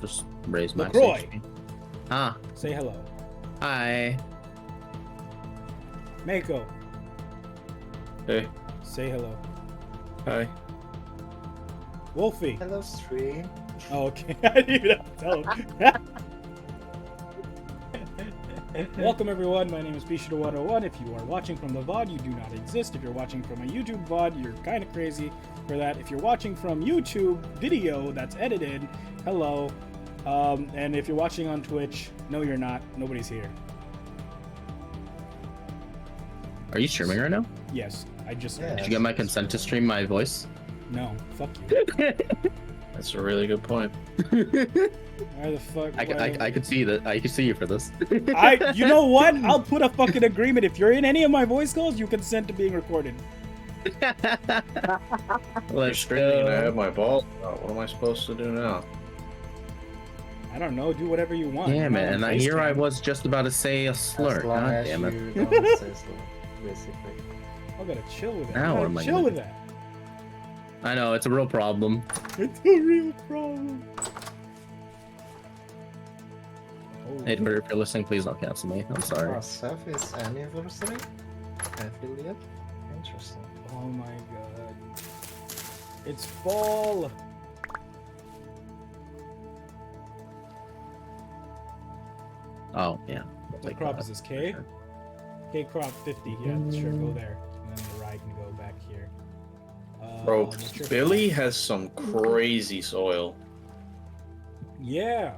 Just raise max LaCroix. HP. Ah, Say hello. hi. Mako. Hey. Say hello. Hi. Wolfie. Hello, stream. Oh, okay. I didn't even have to tell him. Welcome everyone, my name is Bishida101. If you are watching from the VOD, you do not exist. If you're watching from a YouTube VOD, you're kind of crazy for that. If you're watching from YouTube video that's edited, hello. And if you're watching on Twitch, no you're not. Nobody's here. Are you streaming right now? Yes, I just... Yeah. Did you get my consent to stream my voice? No, fuck you. That's a really good point. Why the fuck? I could see that. I could see you for this. You know what? I'll put a fucking agreement. If you're in any of my voice calls, you consent to being recorded. You're streaming and I have my ball out. What am I supposed to do now? I don't know. Do whatever you want. Damn You're it! not And on here I FaceTime. was just about to say a slur. As long God as damn it! you don't say slur, basically. I gotta chill with that. Now I what gotta am I chill gonna with do? that. I know it's a real problem. It's a real problem. Oh, Hey, Twitter, if you're listening, please don't cancel me. I'm sorry. Oh, Seth is anniversary? Affiliate? Interesting. oh my god. It's fall. Oh yeah. What Like crop that. is this? K? K crop 50. Yeah, sure. Go there. And then the rye can go back here. Bro, what's your- Billy has some crazy soil. Yeah.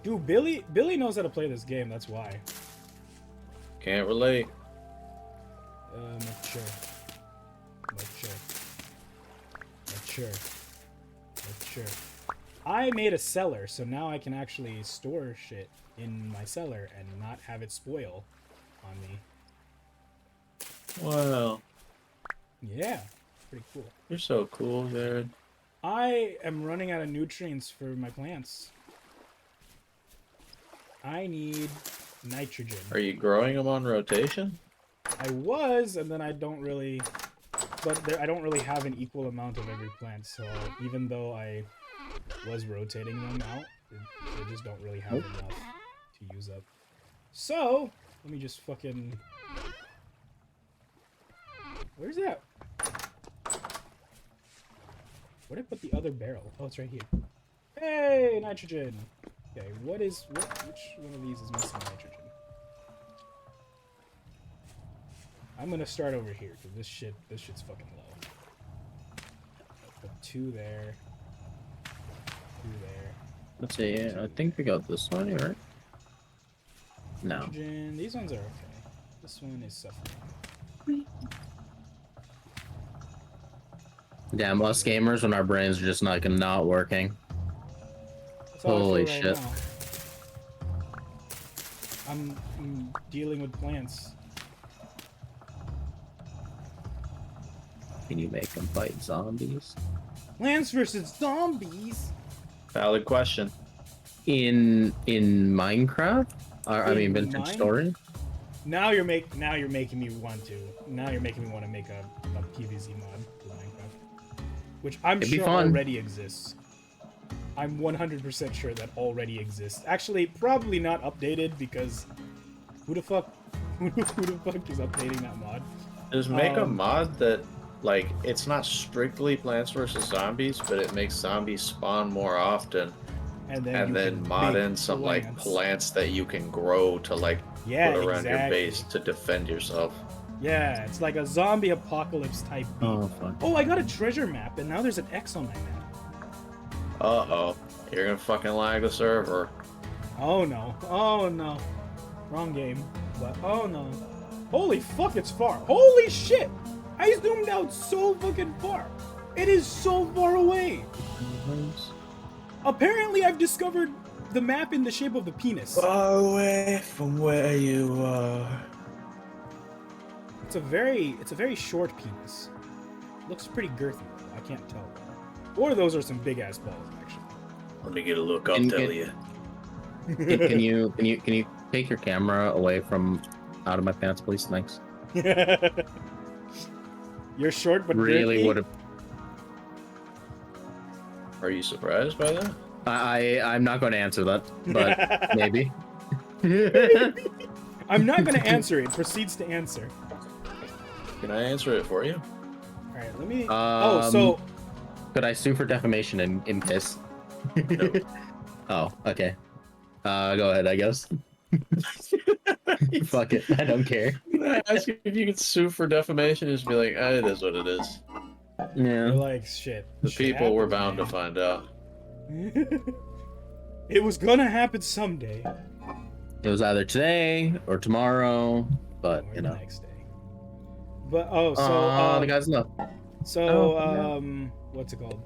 Dude, Billy knows how to play this game. That's why. Can't relate. Mature. I made a cellar, so now I can actually store shit in my cellar and not have it spoil on me. Wow. Yeah, pretty cool. You're so cool, Jared. I am running out of nutrients for my plants. I need nitrogen. Are you growing them on rotation? I was, and then I don't really... But I don't really have an equal amount of every plant, so even though I was rotating them out, they just don't really have enough to use up. So, let me just fucking... Where's that? Where'd I put the other barrel? Oh, it's right here. Hey, nitrogen! Okay, which one of these is missing nitrogen? I'm gonna start over here, because this shit's fucking low. Put 2 there. 2 there. Let's see. I think we got this one, right? No. Nitrogen. These ones are okay. This one is suffering. Damn, us gamers when our brains are just not working. That's how I feel Holy right shit. now. I'm dealing with plants. Can you make them fight zombies? Plants versus zombies. Valid question. In Minecraft? I mean, In Vintage Mine- Story? Now you're making me want to. Now you're making me want to make a PvZ mod for Minecraft, which I'm It'd be sure fun. already exists. I'm 100% sure that already exists. Actually, probably not updated because who the fuck is updating that mod? Just make a Um, mod that, like, it's not strictly Plants vs. Zombies, but it makes zombies spawn more often. And then And you then can mod make in some, like, plants. plants that you can grow to, like, Yeah, put around your exactly. base to defend yourself. Yeah, it's like a zombie apocalypse type beat. Oh, fuck. Oh, I got a treasure map, and now there's an X on my map. Uh-oh. You're gonna fucking lag the server. Oh no. Oh no. Wrong game. But oh no. Holy fuck, it's far. Holy shit! I zoomed out so fucking far. It is so far away. Apparently, I've discovered the map in the shape of the penis. Far away from where you are. It's a very short penis. Looks pretty girthy though. I can't tell. Or those are some big ass balls, actually. Let me get a look, I'll Can tell you you. Can you take your camera away from out of my pants, please? Thanks. You're short but Really girthy? would have. Are you surprised by that? I'm not going to answer that, but maybe. I'm not going to answer it. Proceeds to answer. Can I answer it for you? All right, let me. So could I sue for defamation in piss? No. Oh, okay. Go ahead, I guess. Fuck it, I don't care. I ask you if you could sue for defamation, just be like, it is what it is. You're Yeah. like, shit. The shit people were happens, bound to man. find out. It was gonna happen someday. It was either today or tomorrow, but Or you the know. next day. But The guy's left. so Oh, what's it called?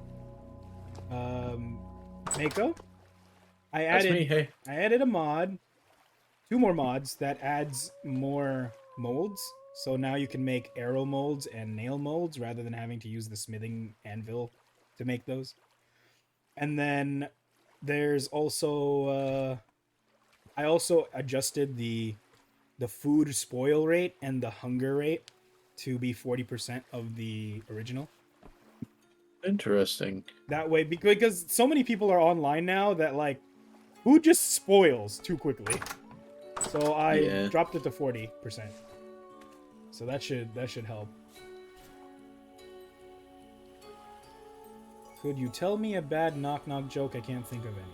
Mako. That's me. Hey, I added a mod, 2 more mods that adds more molds. So now you can make arrow molds and nail molds rather than having to use the smithing anvil to make those. And then there's also I also adjusted the food spoil rate and the hunger rate to be 40% of the original. interesting. That way, because so many people are online now that like food just spoils too quickly. So I dropped it to 40%. So that should help. Could you tell me a bad knock knock joke? I can't think of any.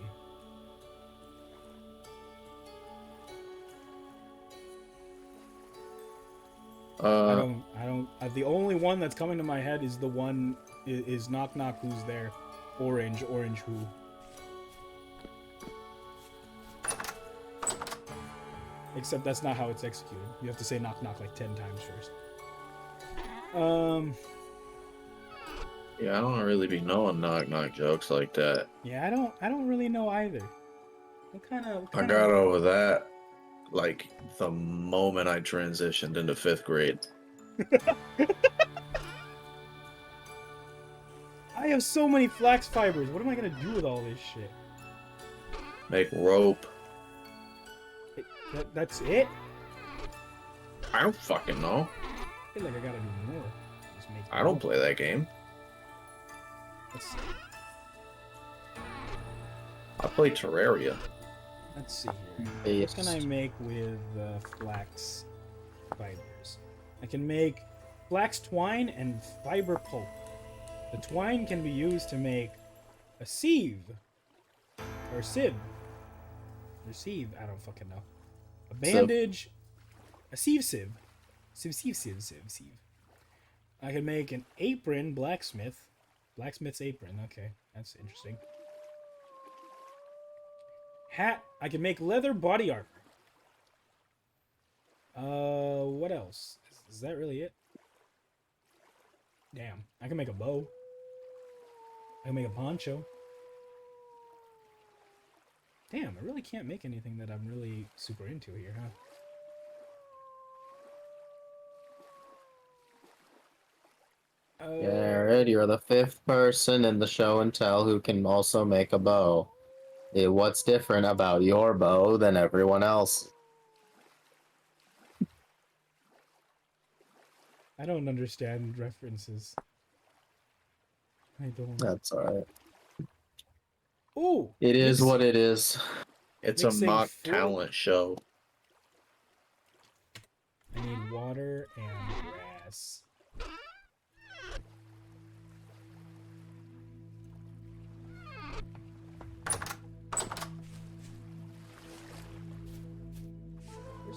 I don't. The only one that's coming to my head is the one is knock knock. Who's there? Orange who? Except that's not how it's executed. You have to say knock knock like 10 times first. Yeah, I don't really be knowing knock knock jokes like that. Yeah, I don't really know either. What kind of? I got over that like the moment I transitioned into 5th grade. I have so many flax fibers. What am I gonna do with all this shit? Make rope. That's it? I don't fucking know. I feel like I gotta do more. Just make I don't play that game. Let's see. I play Terraria. Let's see here. Yes. What can I make with flax fibers? I can make flax twine and fiber pulp. The twine can be used to make a sieve. Or sieve. Or sieve, I don't fucking know. A bandage. A sieve. Sieve. I can make an apron, blacksmith. Blacksmith's apron, okay. That's interesting. Hat. I can make leather body armor. What else? Is that really it? Damn. I can make a bow. I can make a poncho. Damn, I really can't make anything that I'm really super into here, huh? Jared, you're the 5th person in the show and tell who can also make a bow. What's different about your bow than everyone else? I don't understand references. I don't. That's alright. Ooh! It is what it is. It's a Mixing mock food. talent show. I need water and grass.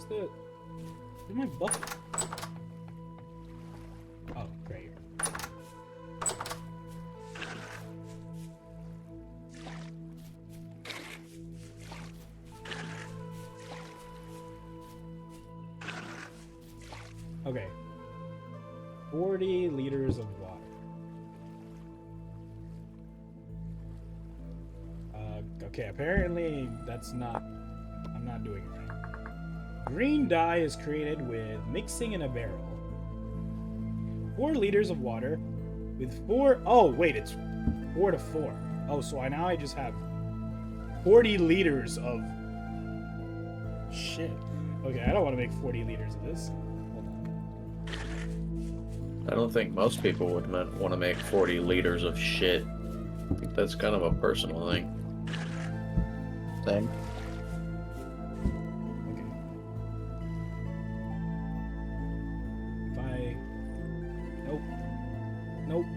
Where's my bucket? Oh, great. Okay. 40 liters of water. Okay, apparently that's not... I'm not doing it right. Green dye is created with mixing in a barrel. 4 liters of water with 4... Oh, wait, it's 4 to 4. Oh, so now I just have 40 liters of... Shit. Okay, I don't want to make 40 liters of this. Hold on. I don't think most people would want to make 40 liters of shit. I think that's kind of a personal thing. Same. Okay. If I... Nope. Nope.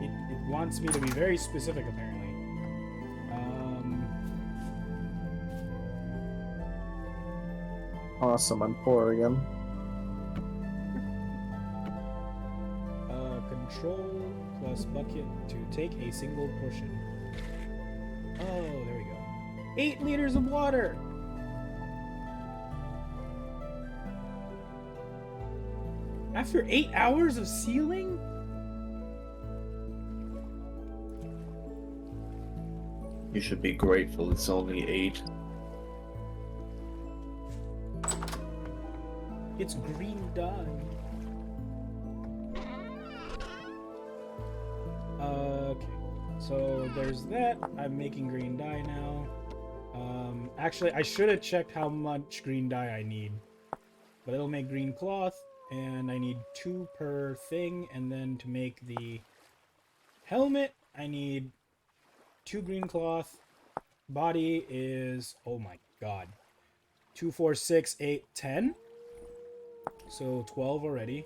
It wants me to be very specific, apparently. Awesome, I'm poor again. Control plus bucket to take a single portion. Oh, there we go. 8 liters of water! After 8 hours of sealing? You should be grateful it's only 8. It's green dye. Okay, so there's that. I'm making green dye now. Actually, I should have checked how much green dye I need. But it'll make green cloth, and I need 2 per thing, and then to make the helmet, I need 2 green cloth. Body is, oh my god, 2, 4, 6, 8, 10. So 12 already.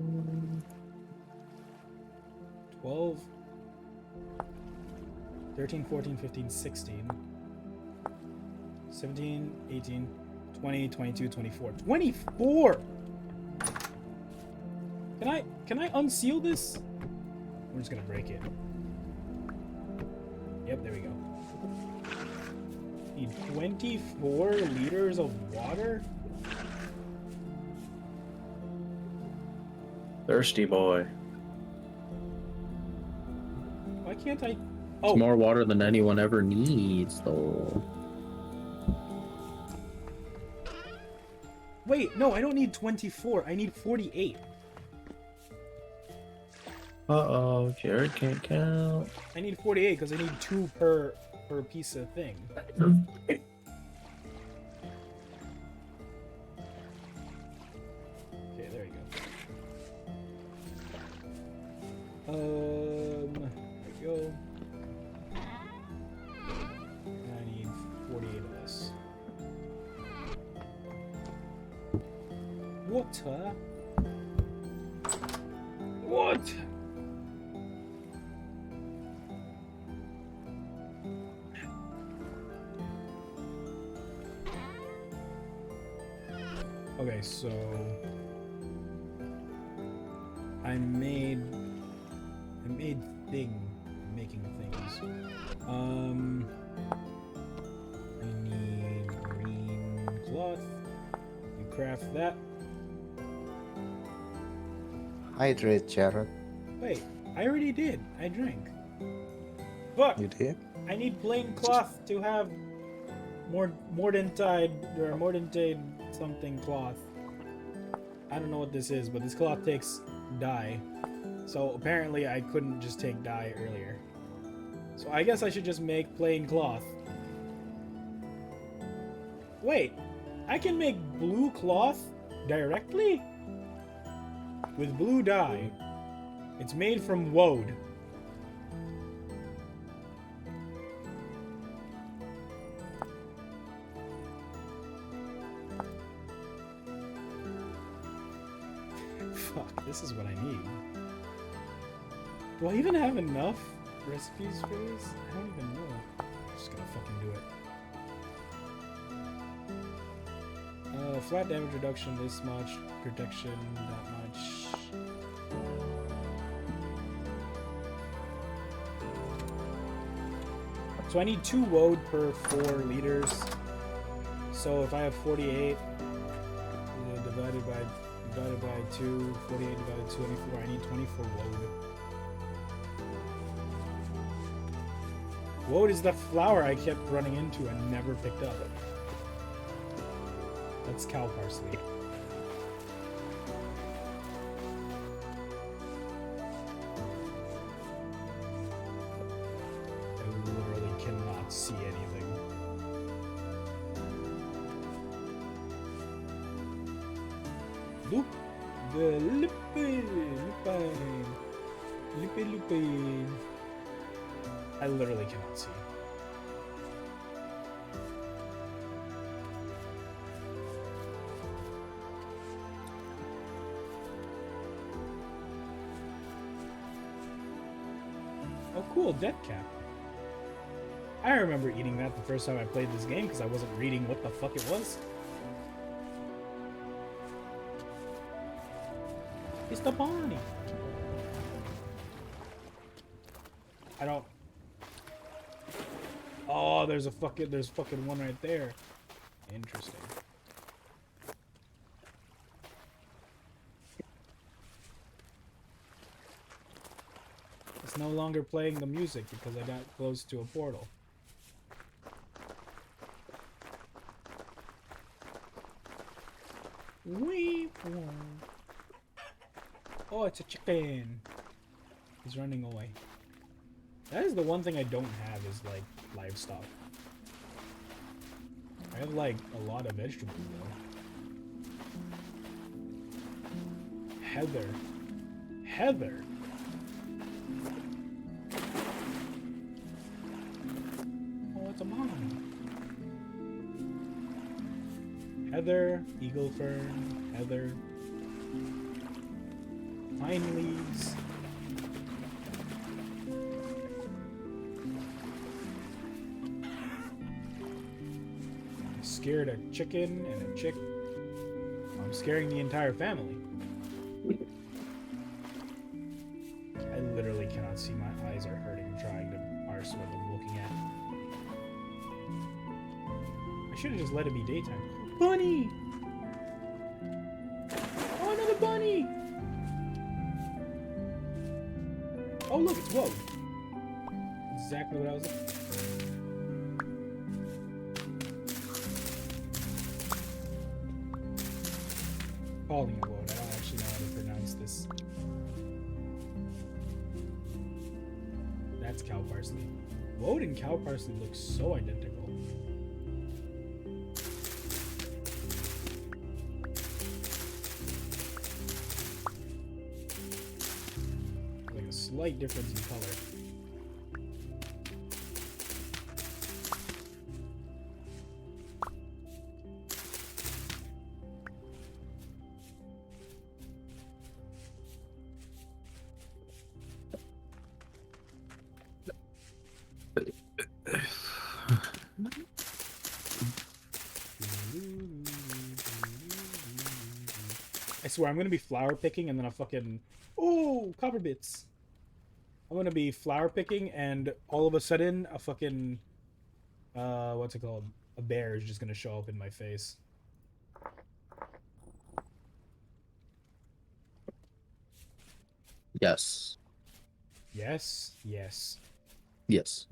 Mm. 12, 13, 14, 15, 16, 17, 18, 20, 22, 24. 24! Can I unseal this? We're just gonna break it. Yep, there we go. Need 24 liters of water? Thirsty boy. Why can't I? It's Oh, more water than anyone ever needs, though. wait, no, I don't need 24. I need 48. Uh-oh, Jared can't count. I need 48 because I need 2 per piece of thing. Okay, there you go. There we go. I need 48 of this. Water? What? Okay, so I made making things. I need green cloth. You craft that. Hydrate, Jared. Wait, I already did. I drank. Fuck! You did? I need plain cloth to have mordantide or mordantade something cloth. I don't know what this is, but this cloth takes dye. So apparently I couldn't just take dye earlier. So I guess I should just make plain cloth. Wait, I can make blue cloth directly? With blue dye. It's made from woad. Fuck, this is what I need. Do I even have enough recipes for this? I don't even know. I'm just gonna fucking do it. Flat damage reduction this much, protection that much. So I need 2 woad per 4 liters. So if I have 48 divided by 2, 48 divided by 24, I need 24 woad. Woad is the flower I kept running into and never picked up. That's cow parsley. I literally cannot see anything. Loop the lupine. Philippine. I literally cannot see. Oh, cool, death cap. I remember eating that the first time I played this game because I wasn't reading what the fuck it was. It's the Bonnie. I don't. Oh, there's fucking one right there. Interesting. It's no longer playing the music because I got close to a portal. Wee. Oh, it's a chicken. He's running away. That is the one thing I don't have is, like, livestock. I have, like, a lot of vegetables, though. Heather. Heather! Oh, it's a mom. Heather, eagle fern, heather. Pine leaves. Scared a chicken and a chick. I'm scaring the entire family. I literally cannot see. My eyes are hurting trying to parse what I'm looking at. I should have just let it be daytime. Bunny! Oh, another bunny! Oh, look, it's woke. Exactly what I was looking for. Calling it woad. I don't actually know how to pronounce this. That's cow parsley. Woad and cow parsley look so identical. Like a slight difference in color. I swear, I'm gonna be flower picking and then a fucking... Oh, copper bits. I'm gonna be flower picking and all of a sudden a fucking... what's it called? A bear is just gonna show up in my face. Yes. Yes? Yes. Yes.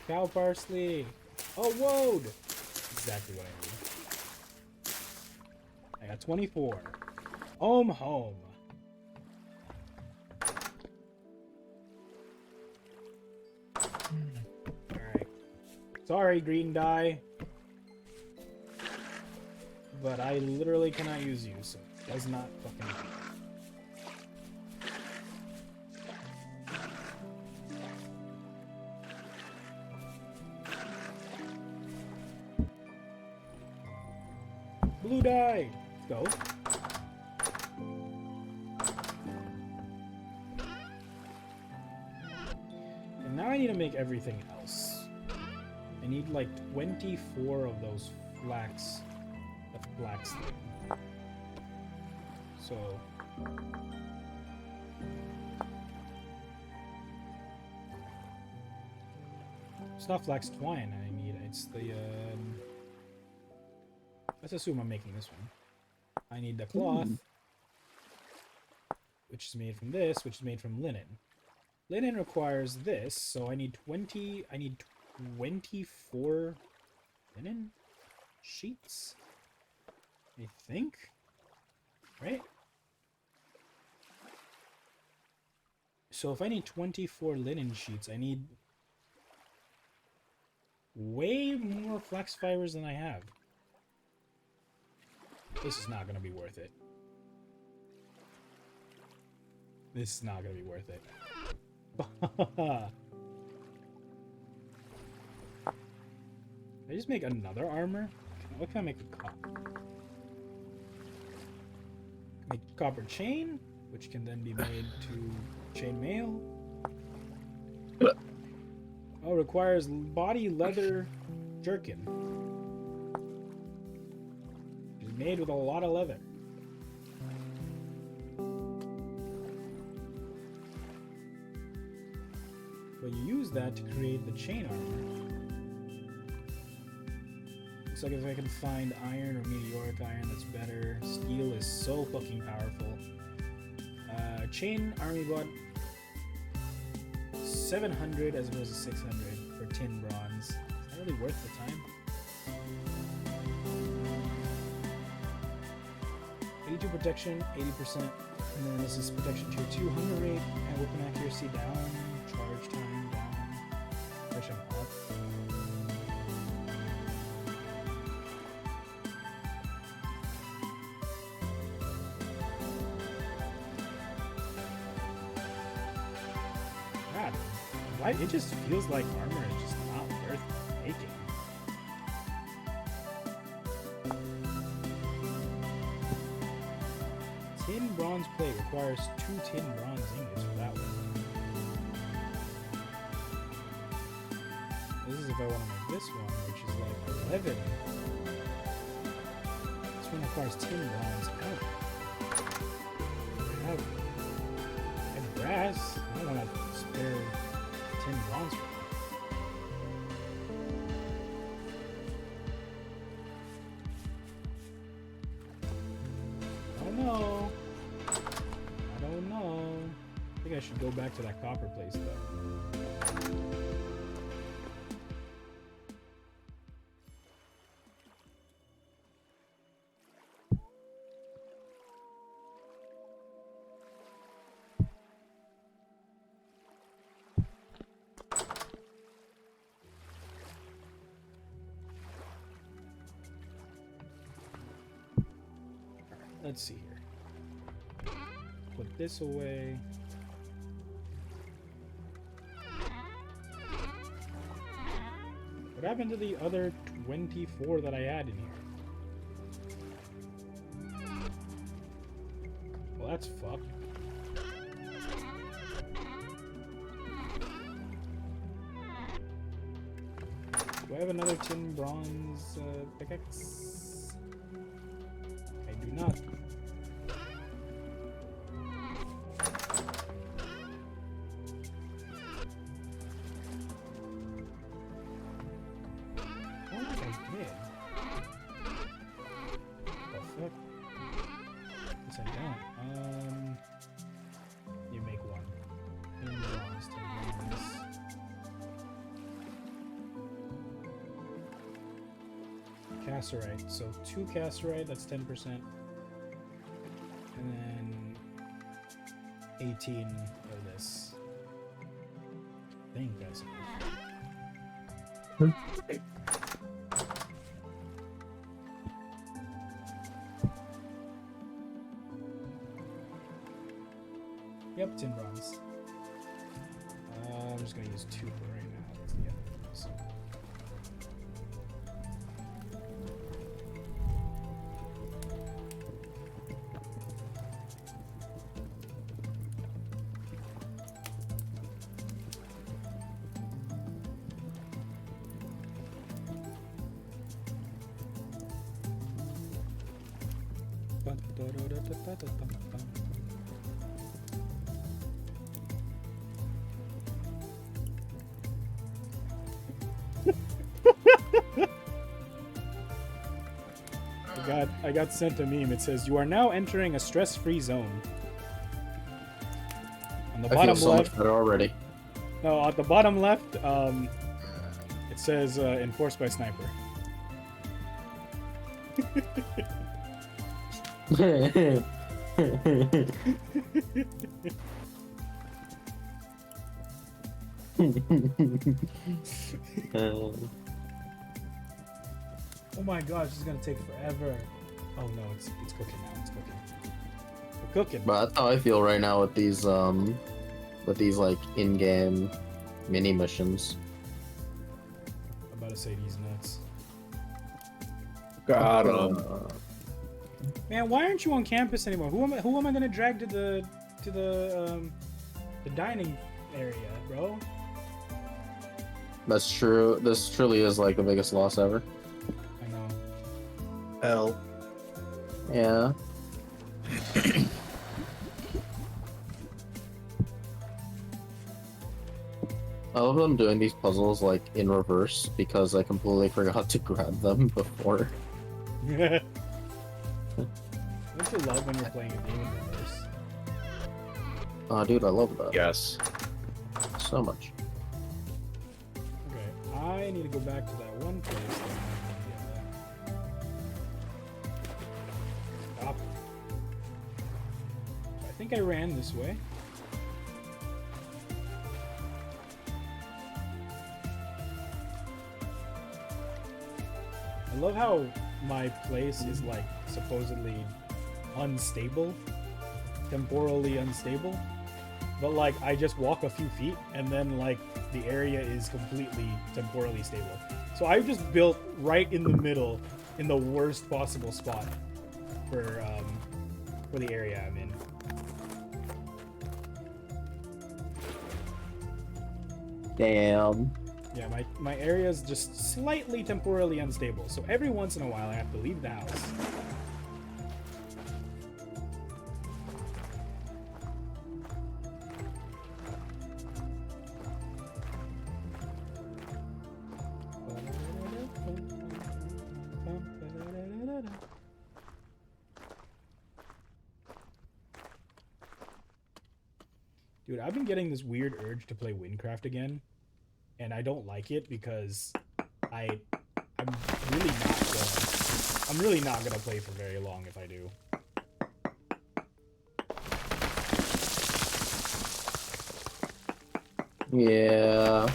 Cow parsley. Oh, whoa! Exactly what I need. I got 24. Home. Alright. Sorry, green dye. But I literally cannot use you, so it does not fucking matter. Blue dye! Go. And now I need to make everything else. I need like 24 of those flax. The flax thing. So... It's not flax twine I need, it's the, let's assume I'm making this one. I need the cloth, which is made from this, which is made from linen. Linen requires this, so I need 24 linen sheets? I think? Right? So if I need 24 linen sheets, I need way more flax fibers than I have. This is not gonna be worth it. This is not gonna be worth it. Can I just make another armor? What can I make with copper? Make copper chain, which can then be made to chain mail. Oh, requires body leather jerkin. It's made with a lot of leather. But you use that to create the chain armor. Looks like if I can find iron or meteoric iron, that's better. Steel is so fucking powerful. Chain army bot 700 as opposed to 600 for tin bronze. Is that really worth the time? 82 protection, 80%, and then this is protection tier 2, hunger rate, and weapon accuracy down, charge time down, pressure up. God, why it just feels like armor is just not worth making. Tin bronze plate requires 2 tin bronze ingots for that one. This is if I want to make this one, which is like 11. This one requires tin bronze. I have brass. I don't want to spare tin bronze for that. I don't know. I think I should go back to that copper place though. Let's see here. Put this away. What happened to the other 24 that I had in here? Well, that's fucked. Do I have another tin bronze pickaxe? I do not. You make one. Tin bronze. Cassiterite. So 2 cassiterite, that's 10%. And then 18 of this. I think that's it. Yep, tin bronze. I'm just gonna use 2 for right now. That's the other ones. I got sent a meme. It says, "You are now entering a stress-free zone." On the I bottom feel so left, much better already. no, at the bottom left, it says enforced by sniper. Oh my gosh, this is gonna take forever. Oh no, it's cooking now. It's cooking. We're cooking. But that's how I feel right now with these like in-game mini missions. I'm about to say these nuts. Got him. Man, why aren't you on campus anymore? Who am I gonna drag to the dining area, bro? That's true. This truly is like the biggest loss ever. I know. Hell. Yeah. I love them doing these puzzles like in reverse because I completely forgot to grab them before. Don't you love when you're playing a game in reverse? Oh, dude, I love that Yes. so much. Okay, I need to go back to that one place. Stop. I think I ran this way. I love how my place is like supposedly unstable, temporally unstable, but like I just walk a few feet and then like the area is completely temporally stable. So I just built right in the middle, in the worst possible spot for the area I'm in. Damn. Yeah, my area is just slightly temporally unstable, so every once in a while I have to leave the house. Dude, I've been getting this weird urge to play Windcraft again, and I don't like it because I'm really not gonna play for very long if I do. Yeah.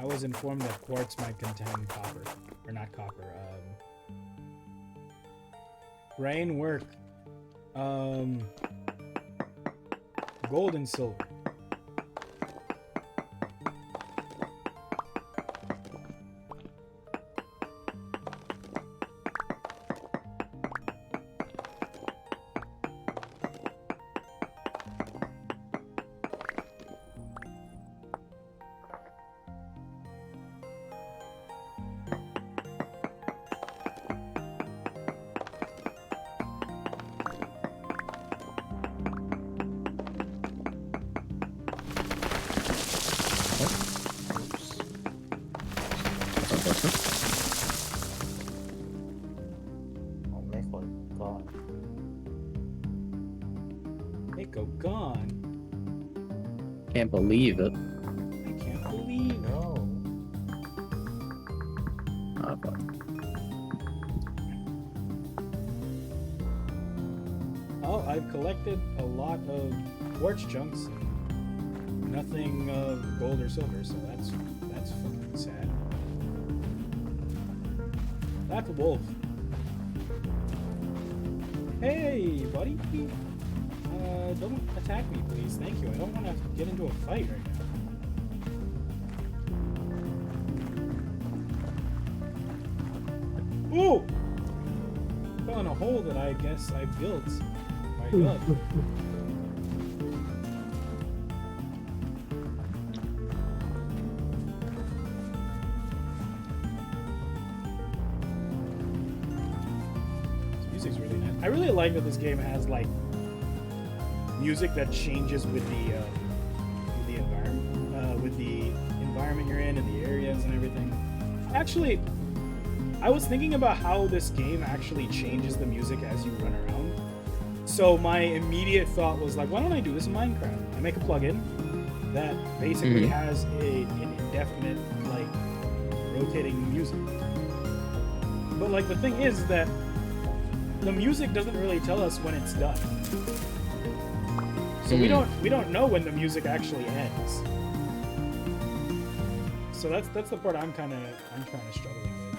I was informed that quartz might contain copper, or not copper. Rain work. Gold and silver. Oh my god. Mako gone. Can't believe it. I can't believe it. No. Oh, fuck. Oh, I've collected a lot of quartz chunks and nothing of gold or silver, so that's fucking sad. That's a wolf. Hey, buddy. Don't attack me, please. Thank you. I don't want to get into a fight right now. Ooh! Fell in a hole that I guess I built. My god. This music's really nice. I really like that this game has like music that changes with the environment you're in and the areas and everything. Actually, I was thinking about how this game actually changes the music as you run around. So my immediate thought was like, why don't I do this in Minecraft? I make a plugin, that basically has an indefinite, like, rotating music. But, like, the thing is that the music doesn't really tell us when it's done. So we don't know when the music actually ends. So that's the part I'm kind of struggling with.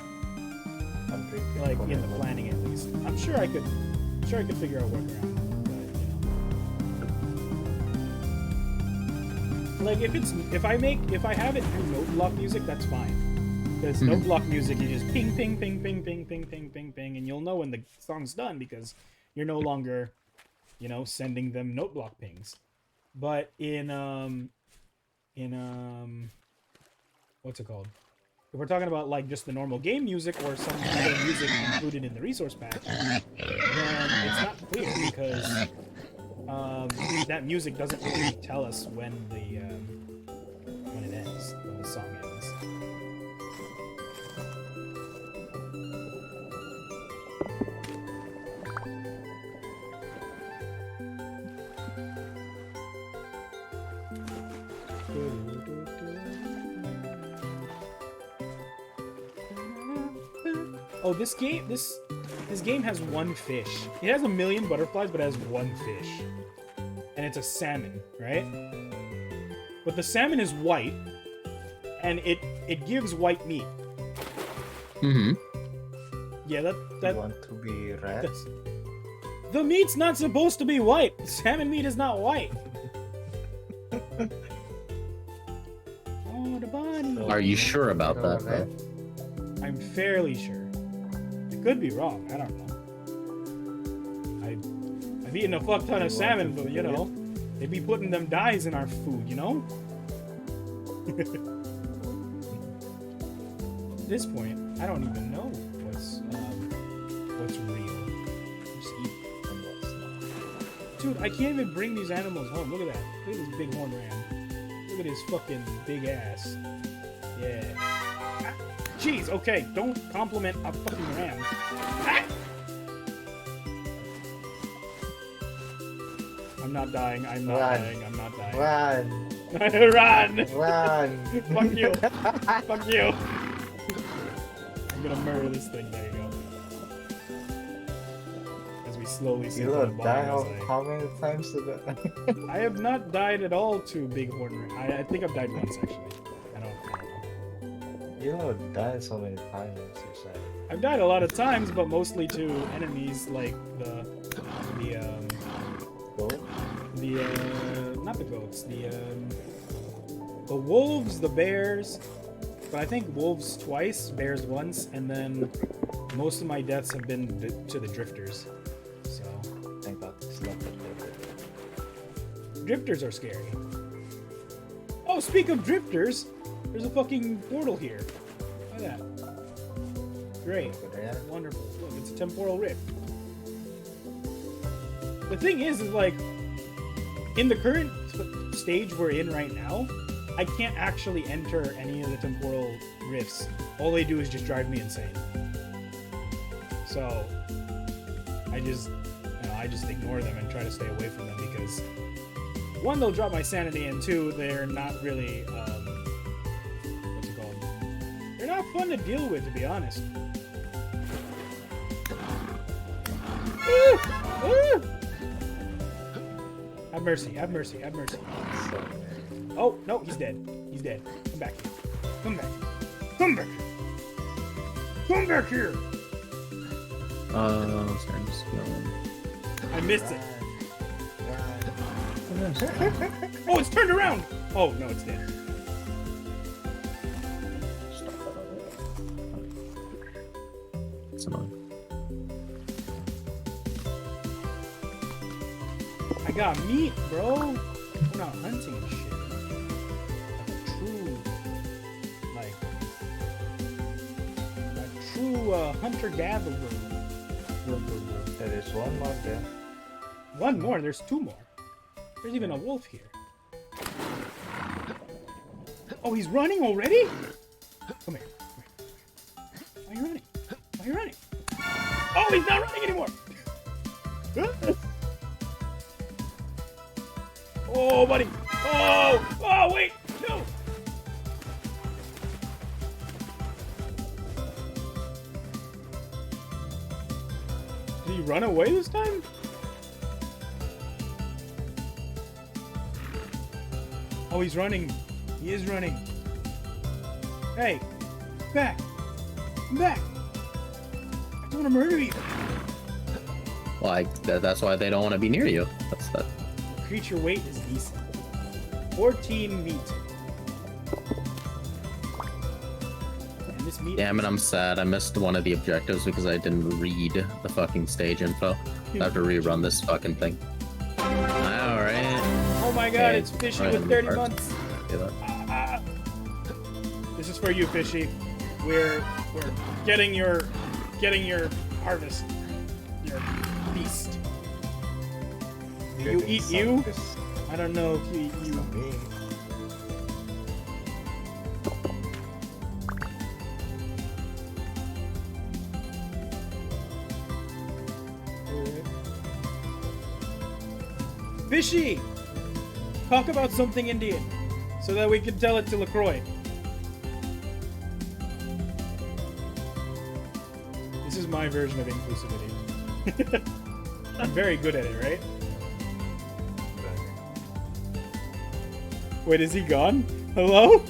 I'm drinking. Like in the planning, at least. I'm sure I could figure out a workaround. But like if I have it do note block music, that's fine. Because note block music, you just ping ping ping ping ping ping ping ping ping, and you'll know when the song's done because you're no longer, sending them note block pings. But in what's it called? If we're talking about like just the normal game music or some other music included in the resource patch, then it's not clear because that music doesn't really tell us when it ends, when the song ends. Oh, this game has one fish. It has a million butterflies, but it has one fish. And it's a salmon, right? But the salmon is white, and it gives white meat. Mm-hmm. Yeah, that You want to be red? the meat's not supposed to be white. Salmon meat is not white. Oh, the body. Are you sure about that, though? I'm fairly sure. I could be wrong. I don't know. I've eaten a fuck ton of salmon, but they be putting them dyes in our food, At this point, I don't even know what's real. Just eat and what's not. Dude, I can't even bring these animals home. Look at that. Look at this big horn ram. Look at his fucking big ass. Yeah. Jeez, okay, don't compliment a fucking ram. Ah! I'm not dying, I'm not dying. Run! Run! Run! Fuck you! Fuck you! I'm gonna murder this thing, there you go. As we slowly see You the will die body. how many times to that? I have not died at all to big horn ram. I think I've died once, actually. I don't know. You will die so many times, you said. I've died a lot of times, but mostly to enemies like not the goats, the wolves, the bears, but I think wolves twice, bears once, and then most of my deaths have been to the drifters. So Thank God it's not that bad. drifters are scary. Oh, speak of drifters, there's a fucking portal here. Look at that. Great. Yeah. Wonderful. Look, it's a temporal rift. The thing is like, in the current stage we're in right now, I can't actually enter any of the temporal rifts. All they do is just drive me insane. So, I just ignore them and try to stay away from them because, one, they'll drop my sanity, and two, they're not really, what's it called? They're not fun to deal with, to be honest. Have mercy, have mercy, have mercy. Oh, no, he's dead. He's dead. Come back here. Come back. Come back here. Come back here. I missed it. Oh, it's turned around. Oh, no, it's dead. It's annoying. I got meat, bro. I'm not hunting and shit. Like a true hunter-gatherer. There is one more there. One more? There's two more. There's even a wolf here. Oh, he's running already? Come here. Why are you running? Why are you running? Oh, he's not running anymore! Oh, buddy! Oh! Oh, wait! No! Did he run away this time? Oh, he's running. He is running. Hey! Back! Back! I don't want to murder you! Like, that's why they don't want to be near you. That's that. Creature weight is decent. 14 meat. And this meat. Damn it, I'm sad. I missed one of the objectives because I didn't read the fucking stage info. I have to rerun this fucking thing. Alright. Oh my god, it's Fishy with 30 months. Yeah. This is for you, Fishy. We're getting your harvest. Your feast. Do you eat you? I don't know if you eat you. Me. Fishy! Talk about something Indian, so that we can tell it to LaCroix. This is my version of inclusivity. I'm very good at it, right? Wait, is he gone? Hello?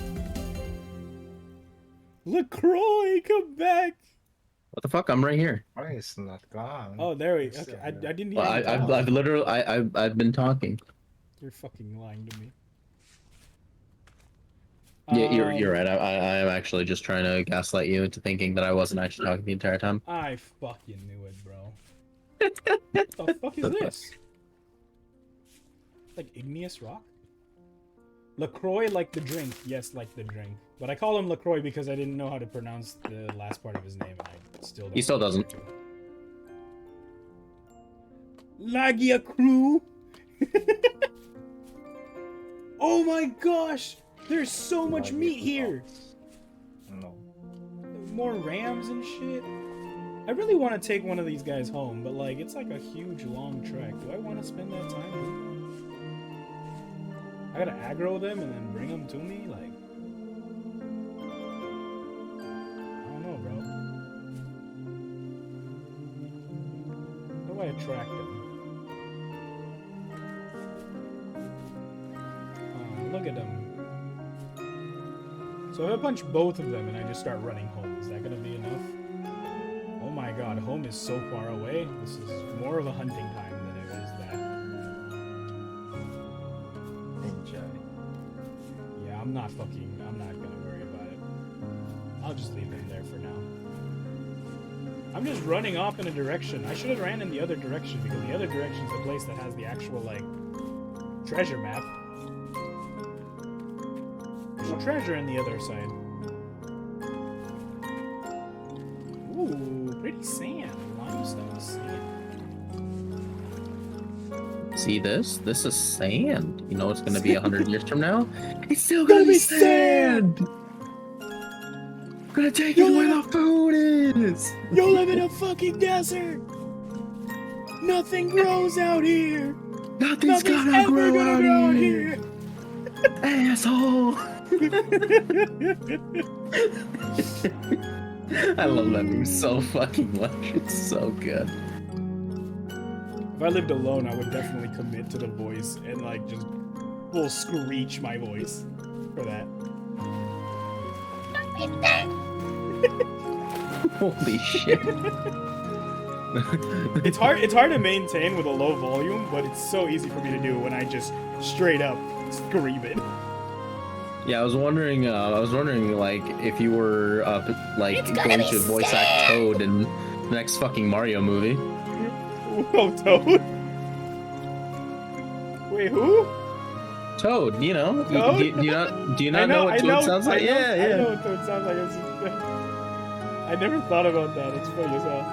LaCroix, come back! What the fuck? I'm right here. Why is not gone? Oh, there we It's Okay, still I there. didn't Well, hear you I've talk. literally I've been talking. You're fucking lying to me. Yeah, you're right. I am actually just trying to gaslight you into thinking that I wasn't actually talking the entire time. I fucking knew it, bro. What the fuck is this? Like igneous rock? LaCroix like the drink. Yes, like the drink. But I call him LaCroix because I didn't know how to pronounce the last part of his name. And I still don't. He still doesn't. Lagia crew. Oh my gosh! There's so much meat here. No. More rams and shit. I really want to take one of these guys home, but like it's like a huge long trek. Do I want to spend that time? I gotta aggro them and then bring them to me? Like, I don't know, bro. How do I attract them? Oh, look at them. So if I punch both of them and I just start running home, is that gonna be enough? Oh my god, home is so far away. This is more of a hunting time than it is that. Enjoy. Yeah, I'm not gonna worry about it. I'll just leave them there for now. I'm just running off in a direction. I should have ran in the other direction because the other direction is the place that has the actual, like, treasure map. There's a treasure in the other side. Ooh, pretty sand. Limestone sand. See this? This is sand. You know it's gonna be 100 years from now? It's still Gonna gonna be be sand! I'm gonna take it where the food is! You live in a fucking desert! Nothing grows out here! Nothing's Nothing's gonna ever grow gonna out grow out here! here! Asshole! I love that move so fucking much. It's so good. If I lived alone, I would definitely commit to the voice and like just full screech my voice for that. Holy shit. It's hard to maintain with a low volume, but it's so easy for me to do when I just straight up scream it. Yeah, I was wondering, like, if you were, like, going to voice act Toad in the next fucking Mario movie. Oh, Toad? Wait, who? Toad, you know? Toad? Do you not know what Toad sounds like? I know what Toad sounds like. I never thought about that. It's funny as hell.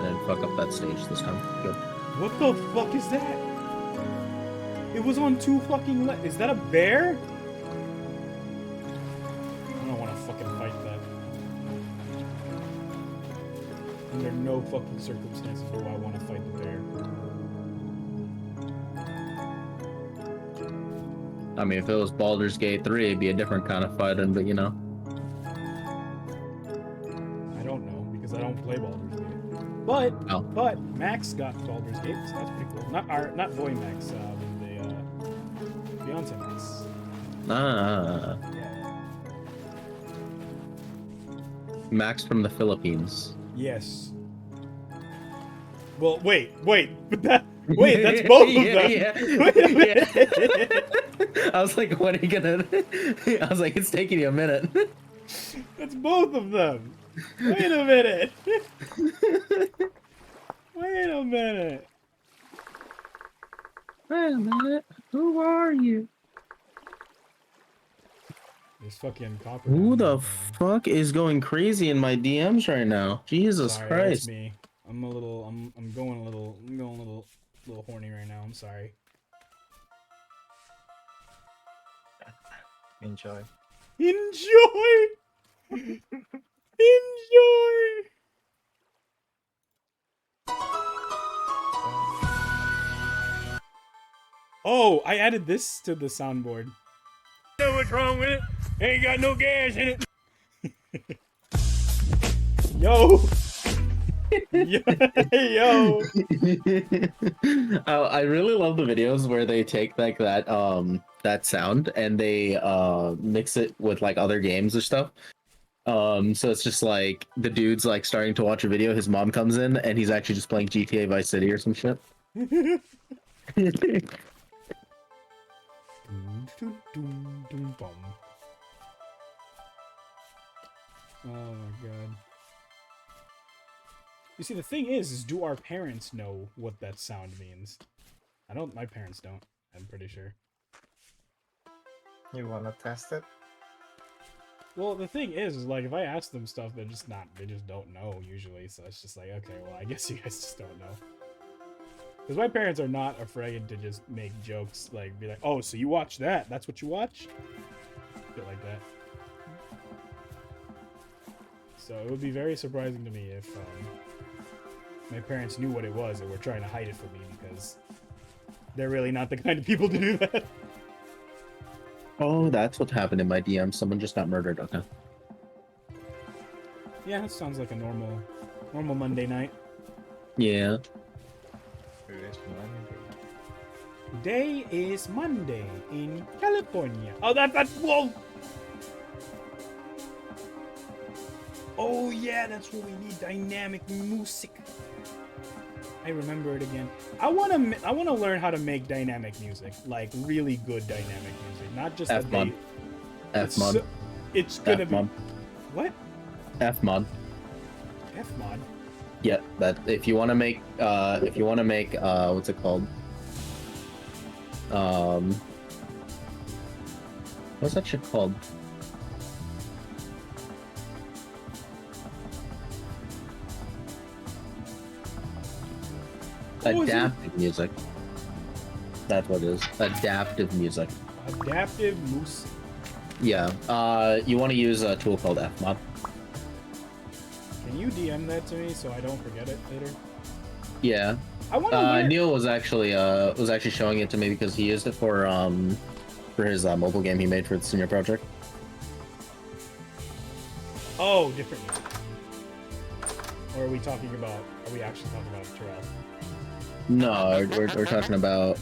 Didn't fuck up that stage this time. Good. What the fuck is that? It was on two fucking Is that a bear? I don't want to fucking fight that. Under no fucking circumstances do I want to fight the bear. I mean, if it was Baldur's Gate 3, it'd be a different kind of fighting, but you know. I don't know because I don't play Baldur's Gate. But Oh. but Max got Baldur's Gate, so that's pretty cool. Not Boy Max, the Beyonce Max. Ah, Yeah. Max from the Philippines. Yes. Well, wait, that's both of them. Yeah. Wait a minute. I was like, when are you gonna? I was like, it's taking you a minute. That's both of them. Wait a minute. Wait a minute. Wait a minute. Who are you? This fucking copper. Who the fuck is going crazy in my DMs right now? Jesus Sorry, Christ. that's me. I'm going a little horny right now. I'm sorry. Enjoy. Enjoy. Enjoy. Oh, I added this to the soundboard. Know what's wrong with it? Ain't got no gas in it. Yo. Yo. I really love the videos where they take like that sound and they mix it with like other games or stuff. So it's just like the dude's like starting to watch a video, his mom comes in and he's actually just playing GTA Vice City or some shit. Oh my god. You see, the thing is do our parents know what that sound means? My parents don't, I'm pretty sure. You wanna test it? Well, the thing is like, if I ask them stuff, they just don't know, usually, so it's just like, okay, well, I guess you guys just don't know. Because my parents are not afraid to just make jokes, like, be like, oh, so you watch that? That's what you watch? Shit like that. So it would be very surprising to me if my parents knew what it was and were trying to hide it from me, because they're really not the kind of people to do that. Oh, that's what happened in my DM. Someone just got murdered. Okay. Yeah, that sounds like a normal Monday night. Yeah. Today is Monday in California. Oh, that's whoa. Oh yeah, that's what we need. Dynamic music. I remember it again. I wanna learn how to make dynamic music, like really good dynamic music, not just F-mod. It's F-mod. it's gonna F-mod. be what? F-mod. F-mod. Yeah, that if you want to make what's it called? What's that shit called? Adaptive music. That's what it is. Adaptive music. Adaptive music. Yeah. You want to use a tool called Fmod. Can you DM that to me so I don't forget it later? Yeah. I want to learn. Neil was actually showing it to me because he used it for his mobile game he made for the senior project. Oh, different music. Or are we actually talking about Terrell? No, we're talking about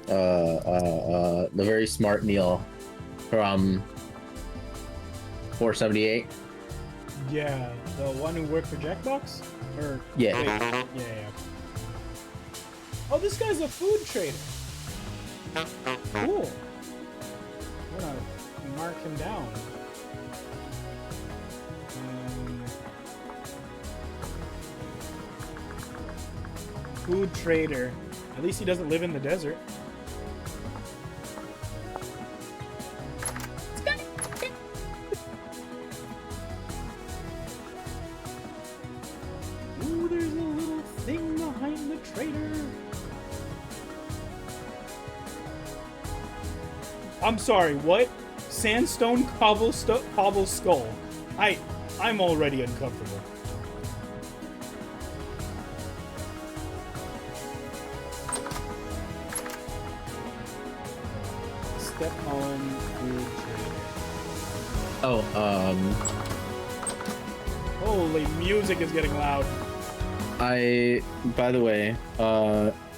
the very smart Neil from 478. Yeah, the one who worked for Jackbox? Or Yeah. wait, yeah. Oh, this guy's a food trader. Cool. I'm gonna mark him down. Food trader. At least he doesn't live in the desert. Ooh, there's a little thing behind the trader. I'm sorry, what? Sandstone cobble skull. I'm already uncomfortable. stepmom food trader. Oh, Holy music is getting loud. by the way,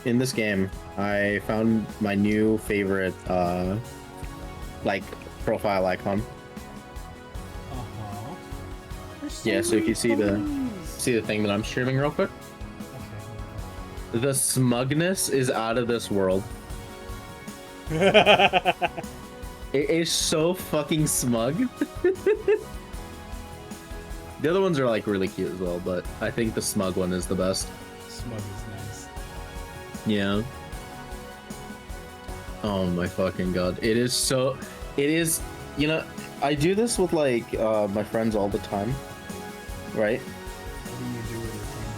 in this game, I found my new favorite, like, profile icon. Yeah, so if you see the thing that I'm streaming real quick, the smugness is out of this world. It is so fucking smug. The other ones are like really cute as well, but I think the smug one is the best. Smug is nice. Yeah. Oh my fucking god. It is, you know, I do this with like my friends all the time. Right? What do you do with your friends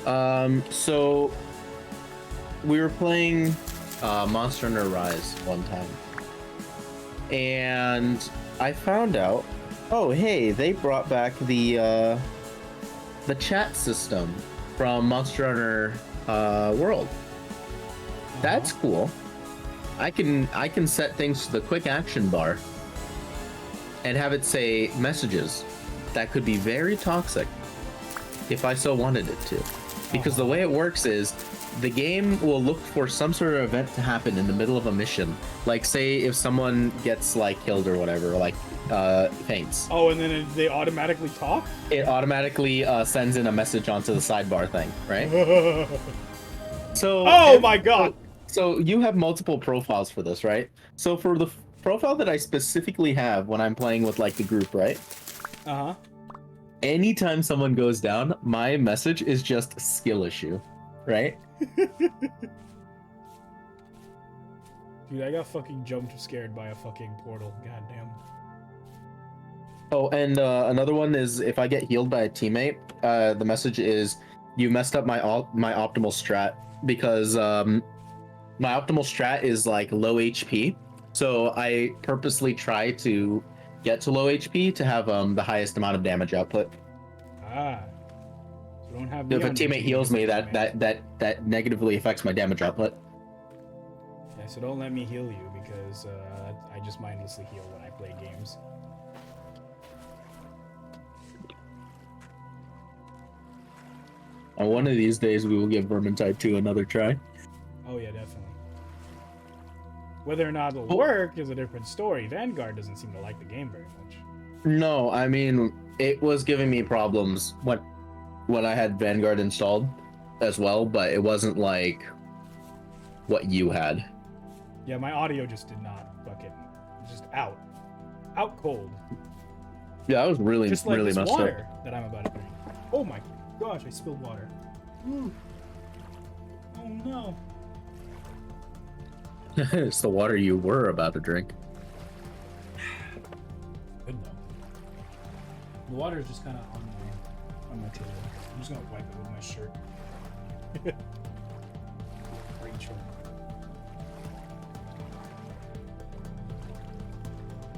all the time? So we were playing Monster Hunter Rise one time, and I found out, oh hey, they brought back the chat system from Monster Hunter World. That's cool. I can set things to the quick action bar and have it say messages that could be very toxic if I so wanted it to. Because the way it works is the game will look for some sort of event to happen in the middle of a mission. Like say if someone gets like killed or whatever, like faints. Oh, and then they automatically talk? It automatically sends in a message onto the sidebar thing, right? So oh my god! So you have multiple profiles for this, right? So for the profile that I specifically have when I'm playing with like the group, right? Uh-huh. Anytime someone goes down, my message is just skill issue, right? Dude, I got fucking jumped scared by a fucking portal. Goddamn. Oh, and another one is if I get healed by a teammate, the message is you messed up my optimal strat because my optimal strat is like low HP. So I purposely try to get to low HP to have the highest amount of damage output. Ah. So don't have If a teammate heals me, that negatively affects my damage output. Yeah, so don't let me heal you because I just mindlessly heal when I play games. And one of these days we will give Vermintide 2 another try. Oh yeah, definitely. Whether or not it'll Oh. work is a different story. Vanguard doesn't seem to like the game very much. No, I mean it was giving me problems when I had Vanguard installed as well, but it wasn't like what you had. Yeah, my audio just did not fucking just out cold. Yeah, I was really Just like really this messed water that I'm about to drink. Oh my gosh, I spilled water. Ooh. Oh no. up. It's the water you were about to drink. Good though. The water is just kind of on my table. I'm just gonna wipe it with my shirt. Rachel.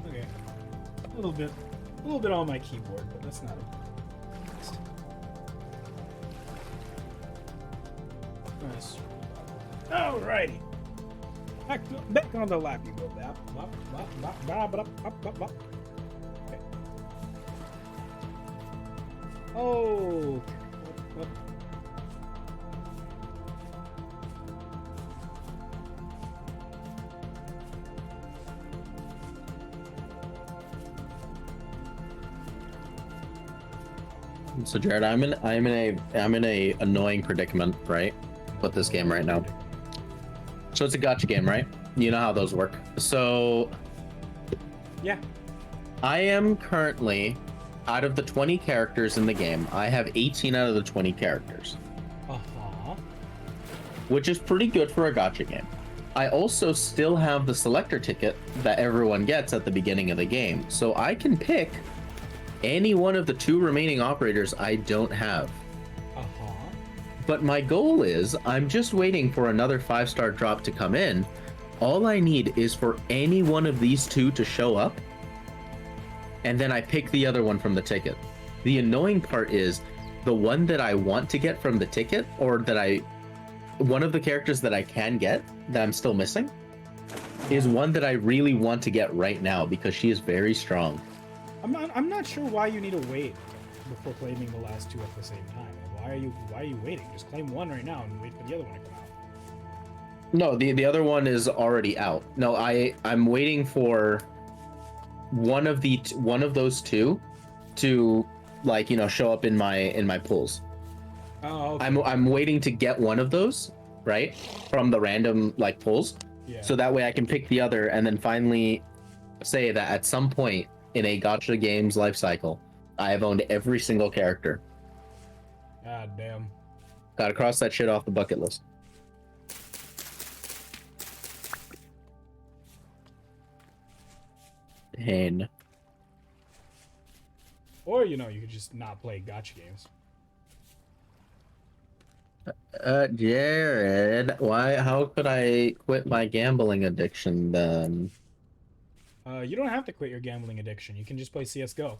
Okay. A little bit on my keyboard, but that's not it. Nice. Alrighty. Back on the lap you go. Okay. Oh. So Jared, I'm in a annoying predicament, right? With this game right now. So it's a gacha game, right? You know how those work. So Yeah. I am currently, out of the 20 characters in the game, I have 18 out of the 20 characters, Uh-huh. which is pretty good for a gacha game. I also still have the selector ticket that everyone gets at the beginning of the game, so I can pick any one of the 2 remaining operators I don't have. Uh-huh. But my goal is, I'm just waiting for another 5-star drop to come in. All I need is for any one of these 2 to show up, and then I pick the other one from the ticket. The annoying part is, the one that I want to get from the ticket, or one of the characters that I can get, that I'm still missing, is one that I really want to get right now because she is very strong. I'm not sure why you need to wait before claiming the last two at the same time. Why are you waiting? Just claim one right now and wait for the other one to come out. No, the other one is already out. No, I'm waiting for one of those two to like, show up in my pulls. Oh, okay. I'm waiting to get one of those, right? From the random like pulls. Yeah. So that way I can pick the other and then finally say that at some point in a gacha game's life cycle, I have owned every single character. God damn. Gotta cross that shit off the bucket list. Pain. Or you could just not play gacha games. Jared, how could I quit my gambling addiction then? You don't have to quit your gambling addiction. You can just play CS:GO.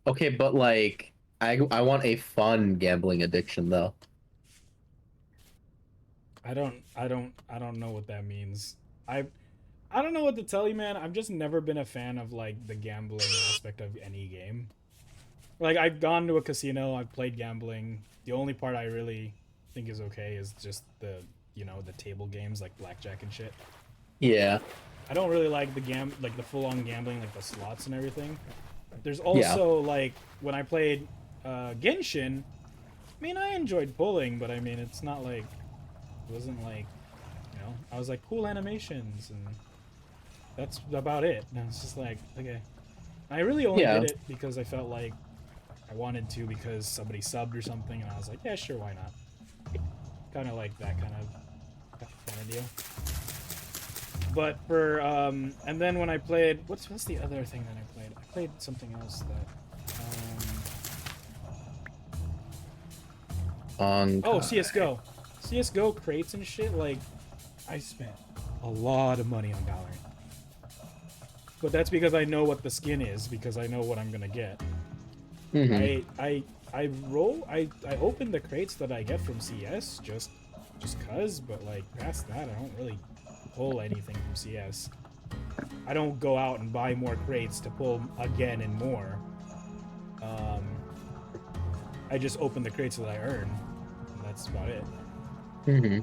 Okay, but like I want a fun gambling addiction though. I don't know what that means. I don't know what to tell you, man. I've just never been a fan of like the gambling aspect of any game. Like I've gone to a casino, I've played gambling. The only part I really think is okay is just the table games like blackjack and shit. Yeah. I don't really like the the full-on gambling, like the slots and everything. There's also like when I played Genshin, I mean I enjoyed pulling, but I mean it's not like it wasn't like I was like cool animations and that's about it. And it's just like okay. I really only did it because I felt like I wanted to because somebody subbed or something, and I was like, yeah, sure, why not? Kind of like that kind of deal. But for and then when I played, what's the other thing that I played? I played something else that. CS:GO. CS:GO crates and shit. Like, I spent a lot of money on Valorant. But that's because I know what the skin is, because I know what I'm gonna get. Mm-hmm. I open the crates that I get from CS just cuz, but like past that I don't really pull anything from CS. I don't go out and buy more crates to pull again and more. I just open the crates that I earn, and that's about it. Mm-hmm.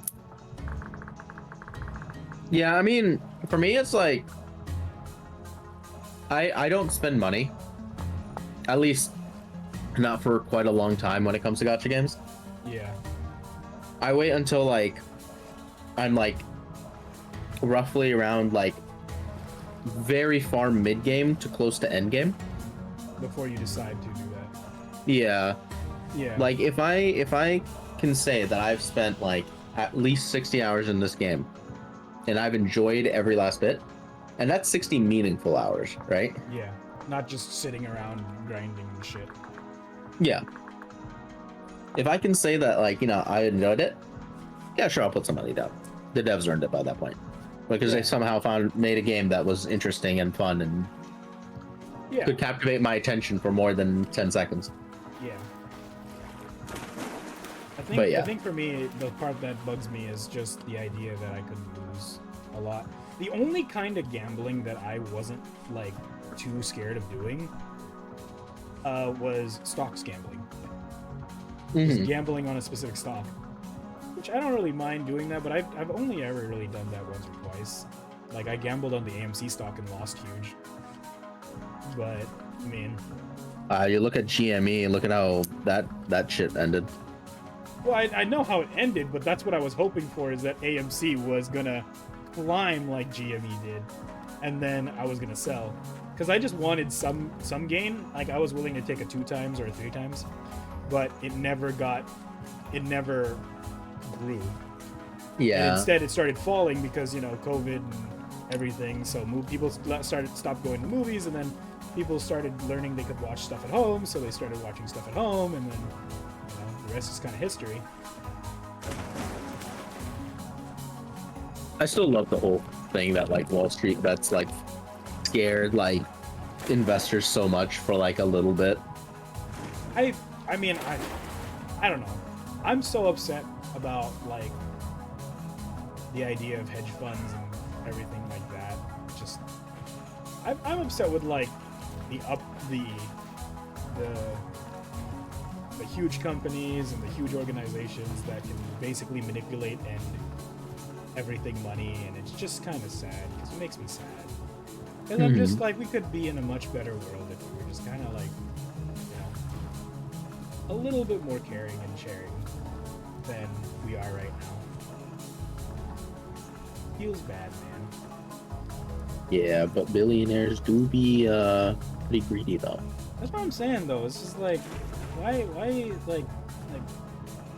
Yeah, I mean, for me it's like I don't spend money. At least not for quite a long time when it comes to gacha games. Yeah. I wait until like I'm like roughly around like very far mid game to close to end game Before you decide to do that. Yeah. Yeah. Like if I can say that I've spent like at least 60 hours in this game and I've enjoyed every last bit, and that's 60 meaningful hours, right? Yeah. Not just sitting around grinding and shit. Yeah. If I can say that, like, I enjoyed it, yeah, sure, I'll put some money down. The devs earned it by that point. Because they somehow made a game that was interesting and fun and could captivate my attention for more than 10 seconds. Yeah. I think for me, the part that bugs me is just the idea that I could lose a lot. The only kind of gambling that I wasn't, like, too scared of doing was stocks gambling. Just gambling on a specific stock, which I don't really mind doing that, but I've only ever really done that once or twice. Like I gambled on the AMC stock and lost huge. But I mean, you look at GME, look at how that shit ended. Well, I know how it ended, but that's what I was hoping for, is that AMC was gonna climb like GME did, and then I was gonna sell. Because I just wanted some gain. Like I was willing to take a 2 times or a 3 times, but it never grew. Yeah. And instead, it started falling because COVID and everything. So people stopped going to movies, and then people started learning they could watch stuff at home. So they started watching stuff at home, and then the rest is kind of history. I still love the whole thing that like Wall Street bets like scared like investors so much for like a little bit. I mean I don't know. I'm so upset about like the idea of hedge funds and everything like that. Just, I'm upset with like the huge companies and the huge organizations that can basically manipulate and everything money, and it's just kind of sad because it makes me sad. Because I'm just like, we could be in a much better world if we were just kind of like, you know, a little bit more caring and sharing than we are right now. Feels bad, man. Yeah, but billionaires do be pretty greedy though. That's what I'm saying though. It's just like, why like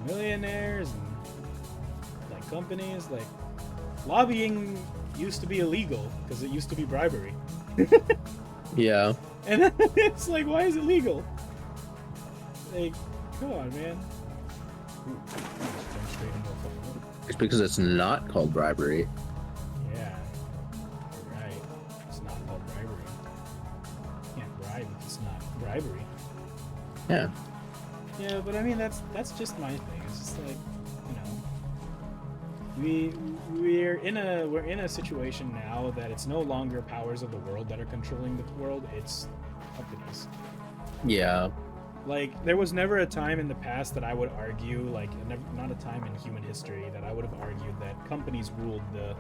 millionaires and like companies, like lobbying used to be illegal because it used to be bribery. Yeah. And it's like, why is it legal? Like, come on, man. Ooh, just jump straight into a fucking room. It's because it's not called bribery. Yeah, you're right. It's not called bribery. You can't bribe if it's not bribery. Yeah. Yeah, but I mean, that's just my thing. It's just like, you know, we're in a situation now that it's no longer powers of the world that are controlling the world. It's companies. Yeah. Like, there was never a time in the past that I would argue, like, not a time in human history that I would have argued that companies ruled the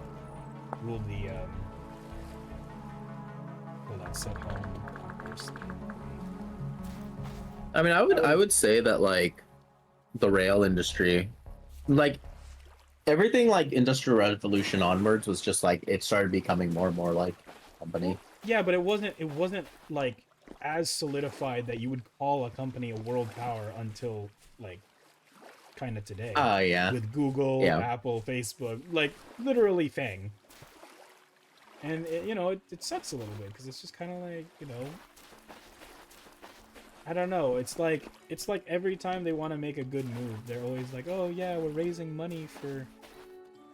hold on, set home conquers. I mean, I would say that like the rail industry, like everything like Industrial Revolution onwards was just like it started becoming more and more like a company. Yeah, but it wasn't like as solidified that you would call a company a world power until like kind of today. Oh yeah. With Google, Yeah. Apple, Facebook, like literally FANG. And it, you know, it sucks a little bit because it's just kind of like, you know, I don't know. It's like every time they want to make a good move, they're always like, "Oh yeah, we're raising money for,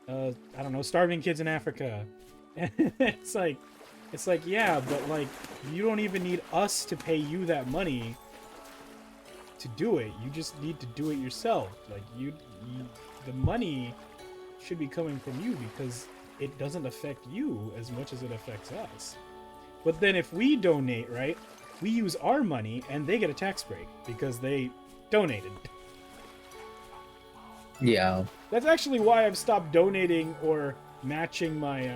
I don't know, starving kids in Africa." And it's like, yeah, but like, you don't even need us to pay you that money to do it. You just need to do it yourself. Like the money should be coming from you because it doesn't affect you as much as it affects us. But then if we donate, right? We use our money and they get a tax break because they donated. Yeah. That's actually why I've stopped donating or matching my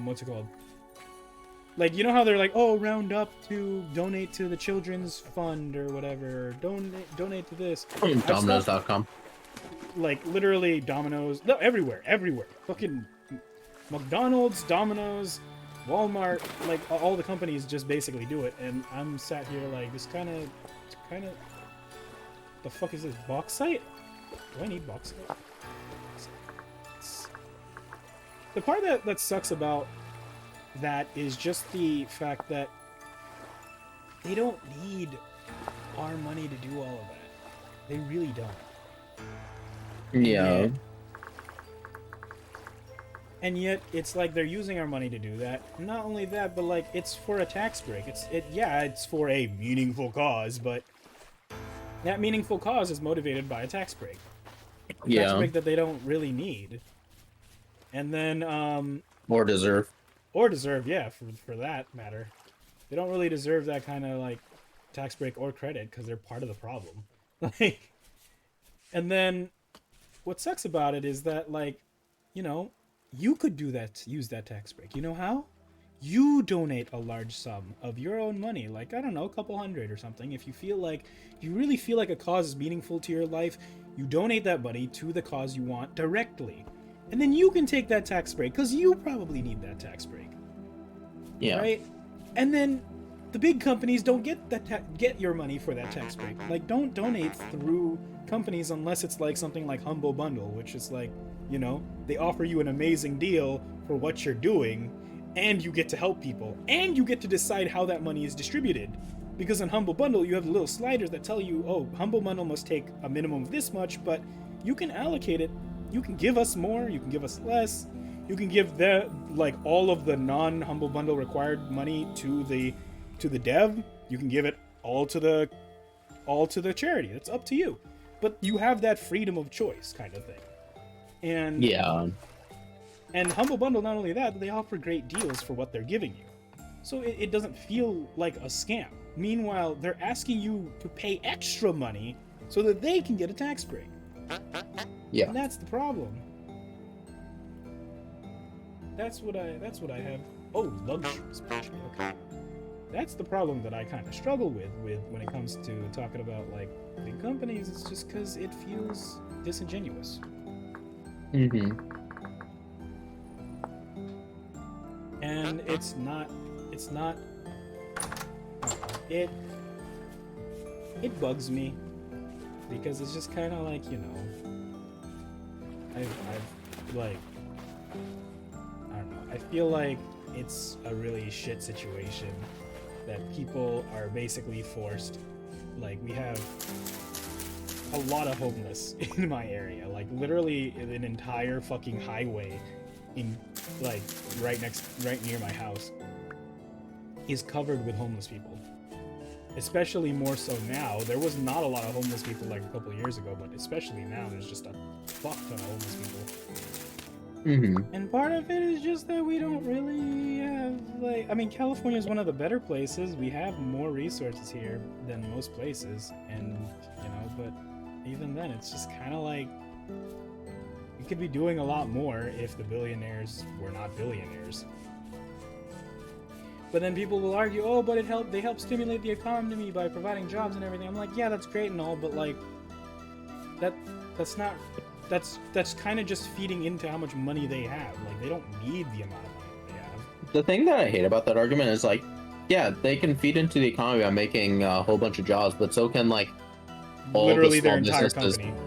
what's it called? Like, you know how they're like, "Oh, round up to donate to the children's fund or whatever, or donate to this." Domino's.com. Like literally Domino's, no, everywhere. Fucking McDonald's, Domino's, Walmart, like all the companies just basically do it, and I'm sat here like this kind of the fuck is this, bauxite? Do I need bauxite? The part that sucks about that is just the fact that they don't need our money to do all of that. They really don't. Yeah. And yet, it's like they're using our money to do that. Not only that, but like it's for a tax break. It's for a meaningful cause, but that meaningful cause is motivated by a tax break. Yeah. Tax break that they don't really need. And then Or deserve. Yeah, for that matter. They don't really deserve that kind of like tax break or credit because they're part of the problem. Like, and then what sucks about it is that, like, you know, you could use that tax break. You know how? You donate a large sum of your own money, like, I don't know, a couple hundred or something. If you really feel like a cause is meaningful to your life, you donate that money to the cause you want directly. And then you can take that tax break because you probably need that tax break. Yeah. Right? And then the big companies don't get get your money for that tax break. Like, don't donate through companies unless it's like something like Humble Bundle, which is like, you know, they offer you an amazing deal for what you're doing, and you get to help people, and you get to decide how that money is distributed. Because in Humble Bundle, you have the little sliders that tell you, oh, Humble Bundle must take a minimum of this much, but you can allocate it. You can give us more, you can give us less. You can give all of the non-Humble Bundle required money to the dev. You can give it all to the charity. It's up to you. But you have that freedom of choice kind of thing. And Yeah. and Humble Bundle, not only that, but they offer great deals for what they're giving you. So it doesn't feel like a scam. Meanwhile, they're asking you to pay extra money so that they can get a tax break. Yeah. And that's the problem. That's what I have. Oh, luxuries. Okay. That's the problem that I kind of struggle with when it comes to talking about like big companies. It's just because it feels disingenuous. Mm-hmm. And it's not it bugs me because it's just kind of like, you know, I've like, I don't know, I feel like it's a really shit situation that people are basically forced. Like, we have a lot of homeless in my area, like literally an entire fucking highway in like right near my house is covered with homeless people. Especially more so now. There was not a lot of homeless people like a couple of years ago, but especially now there's just a fuck ton of homeless people. Mm-hmm. And part of it is just that we don't really have, like, I mean, California is one of the better places. We have more resources here than most places, and you know, but even then it's just kind of like we could be doing a lot more if the billionaires were not billionaires. But then people will argue, oh, but they help stimulate the economy by providing jobs and everything. I'm like, yeah, that's great and all, but like that's kind of just feeding into how much money they have. Like, they don't need the amount of money they have. The thing that I hate about that argument is like, yeah, they can feed into the economy by making a whole bunch of jobs, but so can like all Literally the small their entire businesses. company.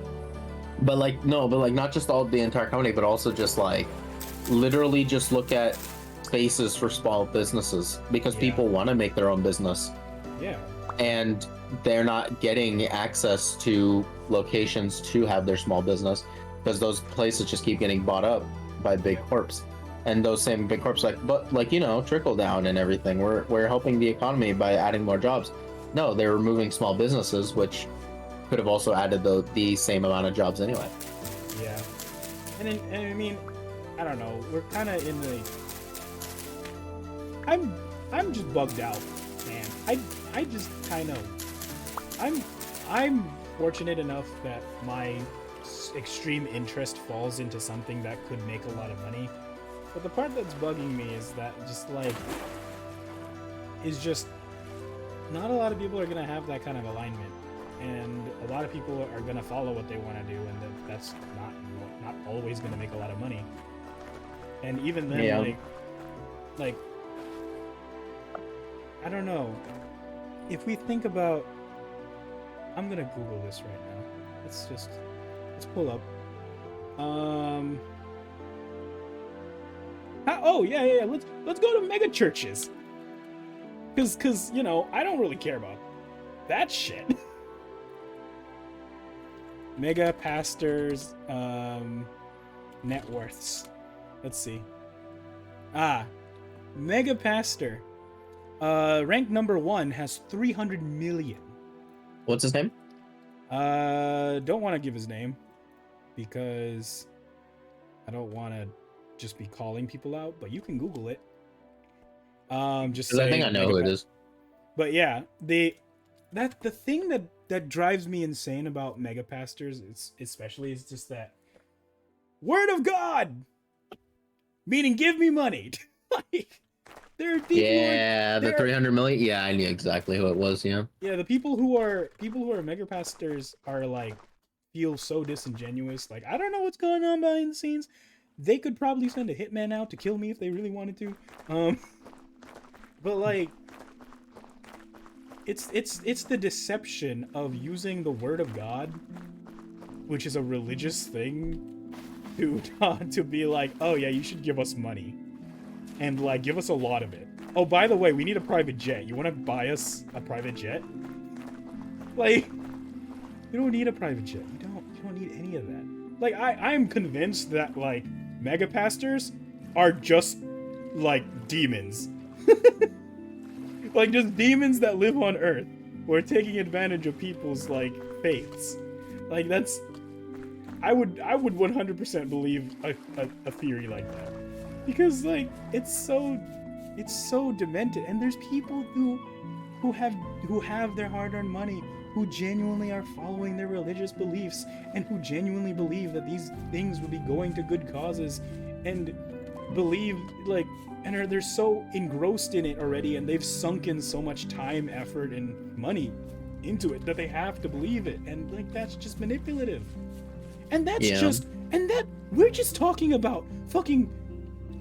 But like no, but like not just all the entire company, but also just like literally just look at spaces for small businesses because Yeah. people want to make their own business Yeah. and they're not getting access to locations to have their small business because those places just keep getting bought up by big corps. And those same big corps like, but like, you know, trickle down and everything. We're helping the economy by adding more jobs. No, they're removing small businesses, which could have also added the same amount of jobs anyway. Yeah. And I mean, I don't know. We're kind of in the. I'm just bugged out, man. I just kind of. I'm fortunate enough that my extreme interest falls into something that could make a lot of money. But the part that's bugging me is that just not a lot of people are gonna have that kind of alignment, and a lot of people are gonna follow what they want to do, and that's not always gonna make a lot of money. And even then, Yeah. like I don't know. If we think about, I'm gonna Google this right now. Let's pull up. Oh yeah. Let's go to mega churches. Cause you know, I don't really care about that shit. Mega pastors, net worths. Let's see. Mega pastor. Ranked number 1 has 300 million. What's his name? Don't want to give his name because I don't want to just be calling people out, but you can Google it. Just Because I think I know who it is. But yeah, the thing that drives me insane about mega pastors, especially is just that word of God, meaning give me money. Like, there are people. Yeah, the 300 million. Yeah, I knew exactly who it was. Yeah. Yeah, the people who are mega pastors are like feel so disingenuous. Like, I don't know what's going on behind the scenes. They could probably send a hitman out to kill me if they really wanted to. But like, it's the deception of using the word of God, which is a religious thing, to be like, oh yeah, you should give us money, and like give us a lot of it. Oh, by the way, we need a private jet. You want to buy us a private jet? Like, you don't need a private jet. You don't need any of that. Like, I'm convinced that like mega pastors are just like demons. Like, just demons that live on Earth who are taking advantage of people's like faiths. Like, that's I would 100% believe a theory like that, because like it's so demented, and there's people who have their hard-earned money, who genuinely are following their religious beliefs, and who genuinely believe that these things will be going to good causes, and believe like, and they're so engrossed in it already, and they've sunk in so much time, effort, and money into it that they have to believe it, and like that's just manipulative. And that's we're just talking about fucking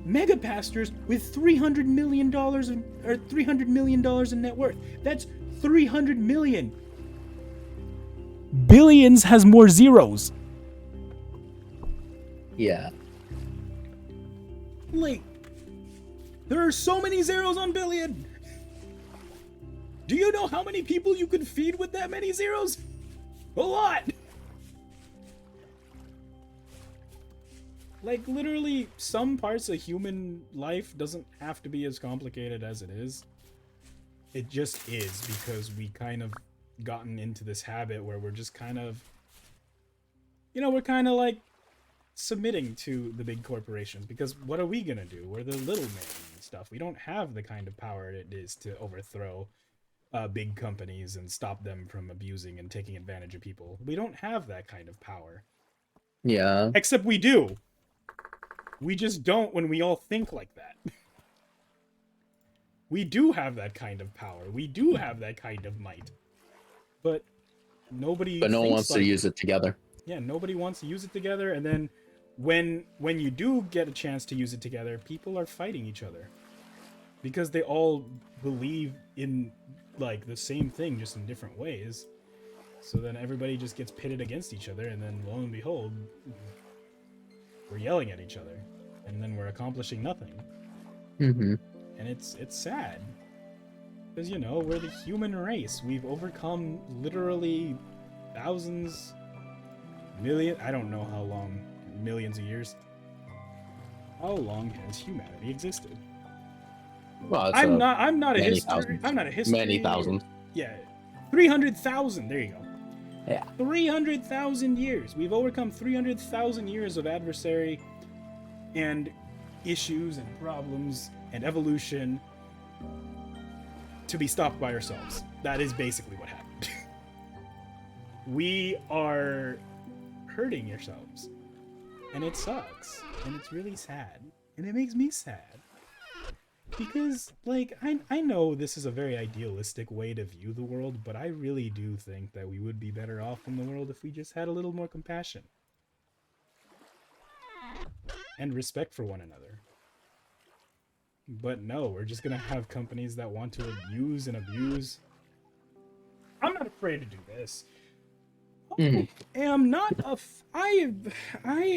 mega pastors with $300 million or $300 million in net worth. That's 300 million. Billions has more zeros. Yeah. Like, there are so many zeros on billion. Do you know how many people you could feed with that many zeros? A lot. Like, literally, some parts of human life doesn't have to be as complicated as it is. It just is, because we kind of gotten into this habit where we're just kind of, we're kind of like submitting to the big corporations, because what are we gonna do? We're the little men and stuff. We don't have the kind of power it is to overthrow big companies and stop them from abusing and taking advantage of people. We don't have that kind of power. Yeah. Except we do. We just don't when we all think like that. We do have that kind of power. We do have that kind of might. But nobody But no one wants like, to use it together. Yeah, nobody wants to use it together, and then when you do get a chance to use it together, people are fighting each other. Because they all believe in like the same thing, just in different ways. So then everybody just gets pitted against each other, and then lo and behold, we're yelling at each other, and then we're accomplishing nothing. Mm-hmm. And it's sad, because we're the human race. We've overcome literally thousands, million. I don't know how long, millions of years. How long has humanity existed? Well, I'm not a history. Thousands. I'm not a history. Many thousands. Yeah, 300,000. There you go. Yeah. 300,000 years. We've overcome 300,000 years of adversary and issues and problems and evolution to be stopped by ourselves. That is basically what happened. We are hurting yourselves, and it sucks, and it's really sad, and it makes me sad. Because, like, I know this is a very idealistic way to view the world, but I really do think that we would be better off in the world if we just had a little more compassion. And respect for one another. But no, we're just gonna have companies that want to use and abuse. I'm not afraid to do this. I am not I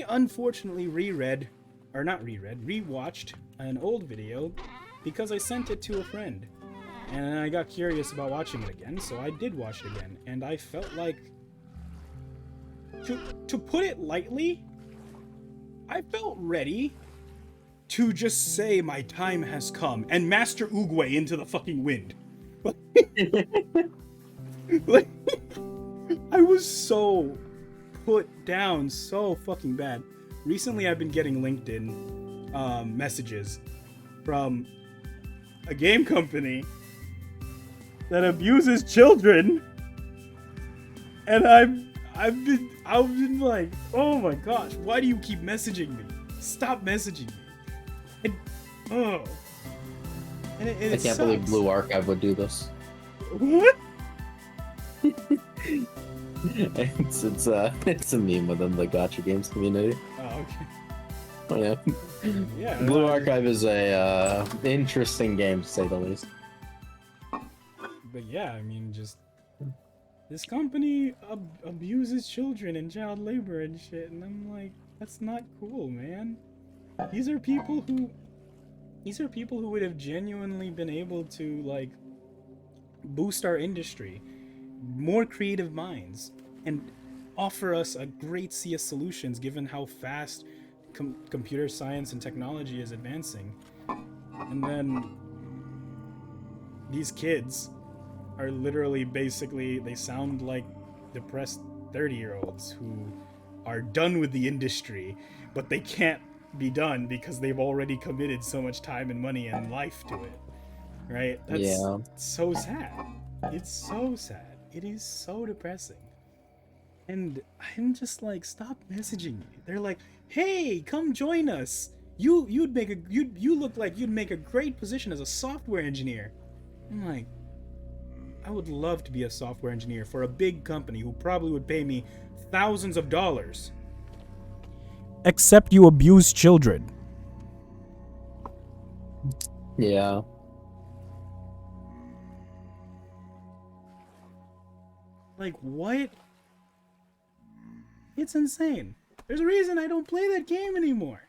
unfortunately rewatched an old video because I sent it to a friend, and I got curious about watching it again, so I did watch it again, and I felt like, to put it lightly, I felt ready to just say my time has come and master Oogway into the fucking wind. Like, I was so put down so fucking bad. Recently, I've been getting LinkedIn messages from a game company that abuses children, and I've been like, oh my gosh, why do you keep messaging me? Stop messaging me. And it I can't believe Blue Archive would do this. What? It's a meme within the gacha games community. Oh, okay. Oh, yeah. Yeah. Blue Archive is a interesting game to say the least. But yeah, I mean, just this company abuses children and child labor and shit, and I'm like, that's not cool, man. These are people who would have genuinely been able to like boost our industry, more creative minds, and offer us a great sea of solutions given how fast computer science and technology is advancing. And then these kids are literally basically, they sound like depressed 30-year-olds who are done with the industry, but they can't be done because they've already committed so much time and money and life to it. Right? That's so sad. It's so sad. It is so depressing. And I'm just like, stop messaging me. They're like, hey, come join us. You look like you'd make a great position as a software engineer. I'm like, I would love to be a software engineer for a big company who probably would pay me thousands of dollars. Except you abuse children. Yeah. Like, what? It's insane. There's a reason I don't play that game anymore.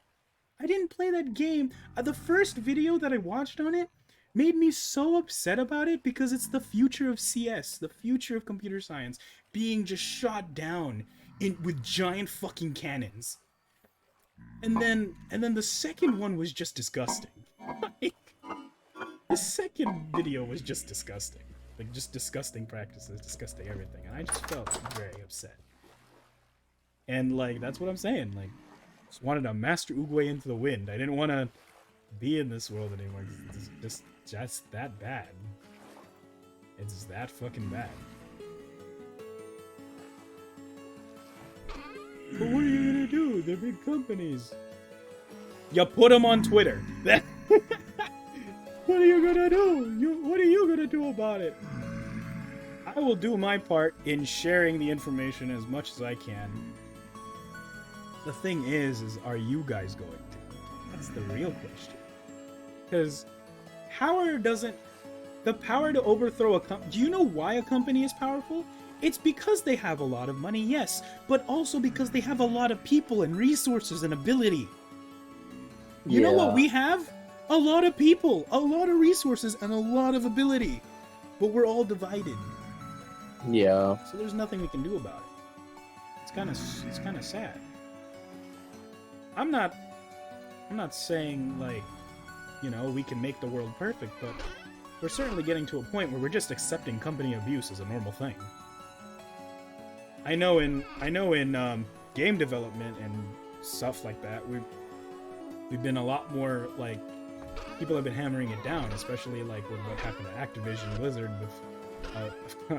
I didn't play that game. The first video that I watched on it made me so upset about it because it's the future of CS, the future of computer science, being just shot down with giant fucking cannons. And then the second one was just disgusting. Like, the second video was just disgusting. Like, just disgusting practices, disgusting everything. And I just felt very upset. And, like, that's what I'm saying. Like, just wanted to master Oogway into the wind. I didn't want to be in this world anymore. It's just that bad. It's that fucking bad. But what are you gonna do? They're big companies. You put them on Twitter. What are you gonna do? What are you gonna do about it? I will do my part in sharing the information as much as I can. The thing is are you guys going to? That's the real question. Because power doesn't... The power to overthrow a company... Do you know why a company is powerful? It's because they have a lot of money, yes, but also because they have a lot of people and resources and ability. You know what we have? A lot of people, a lot of resources, and a lot of ability. But we're all divided. Yeah. So there's nothing we can do about it. It's kind of sad. I'm not saying, like, you know, we can make the world perfect, but we're certainly getting to a point where we're just accepting company abuse as a normal thing. I know in game development and stuff like that, we've been a lot more, like, people have been hammering it down, especially like with what happened to Activision Blizzard with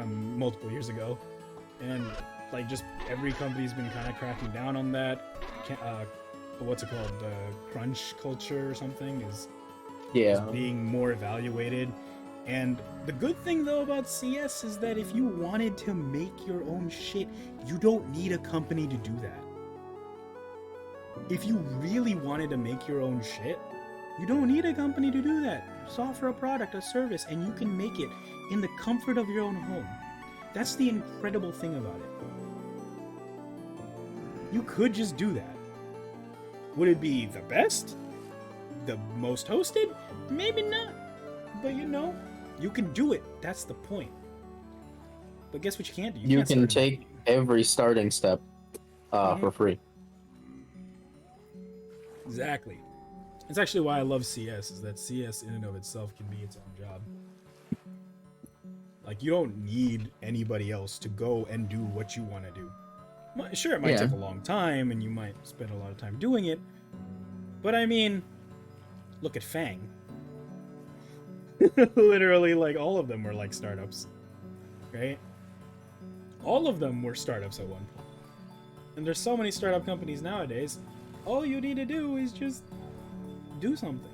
multiple years ago, and like just every company's been kind of cracking down on that. What's it called? Crunch culture or something is being more evaluated. And the good thing though about CS is that if you wanted to make your own shit, you don't need a company to do that. If you really wanted to make your own shit, you don't need a company to do that. Just offer a product, a service, and you can make it in the comfort of your own home. That's the incredible thing about it. You could just do that. Would it be the best? The most hosted? Maybe not. But you know, you can do it. That's the point. But guess what you can't do? You can take every starting step for free. Exactly. It's actually why I love CS, is that CS in and of itself can be its own job. Like, you don't need anybody else to go and do what you want to do. Sure, it might take a long time, and you might spend a lot of time doing it, but I mean, look at Fang. Literally, like, all of them were like startups, right? All of them were startups at one point. And there's so many startup companies nowadays, all you need to do is just do something.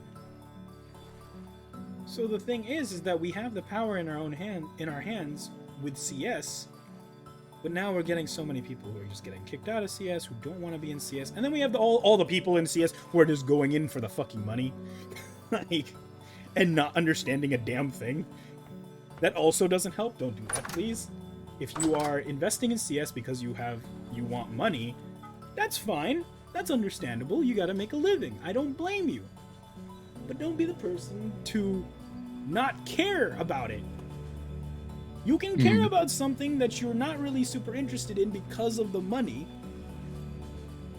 So the thing is that we have the power in our hands with CS, but now we're getting so many people who are just getting kicked out of CS, who don't want to be in CS, and then we have all the people in CS who are just going in for the fucking money, like, and not understanding a damn thing. That also doesn't help. Don't do that, please. If you are investing in CS because you want money, that's fine. That's understandable. You gotta make a living. I don't blame you. But don't be the person to not care about it. You can care about something that you're not really super interested in because of the money,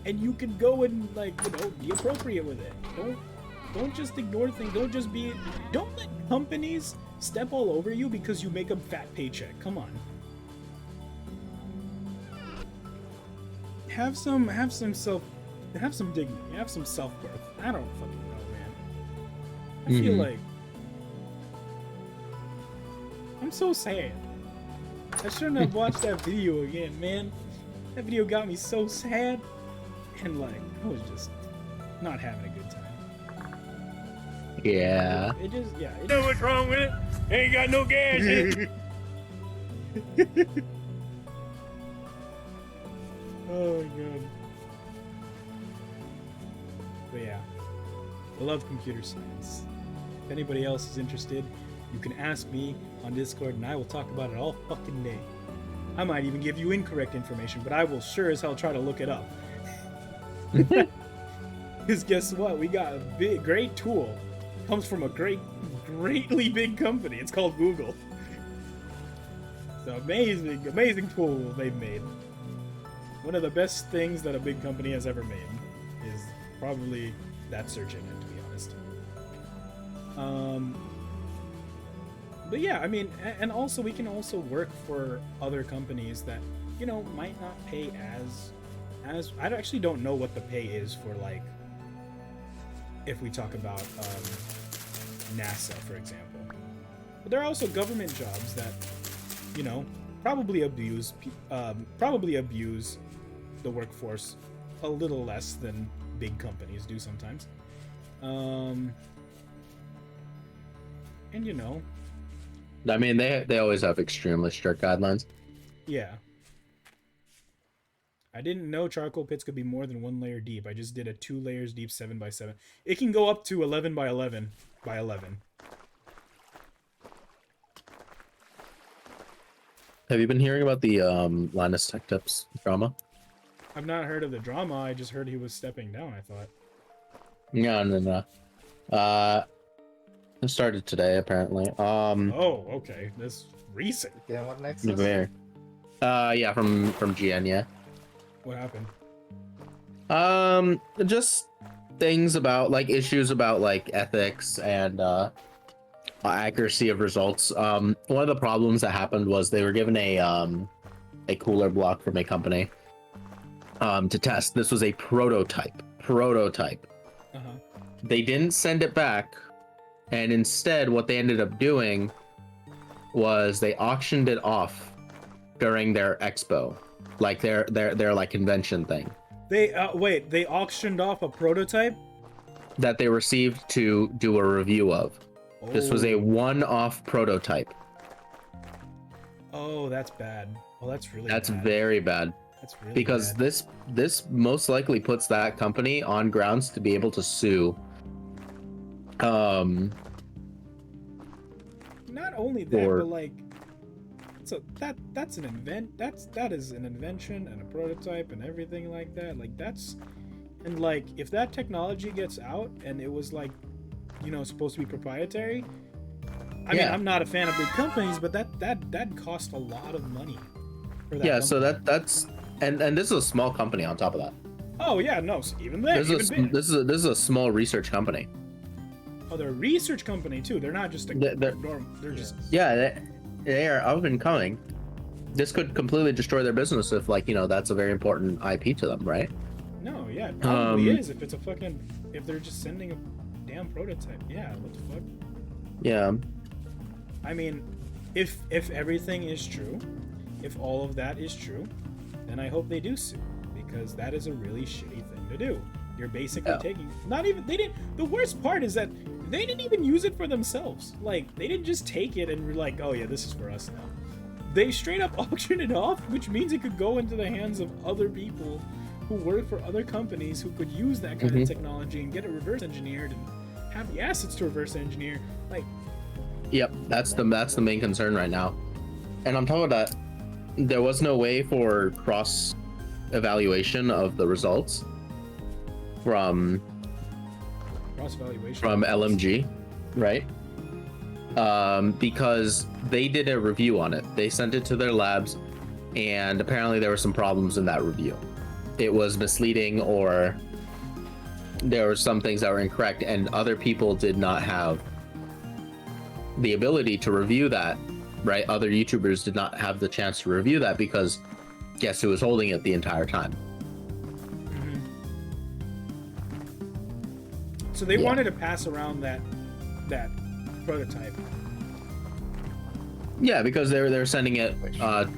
and you can go and, like, you know, be appropriate with it. Don't just ignore things. Don't let companies step all over you because you make a fat paycheck. Come on. have some dignity, have some self-worth. I don't fucking know, man. I feel like I'm so sad. I shouldn't have watched that video again, man. That video got me so sad, and like I was just not having a good time. Yeah. It just, yeah. You know what's wrong with it? Ain't got no gas in it. Oh my god. But yeah, I love computer science. If anybody else is interested, you can ask me on Discord and I will talk about it all fucking day. I might even give you incorrect information, but I will sure as hell try to look it up. Because guess what? We got a great tool. Comes from a greatly big company. It's called Google. It's an amazing tool they've made. One of the best things that a big company has ever made is probably that search engine, to be honest. But yeah, I mean, and also we can also work for other companies that, you know, might not pay as I actually don't know what the pay is for, like, if we talk about NASA, for example. But there are also government jobs that, you know, probably abuse the workforce a little less than big companies do sometimes. And you know, I mean, they always have extremely strict guidelines. yeah. I didn't know charcoal pits could be more than 1 layer deep. I just did a 2 layers deep 7x7. It can go up to 11 by 11 by 11. Have you been hearing about the Linus Tech Tips drama? I've not heard of the drama. I just heard he was stepping down, I thought. No. It started today, apparently. Oh, okay. That's recent. Yeah, what next? Very. Yeah, from GN, yeah. What happened? Just things about, like, issues about, like, ethics and accuracy of results. One of the problems that happened was they were given a cooler block from a company to test. This was a prototype. Uh-huh. They didn't send it back, and instead what they ended up doing was they auctioned it off during their expo, like their like convention thing. They wait, they auctioned off a prototype That they received to do a review of. Oh. This was a one-off prototype. Oh, that's bad. Oh, that's really That's bad. very bad. That's really Because bad. this most likely puts that company on grounds to be able to sue. Not only that, or- but like, so that is an invention and a prototype and everything like that. Like that's, and like if that technology gets out and it was like, you know, supposed to be proprietary. I mean, I'm not a fan of big companies, but that cost a lot of money. For that Yeah, company. so that's and this is a small company on top of that. Oh yeah, no, so even that. This is a small research company. Oh, they're a research company too. They're not just a they're just Yeah, they are up and coming. This could completely destroy their business if, like, you know, that's a very important IP to them, right? no, yeah, it probably is if it's a fucking if they're just sending a damn prototype. Yeah, what the fuck? Yeah. I mean, if everything is true, if all of that is true, then I hope they do sue, because that is a really shitty thing to do. You're basically taking the worst part is that they didn't even use it for themselves. Like, they didn't just take it and were like, oh yeah, this is for us now. They straight up auctioned it off, which means it could go into the hands of other people who work for other companies who could use that kind of technology and get it reverse engineered and have the assets to reverse engineer. Like, Yep, that's the main concern right now. And on top of that, there was no way for cross evaluation of the results from cross-evaluation. LMG, right? Because they did a review on it. They sent it to their labs, and apparently there were some problems in that review. It was misleading, or there were some things that were incorrect, and other people did not have the ability to review that, right? Other YouTubers did not have the chance to review that because guess who was holding it the entire time? So they Yeah. wanted to pass around that prototype. Yeah, because they're sending it.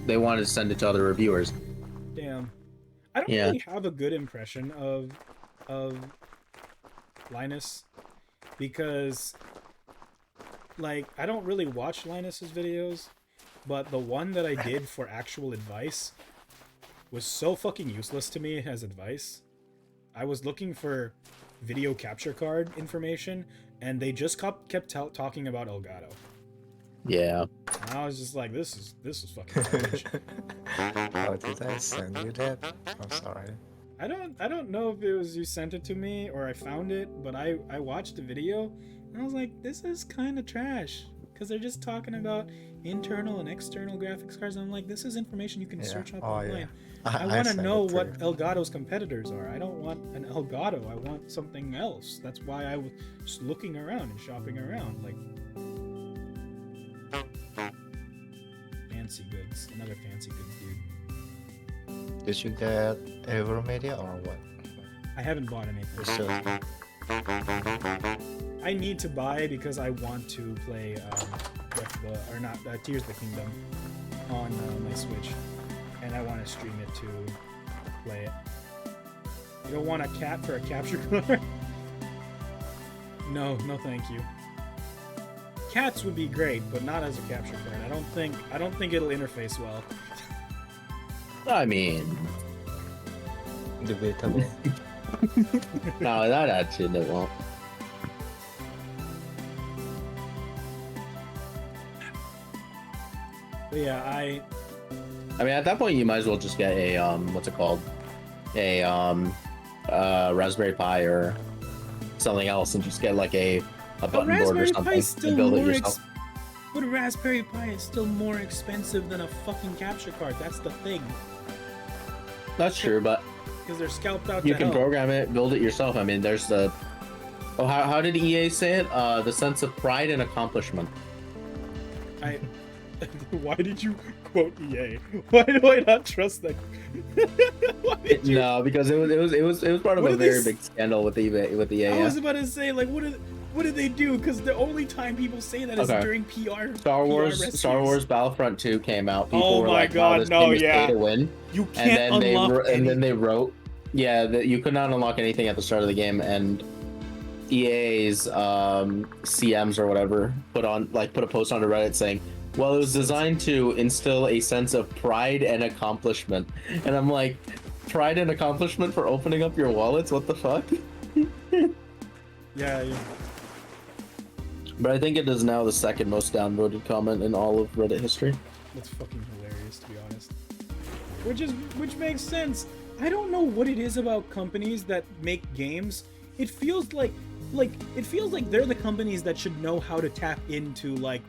They wanted to send it to other reviewers. Damn. I don't Yeah. really have a good impression of Linus because like I don't really watch Linus's videos, but the one that I did for actual advice was so fucking useless to me as advice. I was looking for video capture card information and they just kept talking about Elgato. Yeah. And I was just like, this is fucking garbage. Oh, did I send you that? I'm sorry. I don't know if it was you sent it to me or I found it, but I watched the video and I was like, this is kind of trash because they're just talking about internal and external graphics cards. And I'm like, this is information you can search up online. I want to sent know it to what you. Elgato's competitors are. I don't want an Elgato. I want something else. That's why I was just looking around and shopping around. Like, fancy goods. Another fancy goods dude. Did you get Evermedia or what? I haven't bought anything. You should. I need to buy because I want to play Tears of the Kingdom on my Switch, and I want to stream it to play it. You don't want a cat for a capture card? No, thank you. Cats would be great, but not as a capture card. I don't think it'll interface well. I mean, Debatable. no, that actually it won't. But yeah, I mean, at that point, you might as well just get a what's it called, a Raspberry Pi or something else, and just get like a button board or Raspberry something Pi is still and build it more yourself. but a Raspberry Pi is still more expensive than a fucking capture card. That's the thing. That's true, but Because they're scalped out you to can hell. program it, build it yourself. I mean, there's the how did EA say it? The sense of pride and accomplishment. Why did you quote EA? Why do I not trust that? Why did you? No, because it was part of What a did they very s- big scandal with EA. I Yeah. was about to say, like, what did they do? Because the only time people say that is Okay. during PR. Star PR Wars rescues. Battlefront 2 came out. People Oh were my like, God, wow, this no, game is yeah. pay to win. You And can't then they unlock and then they anything. wrote, yeah, that you could not unlock anything at the start of the game, and EA's CMs or whatever put a post on Reddit saying, well, it was designed to instill a sense of pride and accomplishment. And I'm like, pride and accomplishment for opening up your wallets? What the fuck? Yeah. But I think it is now the second most downvoted comment in all of Reddit history. That's fucking hilarious, to be honest. Which makes sense. I don't know what it is about companies that make games. It feels like they're the companies that should know how to tap into like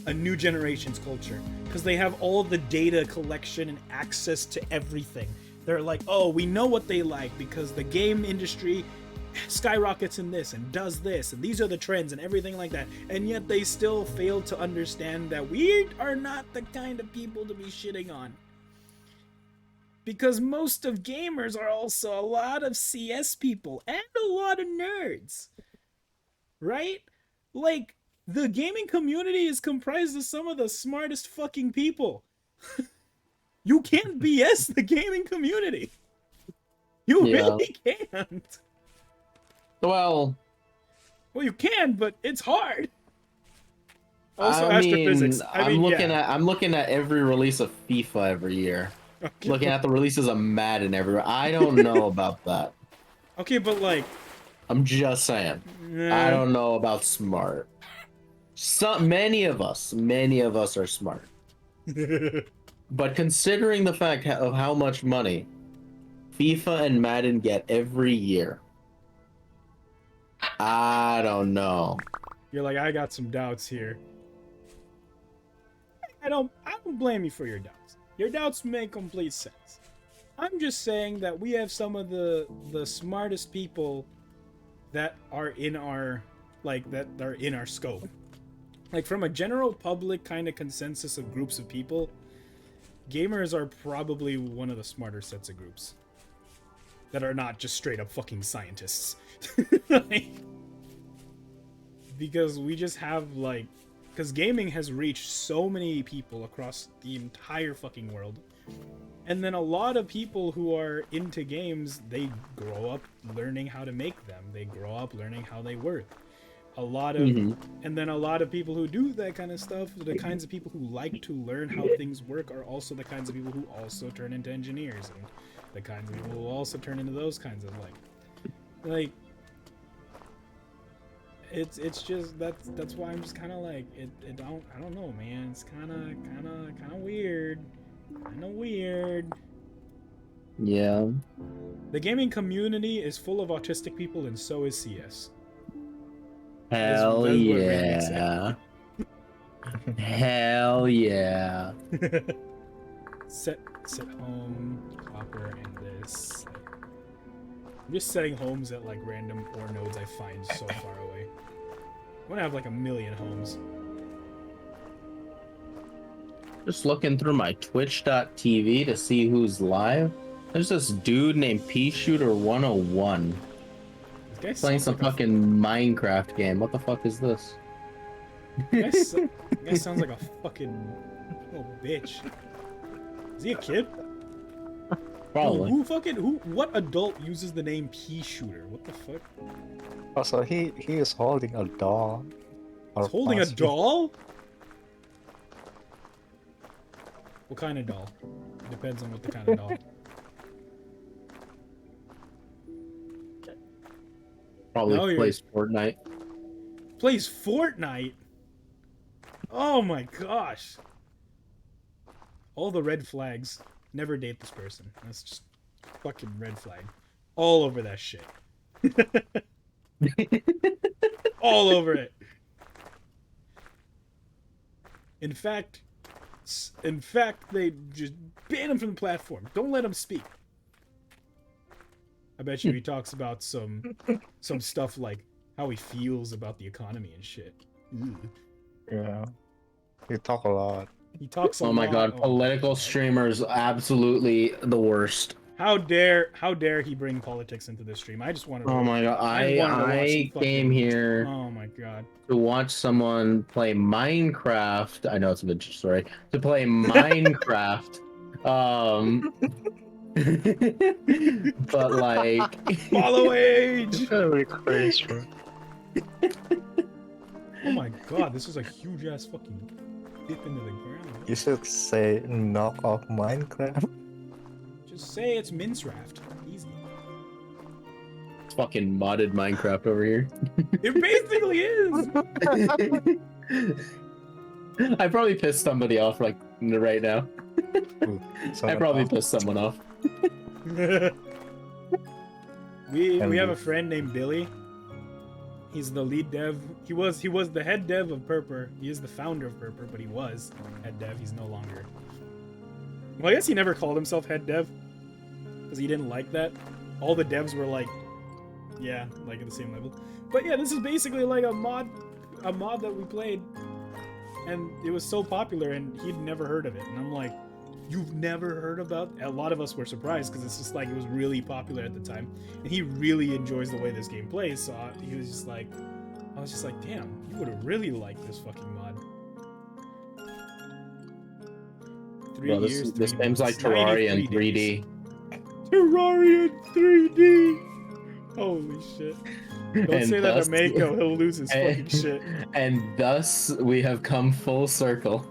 a new generation's culture because they have all the data collection and access to everything. They're like, oh, we know what they like because the game industry skyrockets in this and does this and these are the trends and everything like that, and yet they still fail to understand that we are not the kind of people to be shitting on, because most of gamers are also a lot of CS people and a lot of nerds, right? Like, the gaming community is comprised of some of the smartest fucking people. You can't BS the gaming community. You Yeah. really can't. Well, Well, you can, but it's hard. Also, I mean, astrophysics. I'm looking at every release of FIFA every year. Okay. Looking at the releases of Madden everywhere. I don't know about that. Okay, but like, I'm just saying. I don't know about smart. Many of us are smart. But considering the fact of how much money FIFA and Madden get every year, I don't know. You're like, I got some doubts here. I don't blame you for your doubts. Your doubts make complete sense. I'm just saying that we have some of the smartest people that are in our scope. Like, from a general public kind of consensus of groups of people, gamers are probably one of the smarter sets of groups. that are not just straight up fucking scientists. Like, because we just have like, because gaming has reached so many people across the entire fucking world. And then a lot of people who are into games, they grow up learning how to make them. They grow up learning how they work. And then a lot of people who do that kind of stuff, the kinds of people who like to learn how things work, are also the kinds of people who also turn into engineers, and the kinds of people who also turn into those kinds of like it's just that's why I'm just kind of like I don't know, man. It's kind of weird. Kind of weird. Yeah. The gaming community is full of autistic people, and so is CS. Hell That's what Randy said. yeah. Hell yeah. Set home, copper, and this. I'm just setting homes at like random ore nodes I find so far away. I want to have like 1 million homes. Just looking through my twitch.tv to see who's live. There's this dude named Pea Shooter 101 This guy playing sounds some like fucking Minecraft game. What the fuck is this? this guy sounds like a fucking little bitch. Is he a kid? Probably. What adult uses the name Pea Shooter? What the fuck? Also, he is holding a doll. He's holding a doll? What kind of doll? It depends on what the kind of doll. Probably No, plays Fortnite. Plays Fortnite? Oh my gosh. All the red flags. Never date this person. That's just fucking red flag. All over that shit. All over it. In fact, they just ban him from the platform. Don't let him speak. I bet you he talks about some stuff like how he feels about the economy and shit. Ooh. Yeah. You talk a lot. He talks a lot. Oh my god, political streamers absolutely the worst. How dare he bring politics into this stream? I just wanted to, Oh my god, I came here Oh my god. to watch someone play Minecraft. I know it's a bit story. To play Minecraft. But like Follow age! Very crazy. Oh my god, this is a huge ass fucking dip into the ground. You should say knock off Minecraft. Just say it's Minecraft. Easy. It's fucking modded Minecraft over here. It basically is! I probably pissed somebody off like right now. I probably pissed someone off. we have a friend named Billy. He's the lead dev. He was the head dev of Purper. He is the founder of Purper, but he was head dev. He's no longer. Well, I guess he never called himself head dev because he didn't like that. All the devs were like, yeah, like at the same level. But yeah, this is basically like a mod that we played, and it was so popular, and he'd never heard of it. And I'm like, you've never heard about? A lot of us were surprised because it's just like it was really popular at the time, and he really enjoys the way this game plays. So he was just like, I was just like, damn, you would have really liked this fucking mod. 3 Bro, years. this game's like Terraria in 3D. Terraria in 3D. Holy shit! Don't And say that thus- to Mako. He'll lose his fucking shit. And thus we have come full circle.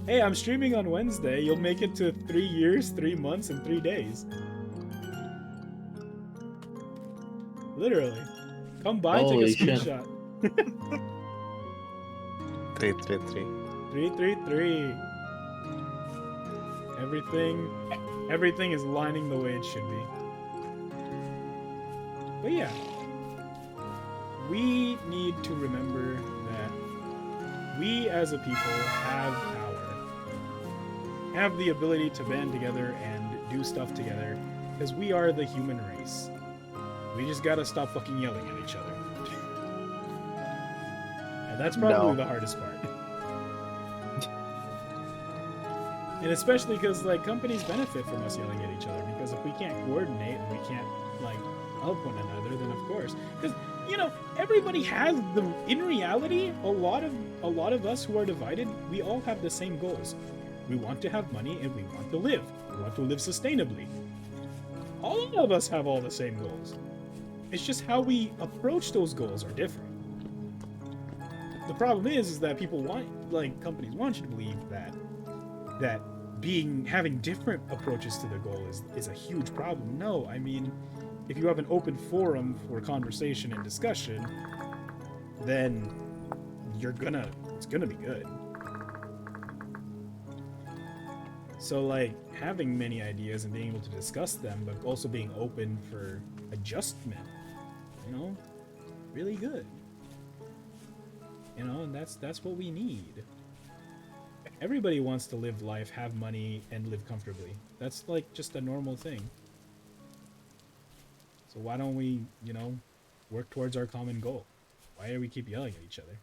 Hey, I'm streaming on Wednesday. You'll make it to 3 years, 3 months, and 3 days. Literally. Come by, Holy take a shit. screenshot. 333. 333. Everything is lining the way it should be. But yeah. We need to remember that we as a people have power. Have the ability to band together and do stuff together. Because we are the human race. We just gotta stop fucking yelling at each other. And that's probably No. the hardest part. And especially because like companies benefit from us yelling at each other, because if we can't coordinate and we can't like help one another, then of course, because everybody has in reality, a lot of us who are divided, we all have the same goals. We want to have money and we want to live. We want to live sustainably. All of us have all the same goals. It's just how we approach those goals are different. The problem is that people companies want you to believe that having different approaches to the goal is a huge problem. No, I mean, if you have an open forum for conversation and discussion, then it's gonna be good. So like having many ideas and being able to discuss them, but also being open for adjustment, really good. And that's what we need. Everybody wants to live life, have money, and live comfortably. That's like just a normal thing. So why don't we, work towards our common goal? Why do we keep yelling at each other?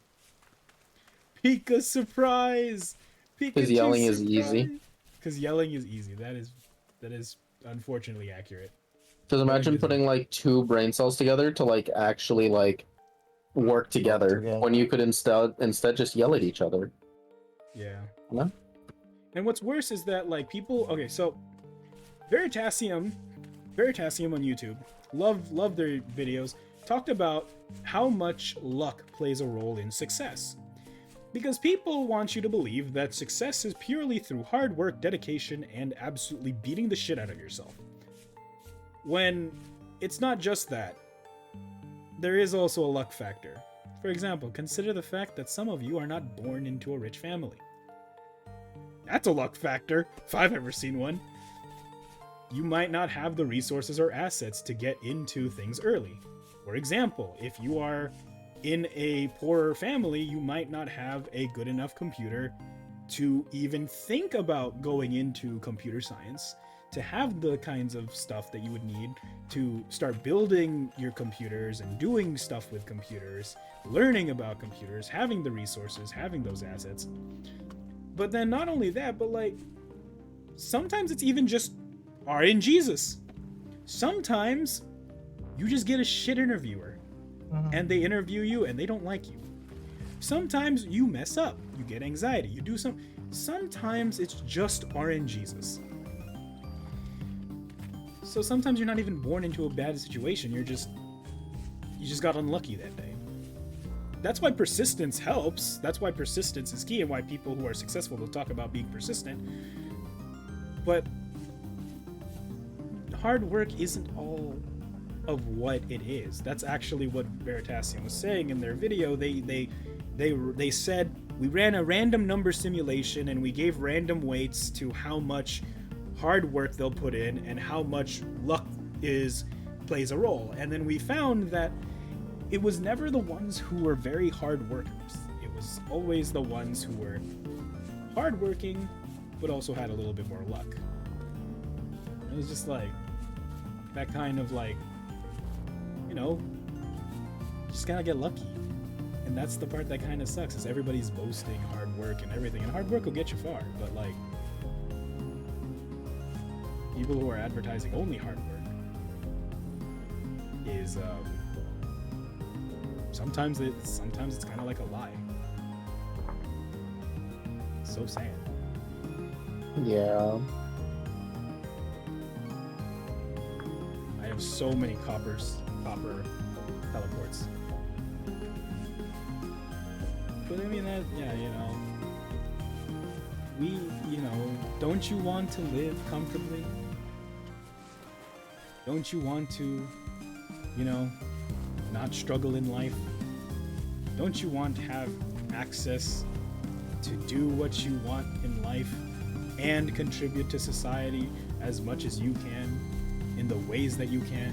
Pika surprise! Because yelling is easy. Because yelling is easy. That is unfortunately accurate. Because imagine putting like two brain cells together to like actually like work together when you could instead just yell at each other. Yeah. No? And what's worse is that like people. Okay, so Veritasium on YouTube, love their videos. Talked about how much luck plays a role in success. Because people want you to believe that success is purely through hard work, dedication, and absolutely beating the shit out of yourself. When it's not just that. There is also a luck factor. For example, consider the fact that some of you are not born into a rich family. That's a luck factor, if I've ever seen one. You might not have the resources or assets to get into things early. For example, if you are in a poorer family, you might not have a good enough computer to even think about going into computer science, to have the kinds of stuff that you would need to start building your computers and doing stuff with computers, learning about computers, having the resources, having those assets. But then not only that, but like sometimes it's even just RNGesus. Sometimes you just get a shit interviewer and they interview you and they don't like you. Sometimes you mess up, you get anxiety, you do sometimes it's just RNGesus. So sometimes you're not even born into a bad situation, you just got unlucky that day. That's why persistence helps. That's why persistence is key, and why people who are successful will talk about being persistent. But hard work isn't all of what it is. That's actually what Veritasium was saying in their video. They said we ran a random number simulation and we gave random weights to how much hard work they'll put in and how much luck plays a role. And then we found that it was never the ones who were very hard workers. It was always the ones who were hardworking, but also had a little bit more luck. It was just like that kind of like, just gotta get lucky. And that's the part that kind of sucks, is everybody's boasting hard work and everything. And hard work will get you far, but like people who are advertising only hard work is sometimes it's kind of like a lie. So sad. Yeah. I have so many copper teleports. But I mean, don't you want to live comfortably? Don't you want to, not struggle in life? Don't you want to have access to do what you want in life and contribute to society as much as you can in the ways that you can?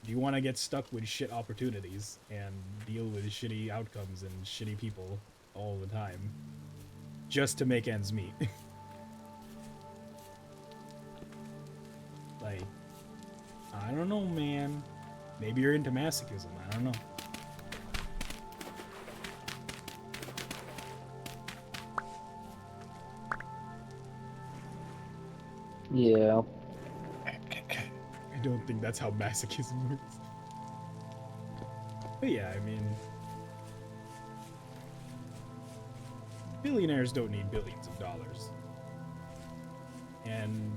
Do you want to get stuck with shit opportunities and deal with shitty outcomes and shitty people all the time just to make ends meet? Like, I don't know, man. Maybe you're into masochism. I don't know. Yeah. I don't think that's how masochism works. But yeah, I mean, billionaires don't need billions of dollars, and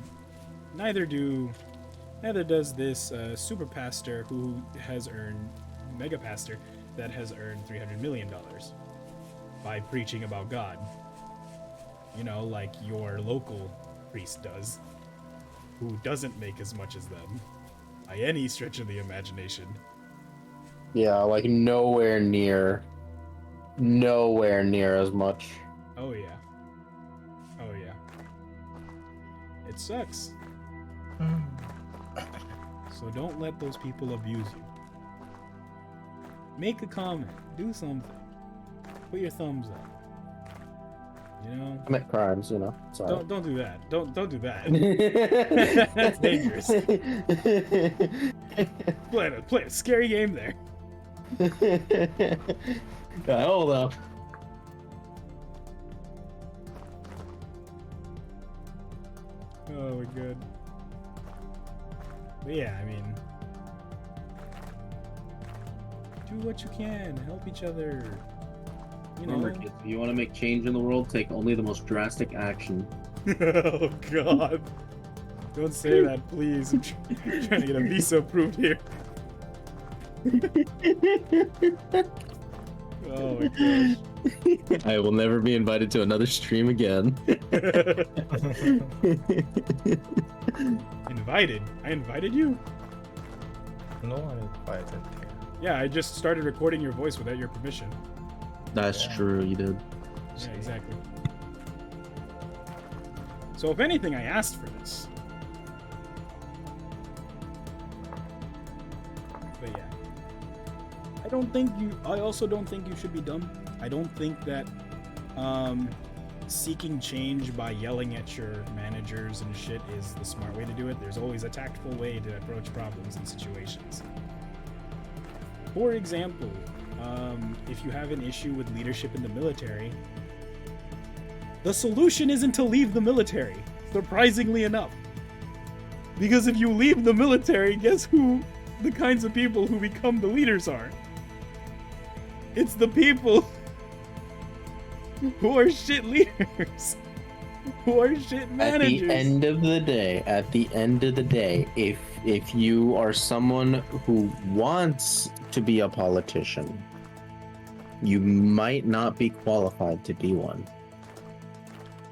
neither does this super pastor who has earned mega pastor that has earned $300 million by preaching about God. You know, like your local priest does, who doesn't make as much as them by any stretch of the imagination. Yeah, like nowhere near as much. Oh yeah. Oh yeah. It sucks. So don't let those people abuse you. Make a comment. Do something. Put your thumbs up. You know? Commit crimes, you know. Sorry. Don't do that. Don't do that. That's dangerous. Play a scary game there. Hold up. Oh my god. But yeah, I mean, do what you can. Help each other. You know. Remember, kids, if you want to make change in the world, take only the most drastic action. Oh god. Don't say that, please. I'm trying to get a visa approved here. Oh my gosh. I will never be invited to another stream again. Invited? I invited you? No one invited you. Yeah, I just started recording your voice without your permission. That's true, you did. Yeah, exactly. So if anything, I asked for this. But yeah. I also don't think you should be dumb. I don't think that seeking change by yelling at your managers and shit is the smart way to do it. There's always a tactful way to approach problems and situations. For example, if you have an issue with leadership in the military, the solution isn't to leave the military, surprisingly enough. Because if you leave the military, guess who the kinds of people who become the leaders are? It's the people who are shit leaders, who are shit managers. At the end of the day, if you are someone who wants to be a politician, you might not be qualified to be one.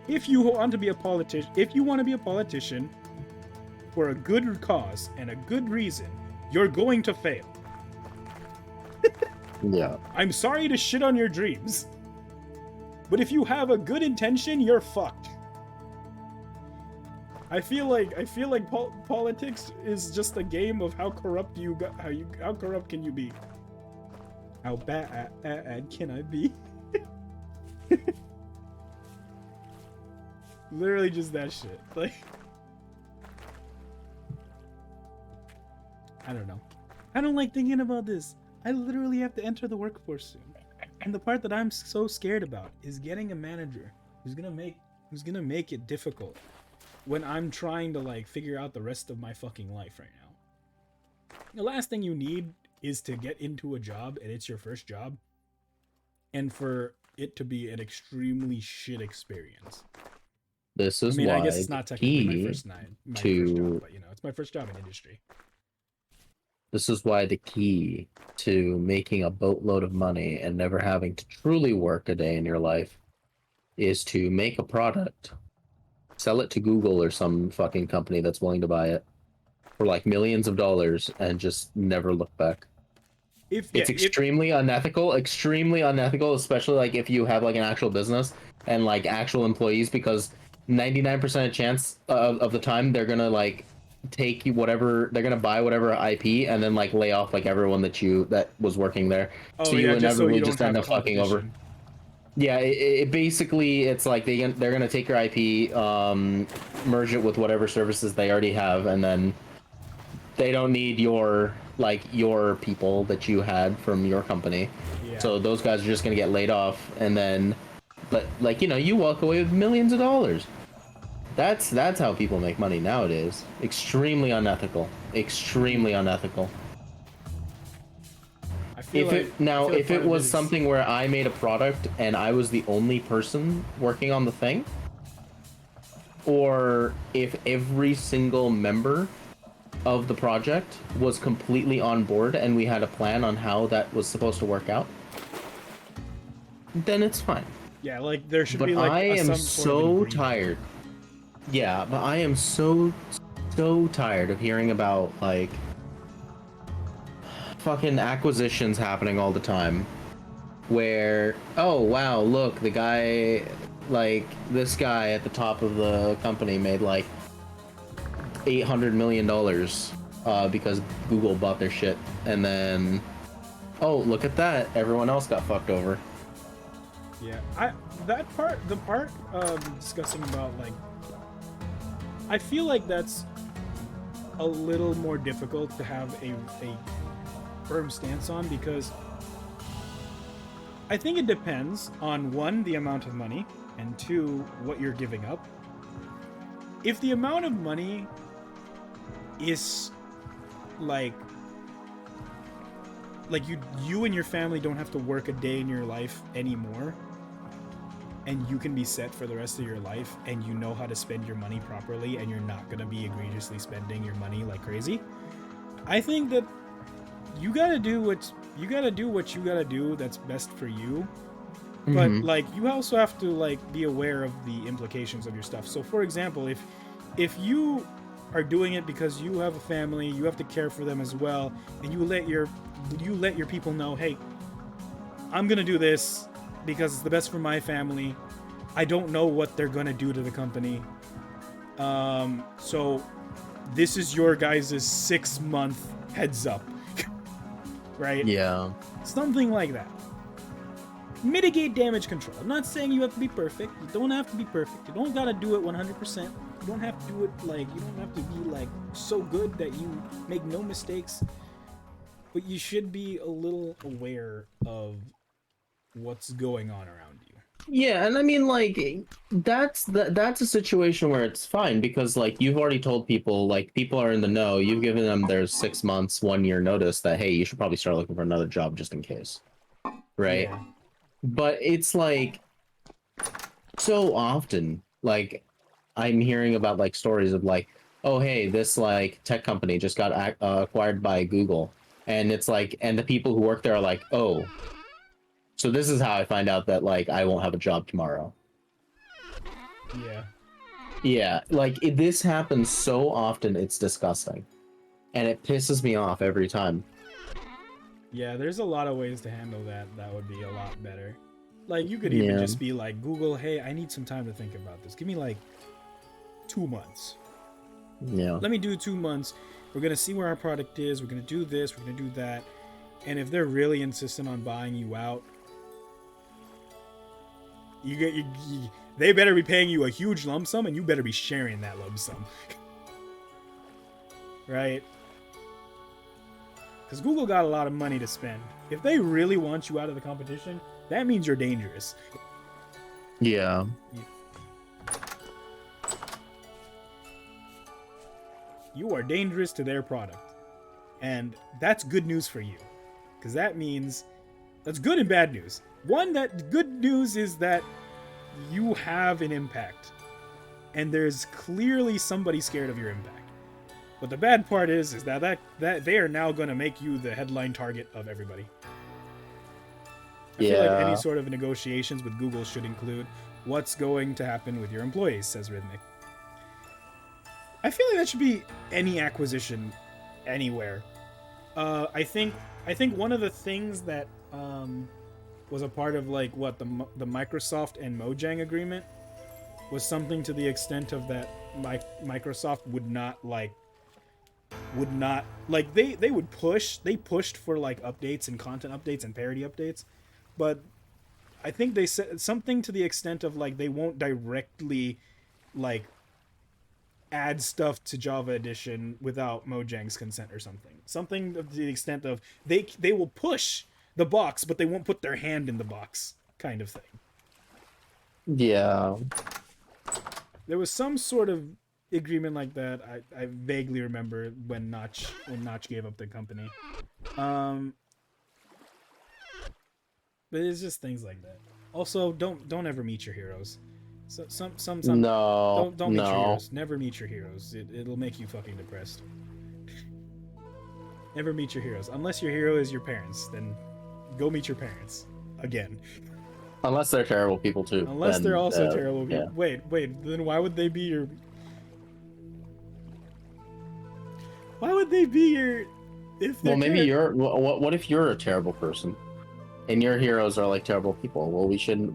If you want to be a politician for a good cause and a good reason, you're going to fail. Yeah. I'm sorry to shit on your dreams, but if you have a good intention, you're fucked. I feel like politics is just a game of how corrupt how corrupt can you be? How bad can I be? Literally just that shit. Like, I don't know. I don't like thinking about this. I literally have to enter the workforce soon. And the part that I'm so scared about is getting a manager who's gonna make it difficult when I'm trying to like figure out the rest of my fucking life right now. The last thing you need is to get into a job and it's your first job and for it to be an extremely shit experience. This is I mean, why I guess it's not technically my first job, but you know, it's my first job in industry. This is why the key to making a boatload of money and never having to truly work a day in your life is to make a product, sell it to Google or some fucking company that's willing to buy it for like millions of dollars and just never look back. It's extremely unethical, especially like if you have like an actual business and like actual employees, because 99% of chance of the time they're gonna like take you whatever, they're gonna buy whatever IP and then like lay off like everyone that was working there. Oh, So you yeah, inevitably just just end up fucking over. Yeah, it basically, it's like they're gonna take your IP, merge it with whatever services they already have, and then they don't need your people that you had from your company. Yeah. So those guys are just gonna get laid off, and then, but like, you know, you walk away with millions of dollars. That's how people make money nowadays. Extremely unethical. Extremely unethical. I feel If like it now, part if it of was is- something where I made a product and I was the only person working on the thing, or if every single member of the project was completely on board and we had a plan on how that was supposed to work out, then it's fine. yeah, like there should But be like I am some sort of so agreement. tired. Yeah, but I am so tired of hearing about like fucking acquisitions happening all the time where, oh wow, look, the guy, like this guy at the top of the company made like $800 million because Google bought their shit, and then, oh, look at that, everyone else got fucked over. Yeah, the part discussing about like, I feel like that's a little more difficult to have a firm stance on, because I think it depends on, one, the amount of money, and two, what you're giving up. If the amount of money is like you and your family don't have to work a day in your life anymore, and you can be set for the rest of your life, and you know how to spend your money properly, and you're not going to be egregiously spending your money like crazy, I think that you gotta do what you gotta do that's best for you. But like, you also have to like be aware of the implications of your stuff. So for example, if you are doing it because you have a family, you have to care for them as well, and you let your people know, hey, I'm gonna do this because it's the best for my family. I don't know what they're gonna do to the company. So this is your guys' 6-month heads up. Right? Yeah. Something like that. Mitigate damage control. I'm not saying you have to be perfect. You don't have to be perfect. You don't gotta do it 100%. You don't have to do it like, you don't have to be like so good that you make no mistakes. But you should be a little aware of what's going on around you. Yeah, and I mean, like, that's a situation where it's fine because, like, you've already told people, like, people are in the know. You've given them their 6 months, 1 year notice that, hey, you should probably start looking for another job just in case, right? Yeah. But it's like so often, like, I'm hearing about like stories of like, oh, hey, this like tech company just got acquired by Google, and it's like, and the people who work there are like, oh. So this is how I find out that like I won't have a job tomorrow. Yeah. Yeah, like this happens so often, it's disgusting. And it pisses me off every time. Yeah, there's a lot of ways to handle that. That would be a lot better. Like, you could even just be like, Google, hey, I need some time to think about this. Give me like 2 months. Yeah. Let me do 2 months. We're going to see where our product is. We're going to do this. We're going to do that. And if they're really insistent on buying you out, they better be paying you a huge lump sum, and you better be sharing that lump sum. Right? Because Google got a lot of money to spend. If they really want you out of the competition, that means you're dangerous. Yeah. You are dangerous to their product. And that's good news for you. Because that means that's good and bad news. One, that good news is that you have an impact. And there's clearly somebody scared of your impact. But the bad part is that they are now going to make you the headline target of everybody. I feel like any sort of negotiations with Google should include what's going to happen with your employees, says Rhythmic. I feel like that should be any acquisition anywhere. I think one of the things that was a part of like what the Microsoft and Mojang agreement was something to the extent of that Microsoft would not they pushed for like updates and content updates and parody updates, but I think they said something to the extent of like they won't directly like add stuff to Java Edition without Mojang's consent or something. Something to the extent of they will push the box, but they won't put their hand in the box, kind of thing. Yeah. There was some sort of agreement like that. I vaguely remember when Notch gave up the company. But it's just things like that. Also, don't ever meet your heroes. So, some No, don't meet your no. heroes. Never meet your heroes. It'll make you fucking depressed. Never meet your heroes unless your hero is your parents. Then go meet your parents again. Unless they're terrible people too. Unless then, they're also terrible yeah. people. Wait. Then why would they be your? Why would they be your? If they're Well, maybe you're. What if you're a terrible person, and your heroes are like terrible people? Well, we shouldn't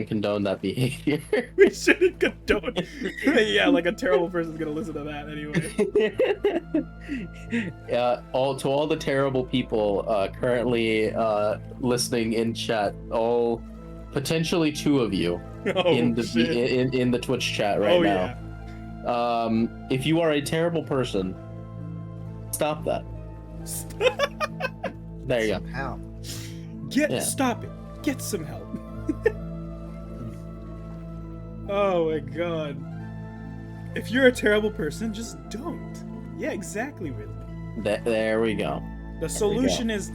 condone that behavior. We shouldn't condone. Yeah, like a terrible person's gonna listen to that anyway. All the terrible people currently listening in chat, all potentially 2 of you in the Twitch chat right now. Yeah. If you are a terrible person, stop that. There you go. How? Stop it. Get some help. Oh my god. If you're a terrible person, just don't. Yeah, exactly, Ridley. There we go. The solution is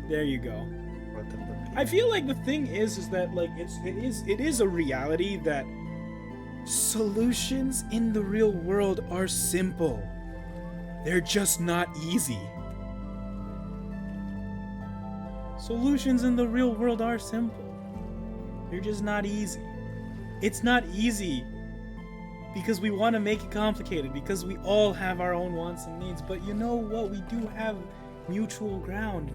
there you go. What the fuck? I feel like the thing is that like it is a reality that solutions in the real world are simple. They're just not easy. Solutions in the real world are simple. They're just not easy. It's not easy because we want to make it complicated, because we all have our own wants and needs. But you know what? We do have mutual ground.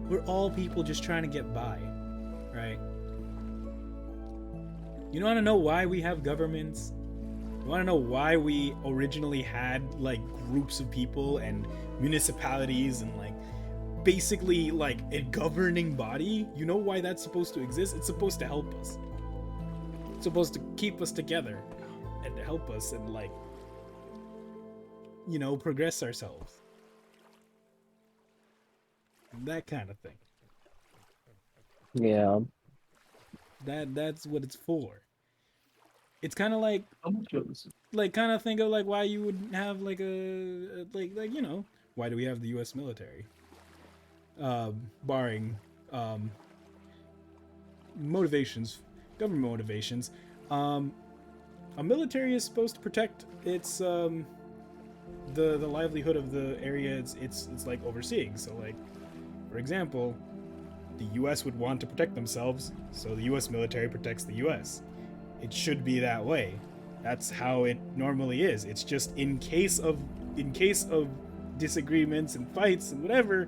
We're all people just trying to get by, right? You want to know why we have governments? You want to know why we originally had like groups of people and municipalities and like basically like a governing body? You know why that's supposed to exist? It's supposed to help us. It's supposed to keep us together and to help us and like, you know, progress ourselves. That kind of thing. Yeah. That's what it's for. It's kind of like kind of think of like why you would have like like you know, why do we have the US military? Barring motivations, government motivations. A military is supposed to protect its the livelihood of the area it's like overseeing. So like, for example, the US would want to protect themselves, so the US military protects the US. It should be that way. That's how it normally is. It's just in case of disagreements and fights and whatever,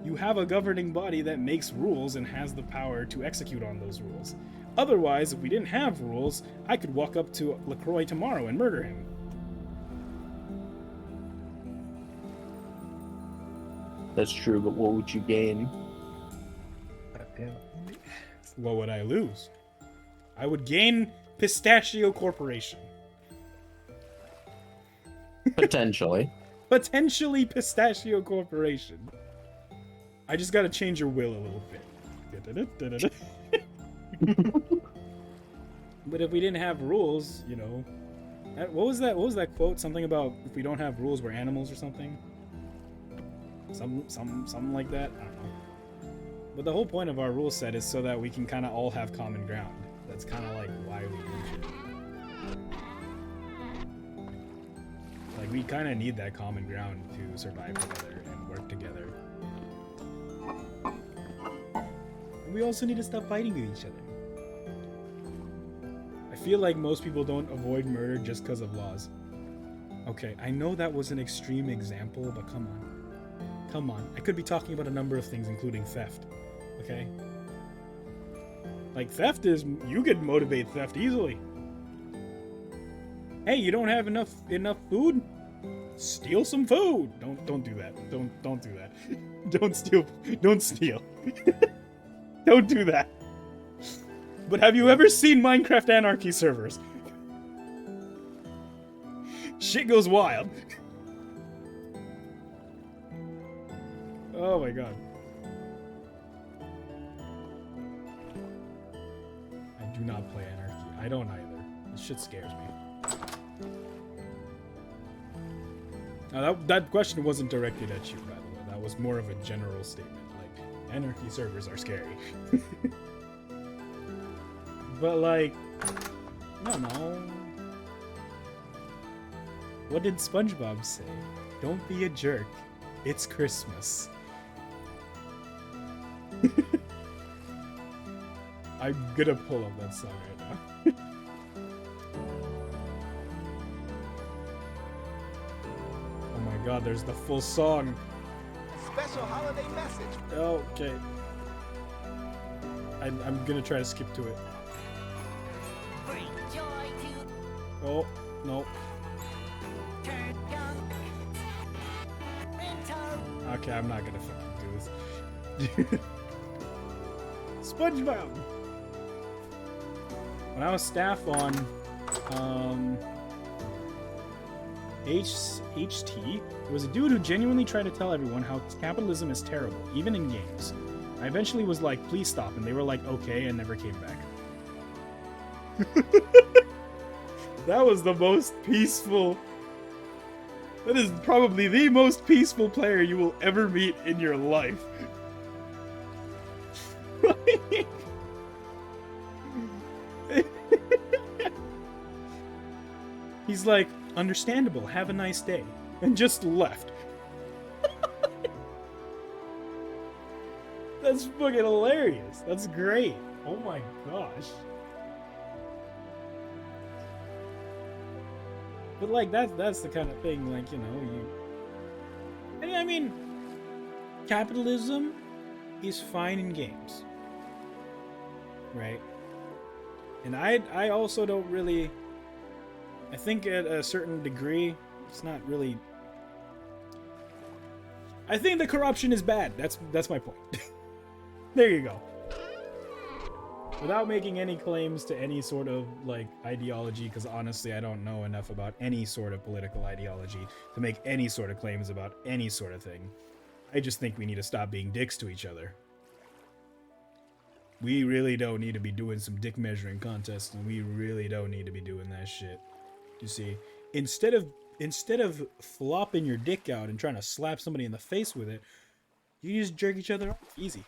you have a governing body that makes rules and has the power to execute on those rules. Otherwise, if we didn't have rules, I could walk up to LaCroix tomorrow and murder him. That's true, but what would you gain? What would I lose? I would gain Pistachio Corporation. Potentially. Potentially Pistachio Corporation. I just gotta change your will a little bit. But if we didn't have rules, you know, what was that quote? Something about if we don't have rules, we're animals or something. Something like that. I don't know. But the whole point of our rule set is so that we can kind of all have common ground. That's kind of like why we do shit. Like we kind of need that common ground to survive together and work together. And we also need to stop fighting with each other. I feel like most people don't avoid murder just because of laws. Okay, I know that was an extreme example, but come on. Come on. I could be talking about a number of things, including theft. Okay? Like, theft is... You could motivate theft easily. Hey, you don't have enough food? Steal some food! Don't do that. Don't do that. Don't steal. Don't steal. Don't do that. But have you ever seen Minecraft Anarchy servers? Shit goes wild. Oh my god. I do not play Anarchy. I don't either. This shit scares me. Now that question wasn't directed at you, by the way. That was more of a general statement. Like, anarchy servers are scary. But like, I don't know. What did SpongeBob say? Don't be a jerk. It's Christmas. I'm gonna pull up that song right now. Oh my god, there's the full song. Special holiday message. Okay. I'm gonna try to skip to it. Bring joy to Oh, no. turn young. Winter. Okay, I'm not gonna fucking do this. SpongeBob! When I was staff on HT, there was a dude who genuinely tried to tell everyone how capitalism is terrible, even in games. I eventually was like, please stop, and they were like, okay, and never came back. That was the most peaceful... That is probably the most peaceful player you will ever meet in your life. He's like, understandable, have a nice day, and just left. That's fucking hilarious. That's great. Oh my gosh. But like that's the kind of thing, like, you know, and I mean, capitalism is fine in games, right? And I also don't really, I think at a certain degree, it's not really, I think the corruption is bad. That's my point. There you go. Without making any claims to any sort of, like, ideology, because honestly I don't know enough about any sort of political ideology to make any sort of claims about any sort of thing. I just think we need to stop being dicks to each other. We really don't need to be doing some dick measuring contests, and we really don't need to be doing that shit. You see, instead of flopping your dick out and trying to slap somebody in the face with it, you just jerk each other off. Easy.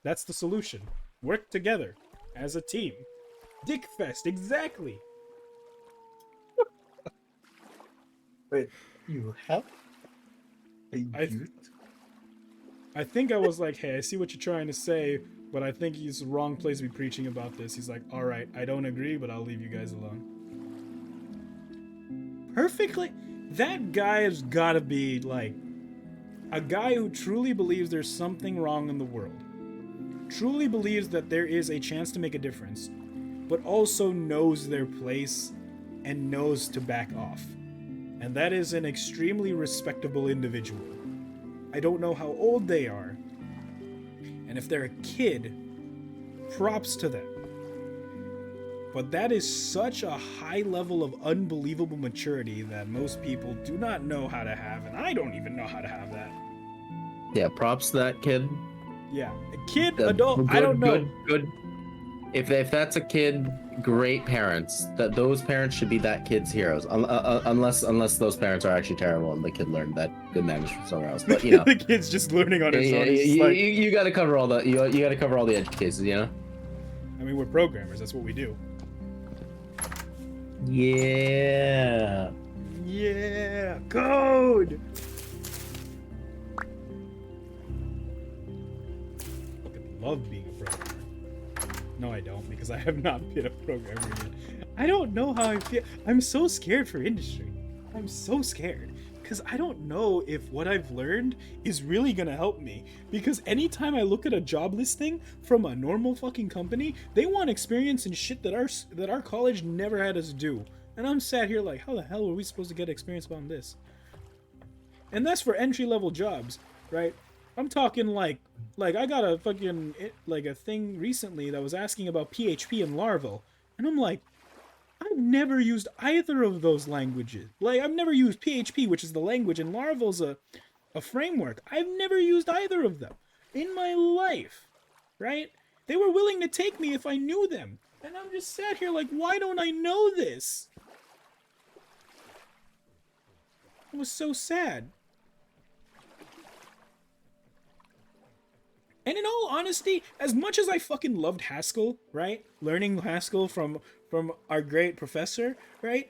That's the solution. Work together as a team. Dick fest, exactly. Wait, you have a youth? I think I was like, hey, I see what you're trying to say, but I think he's the wrong place to be preaching about this. He's like, all right, I don't agree, but I'll leave you guys alone. Perfectly. That guy has got to be like a guy who truly believes there's something wrong in the world. Truly believes that there is a chance to make a difference, but also knows their place and knows to back off. And that is an extremely respectable individual. I don't know how old they are, and if they're a kid, props to them. But that is such a high level of unbelievable maturity that most people do not know how to have, and I don't even know how to have that. Yeah, props to that kid. Yeah, a kid, adult, I don't know. Good. If that's a kid, great parents. That those parents should be that kid's heroes. Unless those parents are actually terrible and the kid learned that good manners from somewhere else. But you know, The kid's just learning on his own. You got to cover all the you got to cover all the edge cases. You know. I mean, we're programmers. That's what we do. Yeah. Yeah, code. Fucking love being a programmer. No, I don't, because I have not been a programmer yet. I don't know how I feel. I'm so scared for industry. I'm so scared. Because I don't know if what I've learned is really going to help me. Because anytime I look at a job listing from a normal fucking company, they want experience in shit that our college never had us do. And I'm sat here like, how the hell are we supposed to get experience on this? And that's for entry-level jobs, right? I'm talking like I got a fucking, like a thing recently that was asking about PHP and Laravel. And I'm like, I've never used either of those languages. Like, I've never used PHP, which is the language, and Laravel's a framework. I've never used either of them in my life, right? They were willing to take me if I knew them. And I'm just sat here like, why don't I know this? It was so sad. And in all honesty, as much as I fucking loved Haskell, right? Learning Haskell from our great professor, right?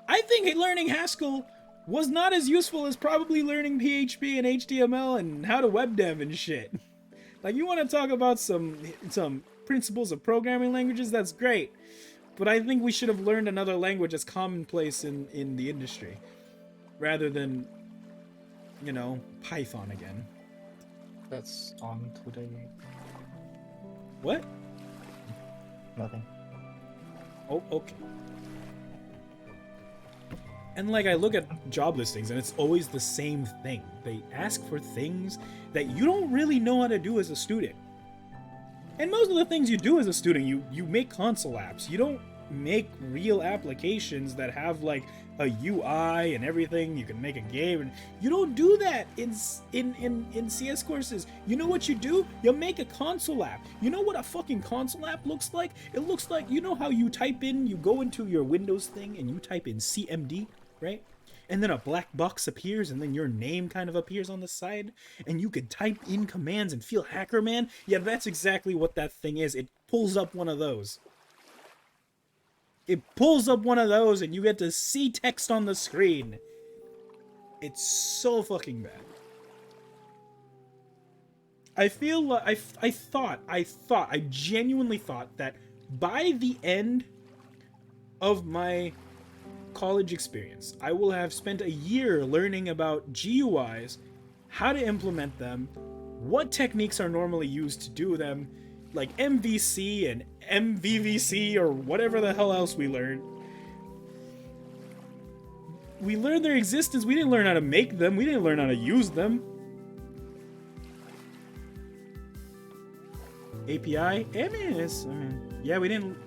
I think learning Haskell was not as useful as probably learning PHP and HTML and how to web dev and shit. Like, you want to talk about some principles of programming languages, that's great. But I think we should have learned another language that's commonplace in the industry. Rather than, you know, Python again. That's on today. What? Nothing. Oh, okay. And like, I look at job listings and it's always the same thing. They ask for things that you don't really know how to do as a student. And most of the things you do as a student, you make console apps. You don't make real applications that have like a UI and everything. You can make a game, and you don't do that in CS courses. You know what you do? You make a console app. You know what a fucking console app looks like? It looks like, you know how you type in, you go into your Windows thing and you type in CMD, right? And then a black box appears, and then your name kind of appears on the side, and you can type in commands and feel hacker man. Yeah, that's exactly what that thing is. It pulls up one of those. It pulls up one of those, and you get to see text on the screen. It's so fucking bad. I feel like I genuinely thought that by the end of my college experience, I will have spent a year learning about GUIs, how to implement them, what techniques are normally used to do them, like MVC and MVVC or whatever the hell else we learned. We learned their existence. We didn't learn how to make them. We didn't learn how to use them. API? Yeah, we didn't.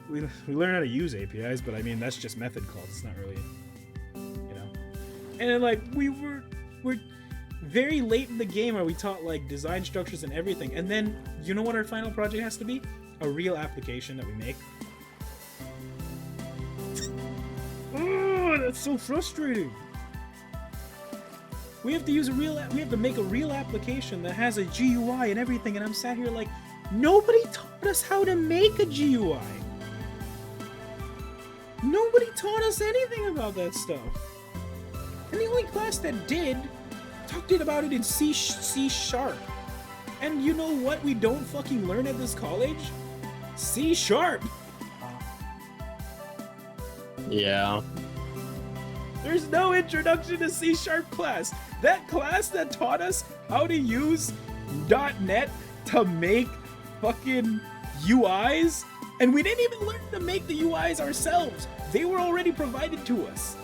We learned how to use APIs, but I mean, that's just method calls. It's not really, you know. And then, like, we're very late in the game where we taught like design structures and everything. And then, you know what our final project has to be? A real application that we make. Oh, that's so frustrating. We have to make a real application that has a GUI and everything, and I'm sat here like, nobody taught us how to make a GUI. Nobody taught us anything about that stuff. And the only class that did talked about it in C#. And you know what we don't fucking learn at this college? C#. Yeah. There's no introduction to C# class. That class that taught us how to use .NET to make fucking UIs, and we didn't even learn to make the UIs ourselves. They were already provided to us.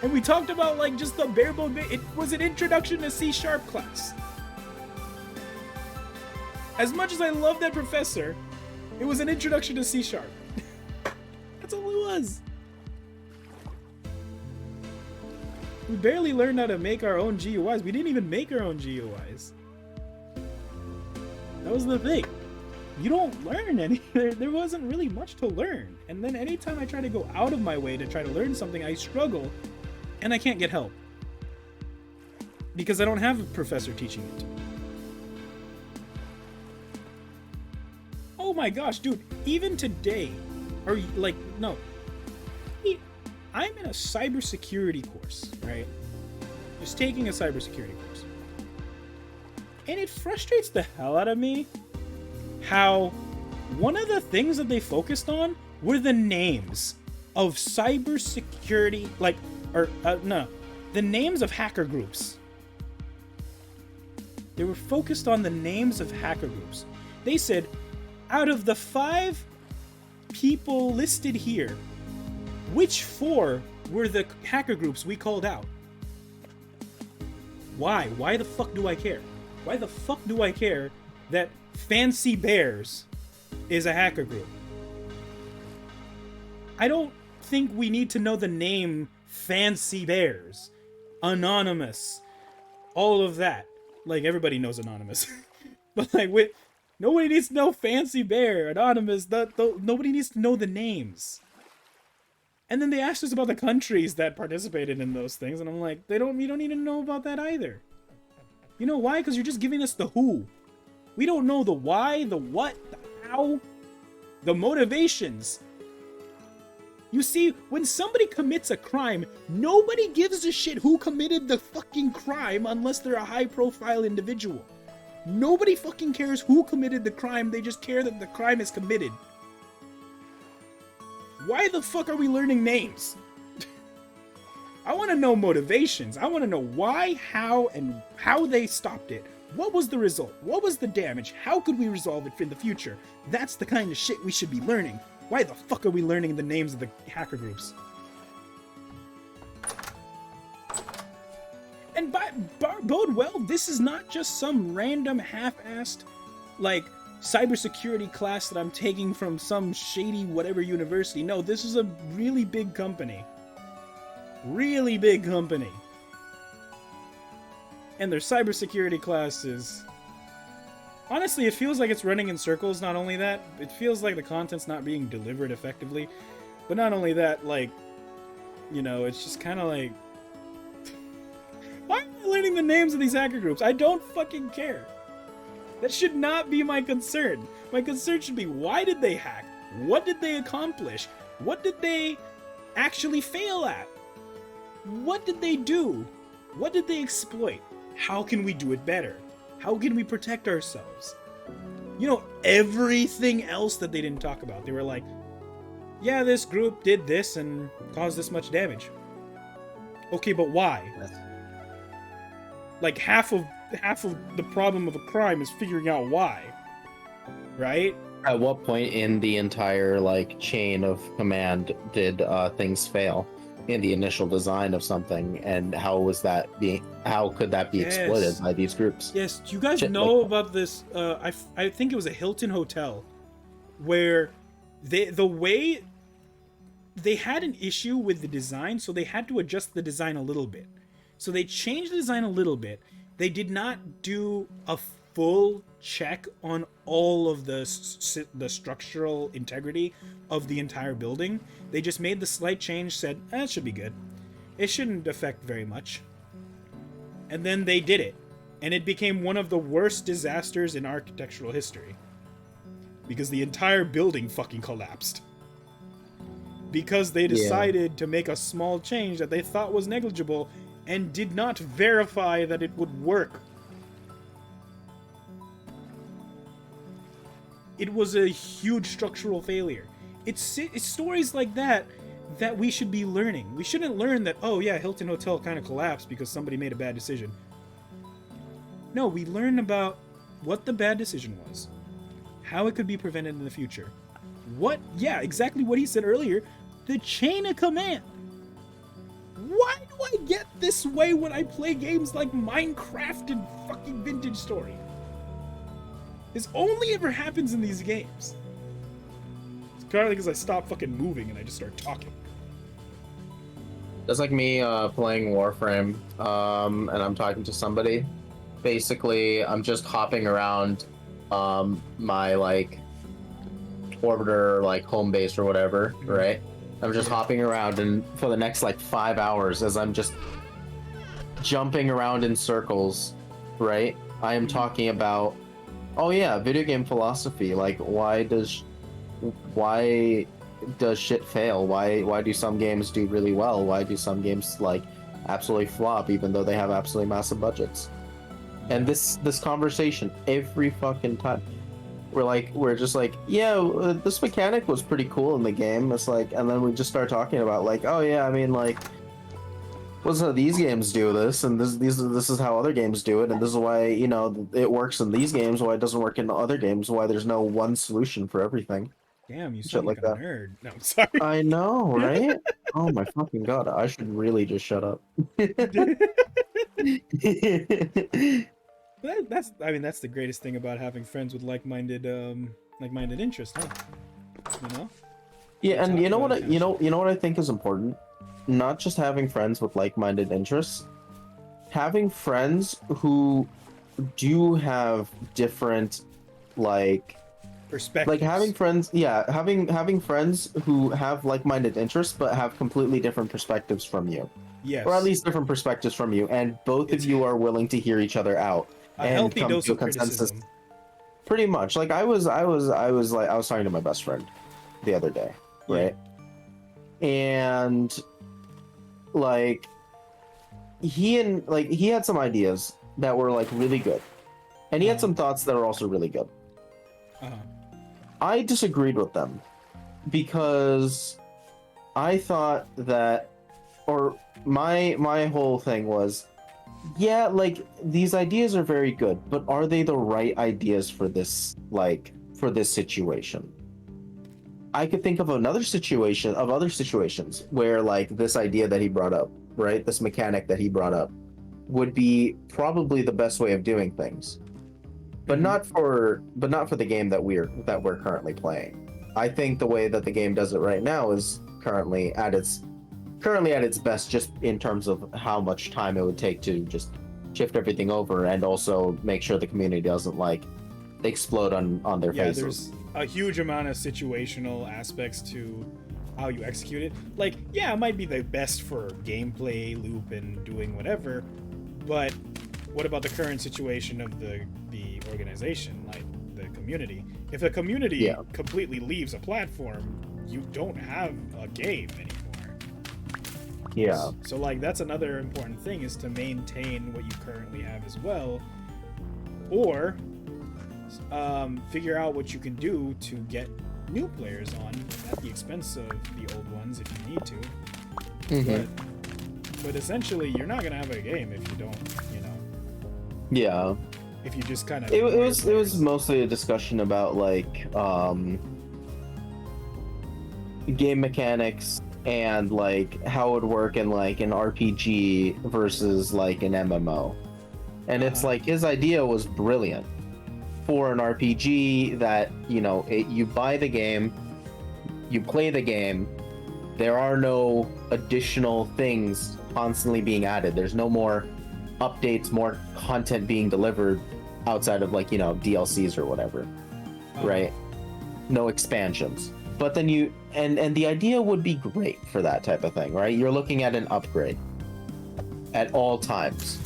And we talked about like just the bare bone. It was an introduction to C# class. As much as I love that professor, it was an introduction to C#. That's all it was. We barely learned how to make our own GUIs. We didn't even make our own GUIs. That was the thing. You don't learn any. There wasn't really much to learn. And then anytime I try to go out of my way to try to learn something, I struggle, and I can't get help because I don't have a professor teaching it to me. Oh my gosh, dude! Even today, or like no, I'm in a cybersecurity course, right? Just taking a cybersecurity course, and it frustrates the hell out of me how one of the things that they focused on were the names of cybersecurity, the names of hacker groups. They were focused on the names of hacker groups. They said, out of the 5 people listed here, which 4 were the hacker groups we called out? Why? Why the fuck do I care? Why the fuck do I care that Fancy Bears is a hacker group? I don't think we need to know the name Fancy Bears, Anonymous, all of that. Like, everybody knows Anonymous. But like, Nobody needs to know Fancy Bear, Anonymous. Nobody needs to know the names. And then they asked us about the countries that participated in those things, and I'm like, you don't need to know about that either. You know why? Because you're just giving us the who. We don't know the why, the what, the how, the motivations. You see, when somebody commits a crime, nobody gives a shit who committed the fucking crime unless they're a high-profile individual. Nobody fucking cares who committed the crime, they just care that the crime is committed. Why the fuck are we learning names? I want to know motivations. I want to know why, how, and how they stopped it. What was the result? What was the damage? How could we resolve it in the future? That's the kind of shit we should be learning. Why the fuck are we learning the names of the hacker groups? And bode well, this is not just some random half-assed, like, cybersecurity class that I'm taking from some shady whatever university. No, this is a really big company. Really big company. And their cybersecurity class is... Honestly, it feels like it's running in circles. Not only that, it feels like the content's not being delivered effectively. But not only that, like, you know, it's just kind of like... Why am I learning the names of these hacker groups? I don't fucking care. That should not be my concern. My concern should be, why did they hack? What did they accomplish? What did they actually fail at? What did they do? What did they exploit? How can we do it better? How can we protect ourselves? You know, everything else that they didn't talk about. They were like, yeah, this group did this and caused this much damage. Okay, but why? Like half of the problem of a crime is figuring out why. Right? At what point in the entire like chain of command did things fail in the initial design of something, and how could that be exploited by these groups? Yes, do you guys know about this? I think it was a Hilton hotel where the way they had an issue with the design, so they had to adjust the design a little bit. So they changed the design a little bit. They did not do a full check on all of the structural integrity of the entire building. They just made the slight change, said, it should be good. It shouldn't affect very much. And then they did it. And it became one of the worst disasters in architectural history. Because the entire building fucking collapsed. Because they decided to make a small change that they thought was negligible and did not verify that it would work. It was a huge structural failure. It's stories like that we should be learning. We shouldn't learn that, oh yeah, Hilton Hotel kind of collapsed because somebody made a bad decision. No, we learn about what the bad decision was, how it could be prevented in the future. Yeah, exactly what he said earlier, the chain of command. Why do I get this way when I play games like Minecraft and fucking Vintage Story? This only ever happens in these games. It's partly because I stop fucking moving and I just start talking. That's like me playing Warframe, and I'm talking to somebody. Basically, I'm just hopping around my like orbiter, like home base or whatever, right? I'm just hopping around, and for the next like 5 hours, as I'm just jumping around in circles, right? I am talking about, oh yeah, video game philosophy. Like, why does shit fail? Why do some games do really well? Why do some games like absolutely flop, even though they have absolutely massive budgets? And this conversation every fucking time. We're just like, yeah, this mechanic was pretty cool in the game. It's like, and then we just start talking about like, oh yeah, I mean like, what's how these games do this, and this is how other games do it, and this is why, you know, it works in these games, why it doesn't work in other games, why there's no one solution for everything. Damn, you Shit sound like a that. nerd. No, I'm sorry. I know, right? Oh my fucking god, I should really just shut up. That's the greatest thing about having friends with like-minded interests, huh? You know? Yeah, and you know what I think is important? Not just having friends with like-minded interests, having friends who do have different Perspective. like having friends, yeah, having friends who have like-minded interests but have completely different perspectives from you, Yes. or at least different perspectives from you, and both It's of you are willing to hear each other out a and healthy come dose to a of consensus. criticism. Pretty much. Like I was talking to my best friend the other day, right? And like he had some ideas that were like really good, and he had some thoughts that were also really good. Uh-huh. I disagreed with them because I thought that, or my whole thing was, yeah, like these ideas are very good, but are they the right ideas for this, like for this situation? I could think of other situations where like this idea that he brought up, right? This mechanic that he brought up would be probably the best way of doing things. But not for the game that we're currently playing. I think the way that the game does it right now is currently at its best, just in terms of how much time it would take to just shift everything over and also make sure the community doesn't like explode on their faces. There's a huge amount of situational aspects to how you execute it. Like, yeah, it might be the best for gameplay loop and doing whatever, but what about the current situation of the organization, like the community? If the community completely leaves a platform, you don't have a game anymore. Yeah. So like that's another important thing, is to maintain what you currently have as well, or figure out what you can do to get new players on at the expense of the old ones if you need to. But essentially, you're not gonna have a game if you don't, Yeah. if you just kind of. It was mostly a discussion about like game mechanics and like how it would work in like an RPG versus like an MMO. And it's like his idea was brilliant for an RPG that, you buy the game, you play the game, there are no additional things constantly being added. There's no more updates, more content being delivered outside of like, DLCs or whatever. Right? No expansions. But then and the idea would be great for that type of thing, right? You're looking at an upgrade at all times.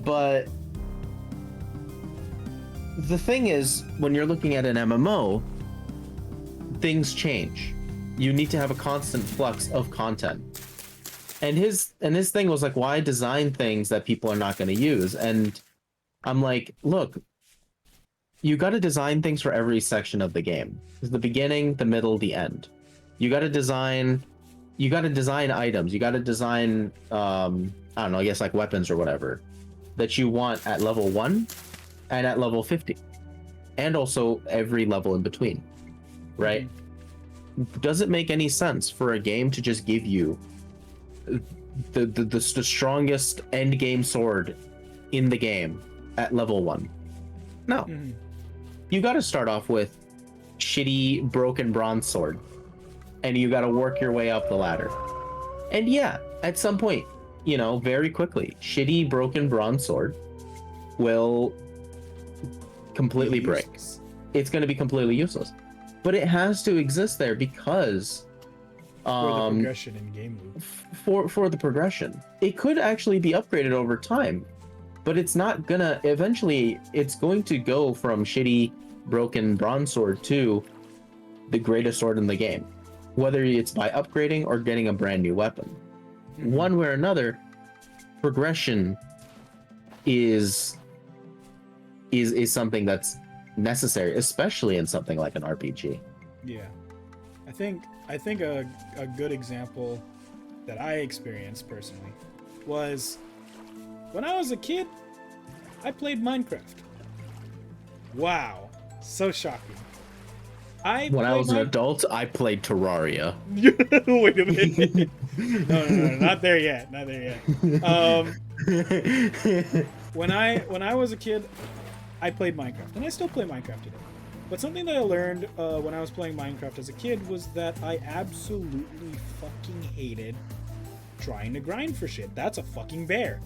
But the thing is, when you're looking at an MMO, things change. You need to have a constant flux of content. And his thing was like, why design things that people are not going to use? And I'm like, look, you got to design things for every section of the game. There's the beginning, the middle, the end. You got to design items. You got to design, I don't know, I guess like weapons or whatever that you want at level 1 and at level 50. And also every level in between, right? Does it make any sense for a game to just give you the strongest end game sword in the game at level 1? No. You got to start off with shitty broken bronze sword, and you got to work your way up the ladder. And yeah, at some point, very quickly, shitty broken bronze sword will completely break. It's going to be completely useless. But it has to exist there because for the progression in game loop. For the progression. It could actually be upgraded over time, but it's not gonna. Eventually, it's going to go from shitty broken bronze sword to the greatest sword in the game, whether it's by upgrading or getting a brand new weapon. One way or another, progression is something that's necessary, especially in something like an RPG. Yeah, I think a good example that I experienced personally was when I was a kid, I played Minecraft. Wow, so shocking. When I was an adult, I played Terraria. Wait a minute. No, not there yet. Not there yet. When I was a kid, I played Minecraft, and I still play Minecraft today. But something that I learned when I was playing Minecraft as a kid was that I absolutely fucking hated trying to grind for shit. That's a fucking bear.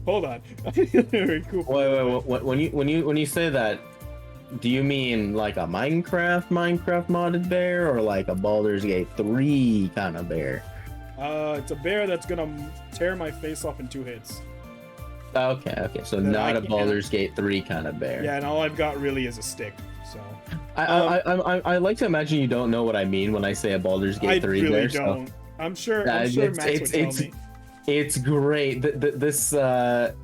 Hold on. Very cool. Wait. When you say that, do you mean like a Minecraft modded bear, or like a Baldur's Gate 3 kind of bear? It's a bear that's gonna tear my face off in 2 hits. Okay. So That not I a can't- Baldur's Gate 3 kind of bear. Yeah, and all I've got really is a stick. So I like to imagine you don't know what I mean when I say a Baldur's Gate I 3 really bear. don't. So. I'm sure Max would tell me. It's great. This the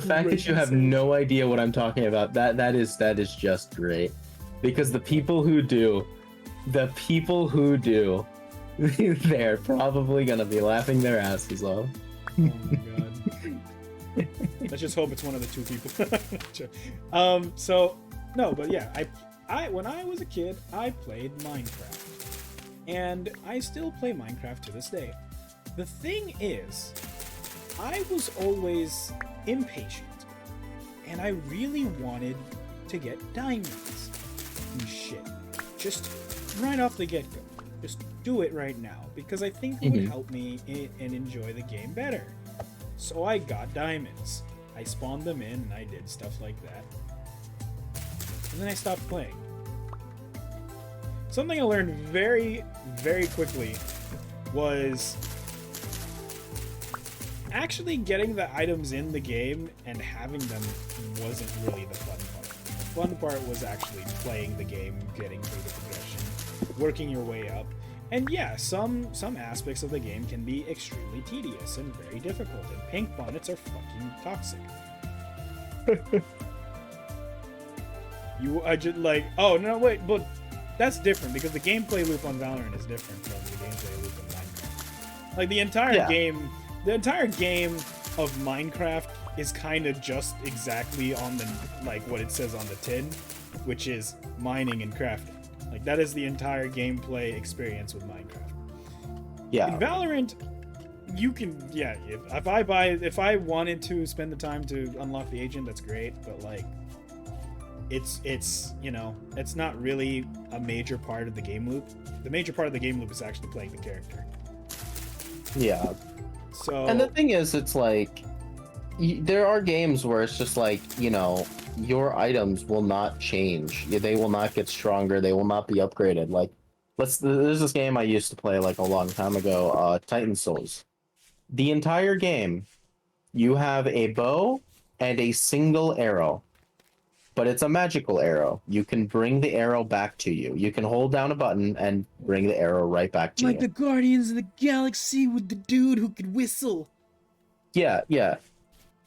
fact that you have no idea what I'm talking about, that is just great. Because the people who do, they're probably gonna be laughing their asses off. Oh my god. Let's just hope it's one of the 2 people. So no, but yeah, I when I was a kid, I played Minecraft. And I still play Minecraft to this day. The thing is, I was always impatient. And I really wanted to get diamonds and shit. Just right off the get-go. Just do it right now. Because I think it would help me and enjoy the game better. So I got diamonds. I spawned them in and I did stuff like that. And then I stopped playing. Something I learned very, very quickly was actually getting the items in the game and having them wasn't really the fun part. The fun part was actually playing the game, getting through the progression, working your way up. And yeah, some aspects of the game can be extremely tedious and very difficult, and pink bonnets are fucking toxic. I just like, oh no, wait, but that's different because the gameplay loop on Valorant is different from the gameplay loop in Minecraft. Like the entire game of Minecraft is kind of just exactly on the like what it says on the tin, which is mining and crafting. Like that is the entire gameplay experience with Minecraft. Yeah. In Valorant, you can if I wanted to spend the time to unlock the agent, that's great, but like it's you know, it's not really a major part of the game loop. The major part of the game loop is actually playing the character. Yeah. So And the thing is, it's like there are games where it's just like, you know, your items will not change. They will not get stronger. They will not be upgraded. Like, there's this game I used to play like a long time ago, Titan Souls. The entire game, you have a bow and a single arrow, but it's a magical arrow. You can bring the arrow back to you. You can hold down a button and bring the arrow right back to you. like the Guardians of the Galaxy with the dude who could whistle. Yeah.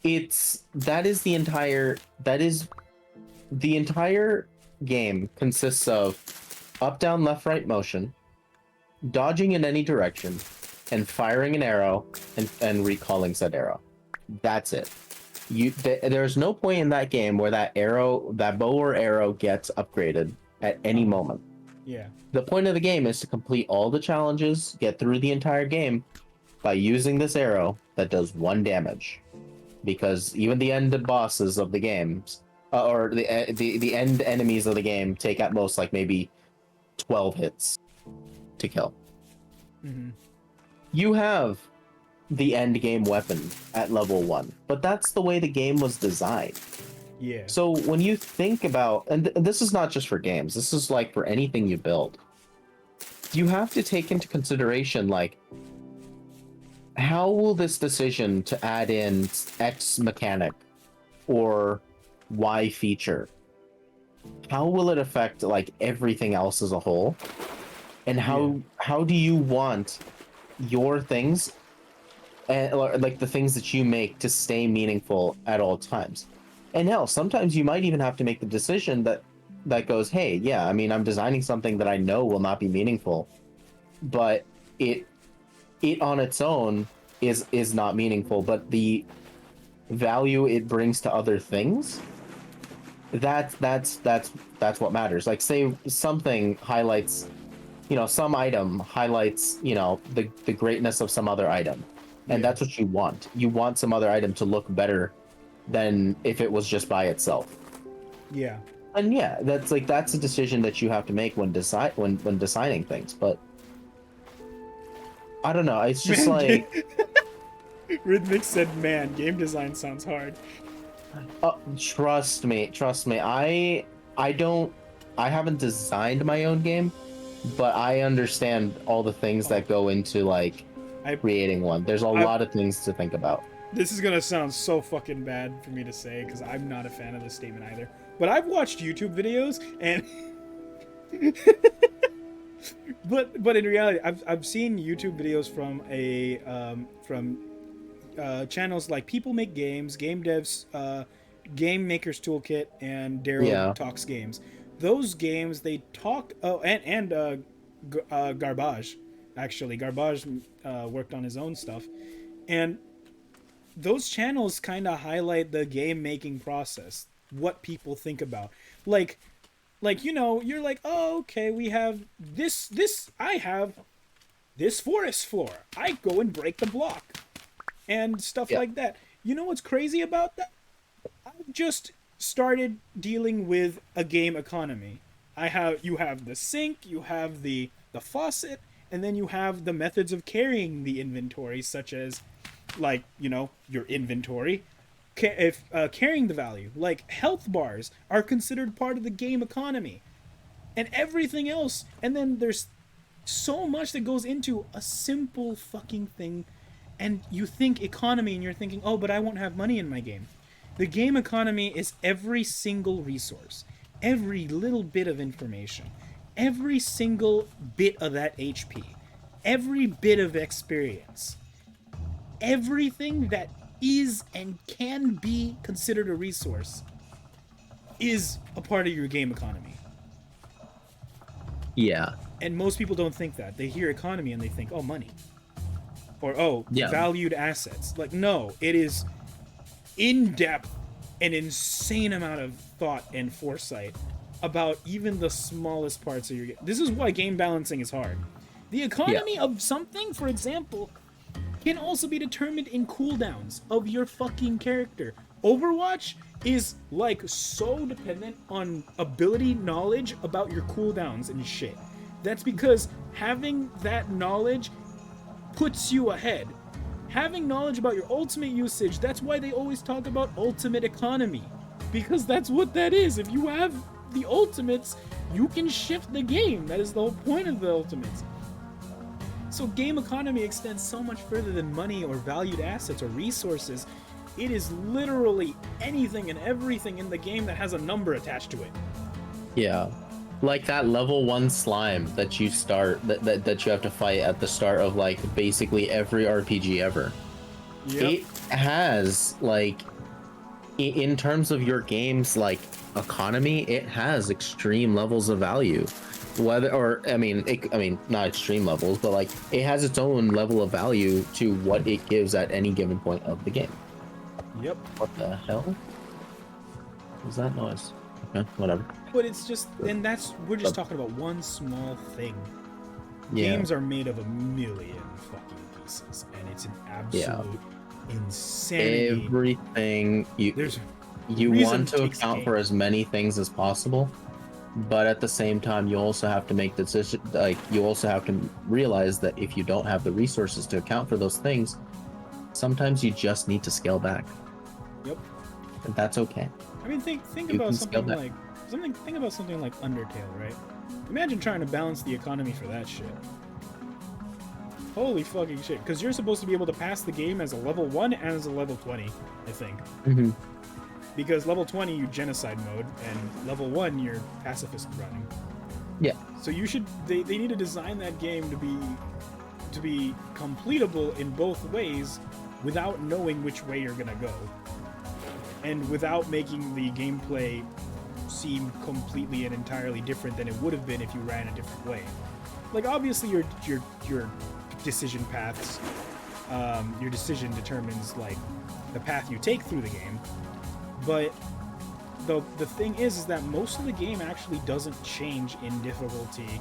That is the entire game consists of up, down, left, right motion, dodging in any direction, and firing an arrow and recalling said arrow. That's it. There's no point in that game where that bow or arrow gets upgraded at any moment. Yeah. The point of the game is to complete all the challenges, get through the entire game by using this arrow that does 1 damage. Because even the end bosses of the games, or the end enemies of the game, take at most like maybe 12 hits to kill. Mm-hmm. You have the end game weapon at level 1, but that's the way the game was designed. Yeah. So when you think about, and this is not just for games, this is like for anything you build, you have to take into consideration like, how will this decision to add in X mechanic or Y feature, how will it affect like everything else as a whole? And how do you want your things and like the things that you make to stay meaningful at all times? And hell, sometimes you might even have to make the decision that goes, hey, yeah, I mean, I'm designing something that I know will not be meaningful, but it on its own is not meaningful, but the value it brings to other things, that's what matters. Like, say something highlights, you know, some item highlights, you know, the greatness of some other item, and that's what you want. You want some other item to look better than if it was just by itself. Yeah. And yeah, that's a decision that you have to make when designing things. But I don't know. It's just like Rhythmic said, "Man, game design sounds hard." Trust me. I haven't designed my own game, but I understand all the things that go into like I- creating one. There's a lot of things to think about. This is gonna sound so fucking bad for me to say because I'm not a fan of this statement either. But I've watched YouTube videos and, but in reality, I've seen YouTube videos from channels like People Make Games, Game Devs, Game Maker's Toolkit, and Daryl Talks Games. Those games they talk. Oh, and Garbage, actually, Garbage worked on his own stuff, and those channels kind of highlight the game making process, what people think about, like you're like, oh, okay, we have this I have this forest floor, I go and break the block and stuff like that. You know what's crazy about that? I've just started dealing with a game economy. You have the sink, you have the faucet, and then you have the methods of carrying the inventory, such as like, your inventory, carrying the value, like health bars are considered part of the game economy, and everything else. And then there's so much that goes into a simple fucking thing, and you think economy and you're thinking, oh, but I won't have money in my game. The game economy is every single resource, every little bit of information, every single bit of that HP, every bit of experience. Everything that is and can be considered a resource is a part of your game economy. Yeah. And most people don't think that. They hear economy and they think, oh, money. Or, oh, valued assets. Like, no, it is in-depth, an insane amount of thought and foresight about even the smallest parts of your game. This is why game balancing is hard. The economy of something, for example, can also be determined in cooldowns of your fucking character. Overwatch is like so dependent on ability knowledge about your cooldowns and shit. That's because having that knowledge puts you ahead. Having knowledge about your ultimate usage, that's why they always talk about ultimate economy. Because that's what that is. If you have the ultimates, you can shift the game. That is the whole point of the ultimates. So game economy extends so much further than money or valued assets or resources. It is literally anything and everything in the game that has a number attached to it. Yeah. Like that level 1 slime that you start, that you have to fight at the start of like basically every RPG ever. Yep. It has like, in terms of your game's like economy, it has extreme levels of value. Not extreme levels, but like it has its own level of value to what it gives at any given point of the game. Yep. What the hell? What was that noise? Okay, whatever. But it's just, and we're just talking about one small thing. Yeah. Games are made of a million fucking pieces, and it's an absolute insanity. Everything you want to account for as many things as possible. But at the same time, you also have to make decisions. Like, you also have to realize that if you don't have the resources to account for those things, sometimes you just need to scale back. Yep. And that's okay. I mean, think about something like Undertale, right? Imagine trying to balance the economy for that shit. Holy fucking shit! Because you're supposed to be able to pass the game as a level 1 and as a level 20, I think. Mm-hmm. Because level 20 you genocide mode, and level 1 you're pacifist running. Yeah. So you should they need to design that game to be completable in both ways without knowing which way you're gonna go. And without making the gameplay seem completely and entirely different than it would have been if you ran a different way. Like, obviously your decision paths, your decision determines like the path you take through the game. But the thing is that most of the game actually doesn't change in difficulty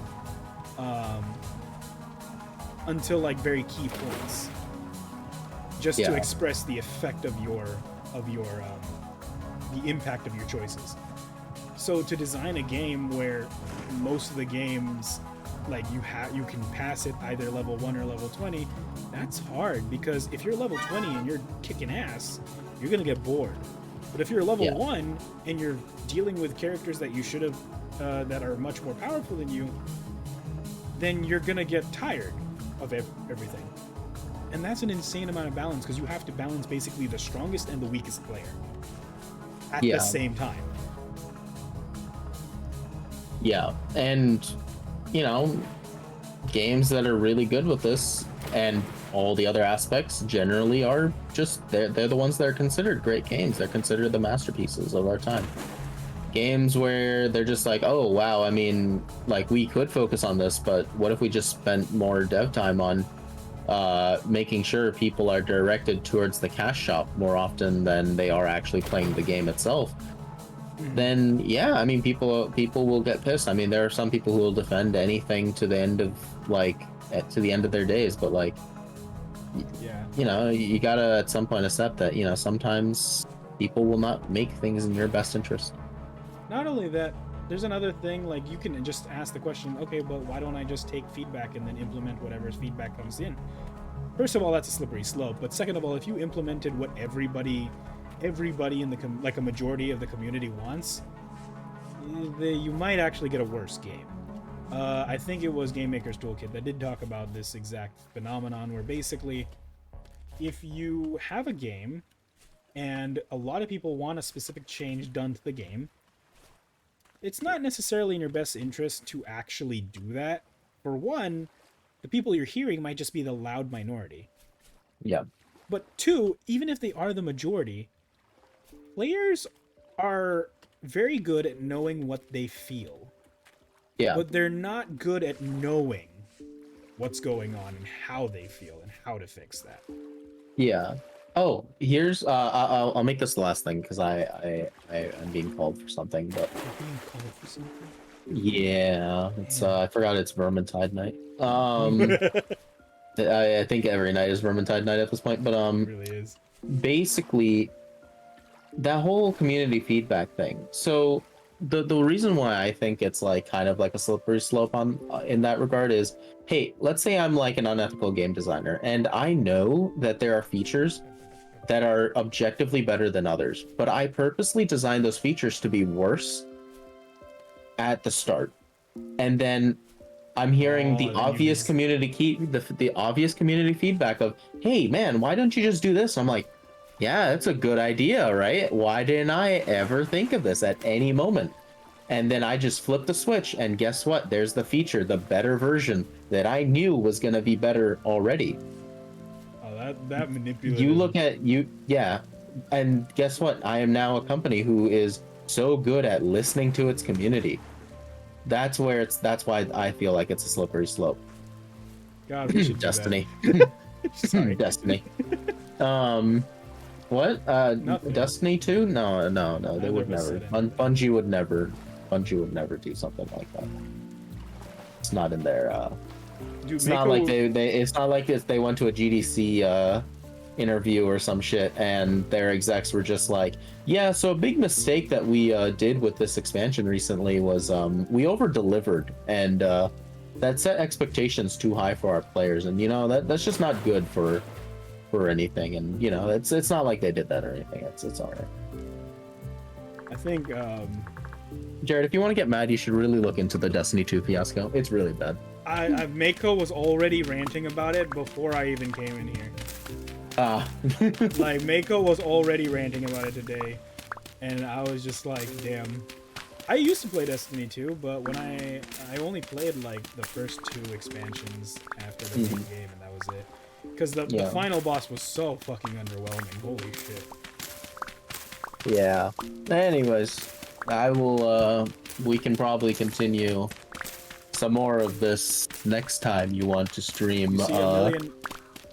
until like very key points, just to express the effect of the impact of your choices. So to design a game where most of the game's like you can pass it either level 1 or level 20, that's hard because if you're level 20 and you're kicking ass, you're gonna get bored. But if you're level 1 and you're dealing with characters that you should have that are much more powerful than you, then you're gonna get tired of everything. And that's an insane amount of balance because you have to balance basically the strongest and the weakest player at the same time. Yeah, and you know, games that are really good with this and all the other aspects generally are just they're the ones that are considered great games. They're considered the masterpieces of our time. Games where they're just like, oh wow, I mean, like we could focus on this, but what if we just spent more dev time on making sure people are directed towards the cash shop more often than they are actually playing the game itself? Then yeah, I mean, people will get pissed. I mean, there are some people who will defend anything to the end of their days, but like, you know, you gotta at some point accept that, you know, sometimes people will not make things in your best interest. Not only that, there's another thing, like you can just ask the question, okay, but why don't I just take feedback and then implement whatever feedback comes in? First of all, that's a slippery slope. But second of all, if you implemented what everybody in the like a majority of the community wants, you might actually get a worse game. I think it was Game Maker's Toolkit that did talk about this exact phenomenon where basically if you have a game and a lot of people want a specific change done to the game, it's not necessarily in your best interest to actually do that. For one, the people you're hearing might just be the loud minority. Yeah. But two, even if they are the majority, players are very good at knowing what they feel. Yeah. But they're not good at knowing what's going on and how they feel and how to fix that. Yeah. Oh, here's I'll make this the last thing because I am being called for something, but You're being called for something? yeah, it's I forgot it's Vermintide night. I think every night is Vermintide night at this point, but It really is. basically that whole community feedback thing. So the reason why I think it's like kind of like a slippery slope on in that regard is, hey, let's say I'm like an unethical game designer and I know that there are features that are objectively better than others, but I purposely designed those features to be worse at the start, and then I'm hearing the obvious the obvious community feedback of, hey man, why don't you just do this? I'm like, yeah, that's a good idea, right? Why didn't I ever think of this at any moment? And then I just flip the switch and guess what? There's the feature, the better version that I knew was going to be better already. Oh, that manipulative. You look at yeah. And guess what? I am now a company who is so good at listening to its community. That's why I feel like it's a slippery slope. God, we should Destiny. Sorry. Destiny. What? Nothing. Destiny 2? No, they would never never. said Bungie would never do something like that. It's not in their Dude, it's not like it's not like if they went to a GDC interview or some shit and their execs were just like, yeah, so a big mistake that we did with this expansion recently was we over delivered and that set expectations too high for our players, and you know that's just not good for anything, and you know it's not like they did that or anything. It's all right. I think Jared, if you want to get mad, you should really look into the Destiny 2 fiasco. It's really bad. Mako was already ranting about it before I even came in here. Like, Mako was already ranting about it today, and I was just like, damn. I used to play Destiny 2, but when I only played like the first 2 expansions after the main game, and that was it. Because the final boss was so fucking underwhelming. Holy shit. Yeah. Anyways, I will we can probably continue some more of this next time you want to stream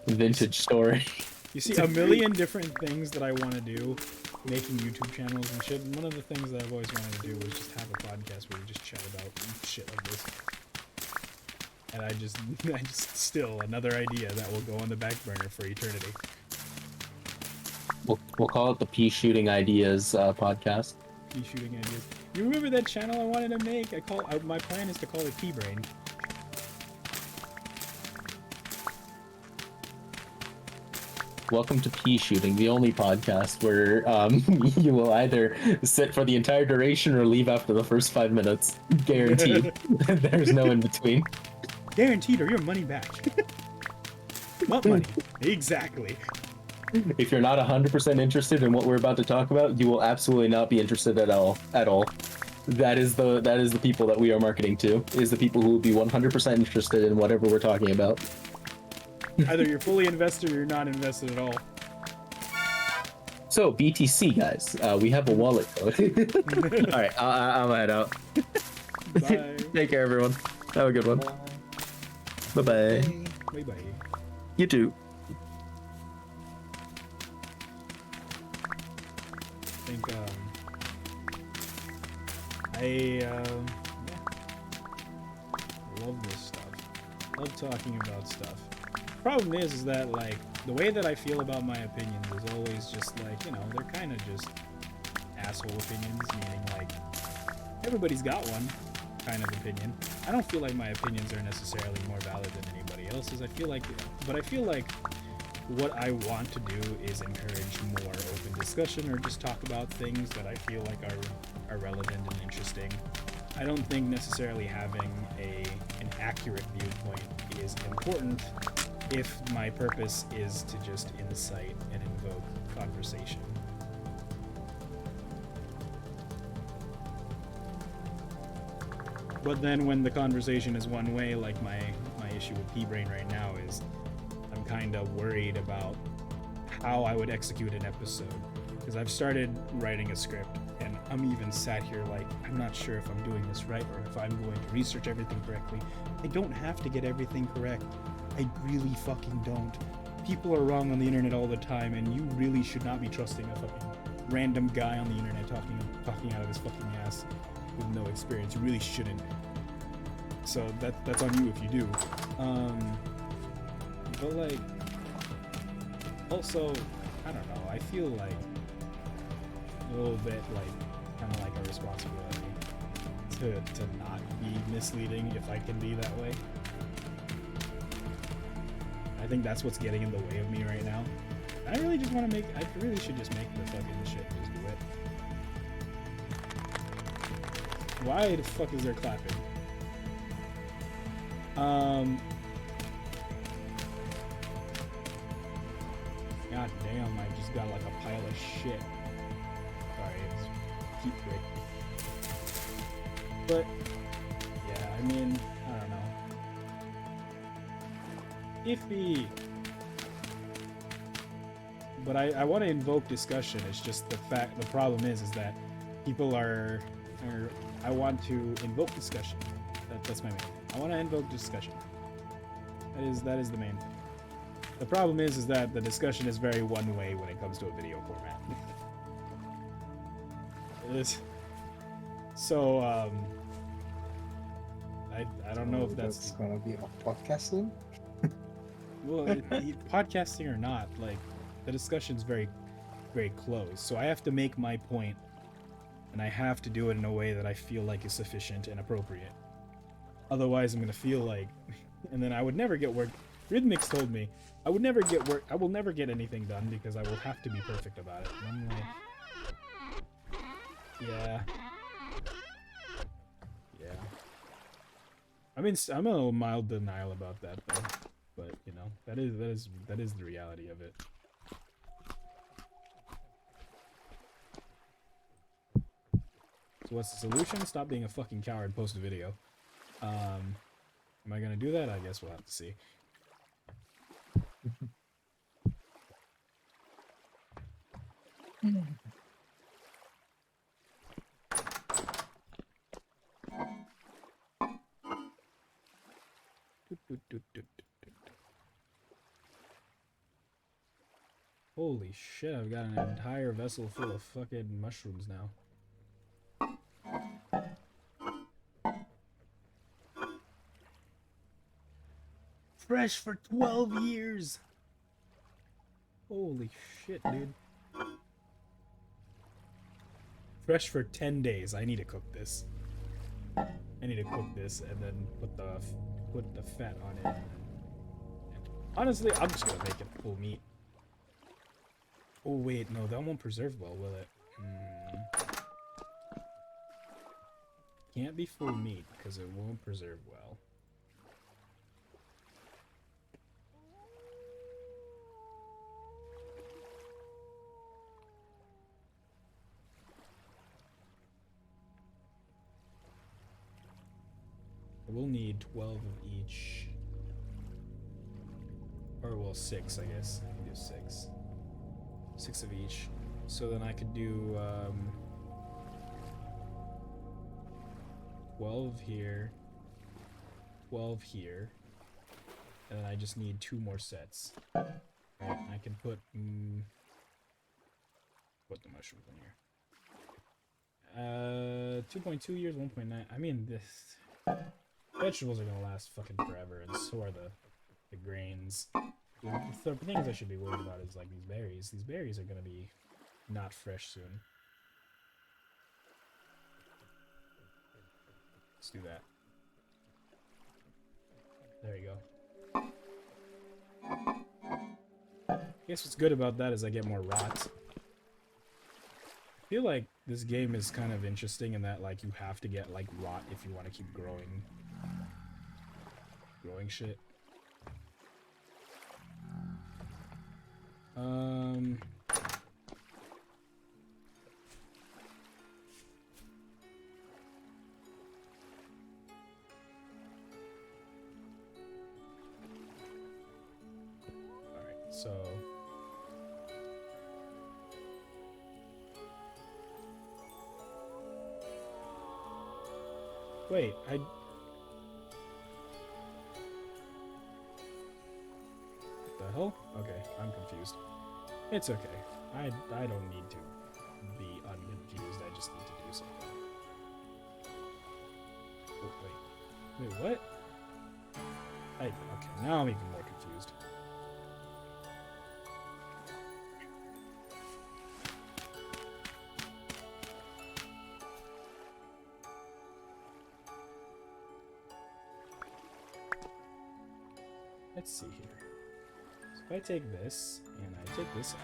Vintage Story. You see a million different things that I want to do, making YouTube channels and shit. And one of the things that I've always wanted to do was just have a podcast where we just chat about shit like this. And I just still another idea that will go on the back burner for eternity. We'll call it the Pea Shooting Ideas podcast. Pea Shooting Ideas. You remember that channel I wanted to make? My plan is to call it Pea Brain. Welcome to Pea Shooting, the only podcast where you will either sit for the entire duration or leave after the first 5 minutes. Guaranteed. There's no in between. Guaranteed or your money back. What money? Exactly. If you're not 100% interested in what we're about to talk about, you will absolutely not be interested at all. That is the people that we are marketing to. Is the people who will be 100% interested in whatever we're talking about. Either you're fully invested or you're not invested at all. So BTC guys, we have a wallet code. All right, I'm gonna head out. Bye. Take care, everyone. Have a good one. Bye bye. Bye bye. You too. I think yeah. I love this stuff. Love talking about stuff. Problem is that like the way that I feel about my opinions is always just like, you know, they're kind of just asshole opinions, meaning like everybody's got one kind of opinion. I don't feel like my opinions are necessarily more valid than anybody else's. I feel like what I want to do is encourage more open discussion or just talk about things that I feel like are relevant and interesting. I don't think necessarily having an accurate viewpoint is important if my purpose is to just incite and invoke conversation. But then when the conversation is one way, like my issue with P-Brain right now is I'm kind of worried about how I would execute an episode. Because I've started writing a script and I'm even sat here like, I'm not sure if I'm doing this right or if I'm going to research everything correctly. I don't have to get everything correct. I really fucking don't. People are wrong on the internet all the time, and you really should not be trusting a fucking random guy on the internet talking out of his fucking ass with no experience. You really shouldn't. So that's on you if you do. But like, also, I don't know. I feel like a little bit like kind of like a responsibility to not be misleading if I can be that way. I think that's what's getting in the way of me right now. I really just want to I really should just make the fucking shit and just do it. Why the fuck is there clapping? God damn, I just got like a pile of shit. Sorry, it's heat break. But, yeah, I mean, I don't know. Iffy. But I want to invoke discussion. It's just the problem is that people are I want to invoke discussion. That's my main. I want to invoke discussion. That is the main. The problem is that the discussion is very one way when it comes to a video format. It is. So I don't know if that's gonna be a podcast soon. Well, podcasting or not, like, the discussion's very, very close. So I have to make my point, and I have to do it in a way that I feel like is sufficient and appropriate. Otherwise, I'm gonna feel like, and then I would never get work. Rhythmix told me I would never get work. I will never get anything done because I will have to be perfect about it. And I'm like, yeah. I'm in a mild denial about that though. But you know, that is the reality of it. So what's the solution? Stop being a fucking coward, post a video. Am I gonna do that? I guess we'll have to see. Holy shit, I've got an entire vessel full of fucking mushrooms now. Fresh for 12 years! Holy shit, dude. Fresh for 10 days. I need to cook this. I need to cook this and then put the fat on it. Honestly, I'm just gonna make it full meat. Oh wait, no, that won't preserve well, will it? Can't be full meat because it won't preserve well. We'll need 12 of each. Or, well, 6, I guess. I can do 6. 6 of each. So then I could do, 12 here. 12 here. And then I just need 2 more sets. Right, I can put, put the mushrooms in here. 2.2 years, 1.9. I mean, this... Vegetables are gonna last fucking forever, and so are the grains. The things I should be worried about is like these berries. These berries are gonna be not fresh soon. Let's do that. There you go. I guess what's good about that is I get more rot. I feel like this game is kind of interesting in that like you have to get like rot if you want to keep growing shit. Alright, so wait, what the hell? Okay, I'm confused. It's okay. I don't need to be unconfused. I just need to do something. Oh, wait, what? Okay, now I'm even more confused. Let's see here. So if I take this and I take this out.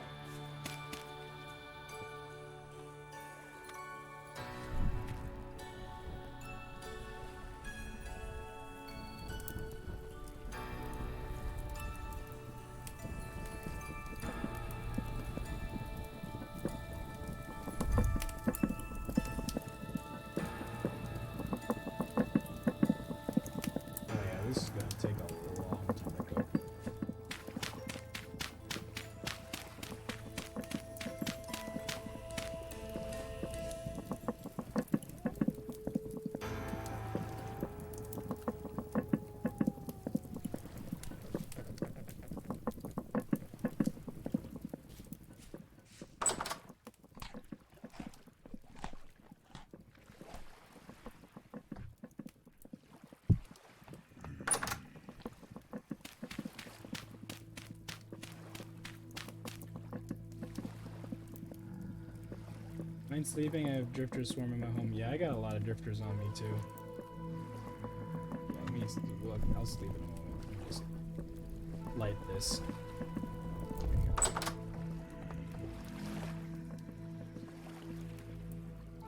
Oh yeah, this is gonna take a long time to cook. Mind sleeping? I have drifters swarming my home. Yeah, I got a lot of drifters on me too. Yeah, let me look. I'll sleep in a moment. Let me just light this.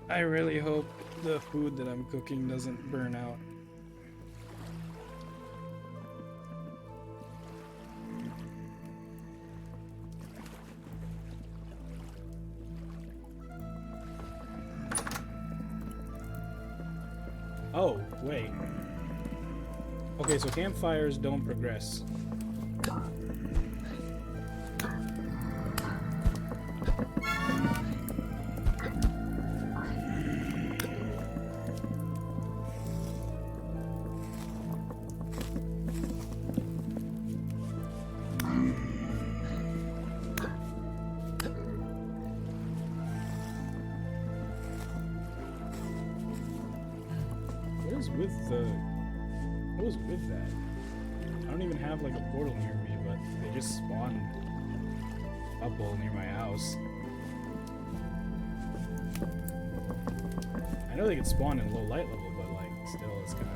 I really hope the food that I'm cooking doesn't burn out. Oh, wait. Okay, so campfires don't progress. What was with that? I don't even have like a portal near me, but they just spawned a couple near my house. I know they can spawn in low light level, but like still it's kinda...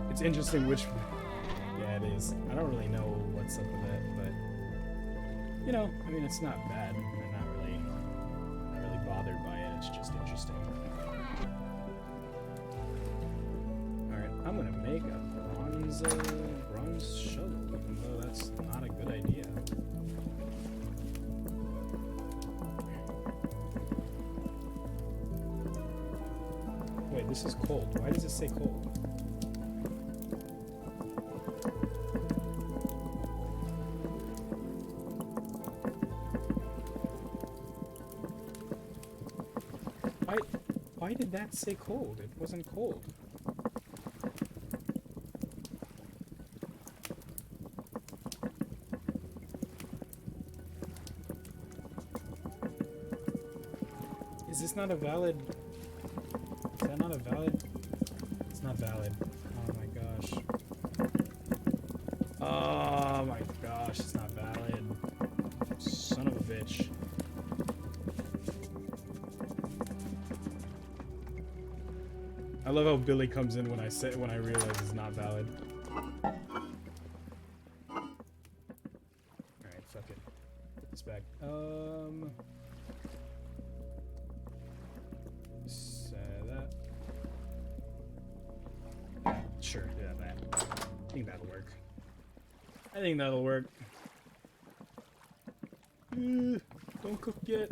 It's interesting which... Yeah, it is. I don't really know what's up with it, but... You know, I mean, it's not bad. I'm not really bothered by it. It's just interesting. All right, I'm gonna make a bronze shovel, even though that's not a good idea. Wait, this is cold. Why does it say cold? Why did that say cold? It wasn't cold. Is this not a valid... Is that not a valid... It's not valid. Oh my gosh. Oh my gosh, it's not valid. Son of a bitch. I love how Billy comes in when I realize it's not valid. Alright, fuck it. Put this back. That. Sure, yeah, that. I think that'll work. I think that'll work. Don't cook yet.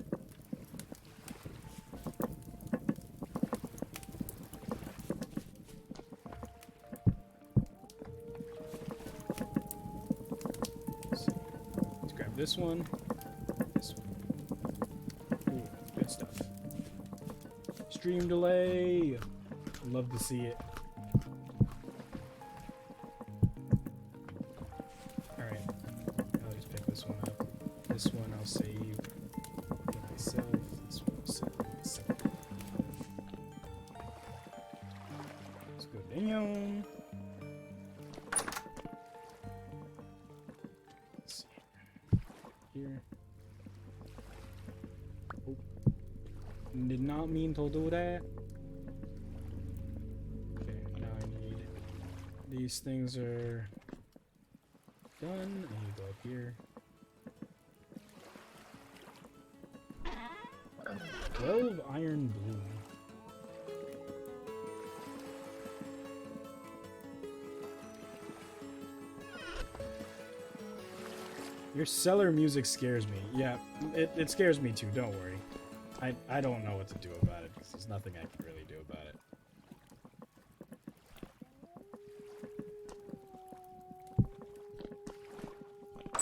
This one. This one. Ooh, good stuff. Stream delay. Love to see it. Alright. I'll just pick this one up. This one I'll save for myself. This one I'll save for myself. Let's go down. Here. Oh. Did not mean to do that. Okay, now I need... These things are done. I need to go up here. 12 iron bloom. Your cellar music scares me. Yeah, it scares me too, don't worry. I don't know what to do about it, because there's nothing I can really do about it.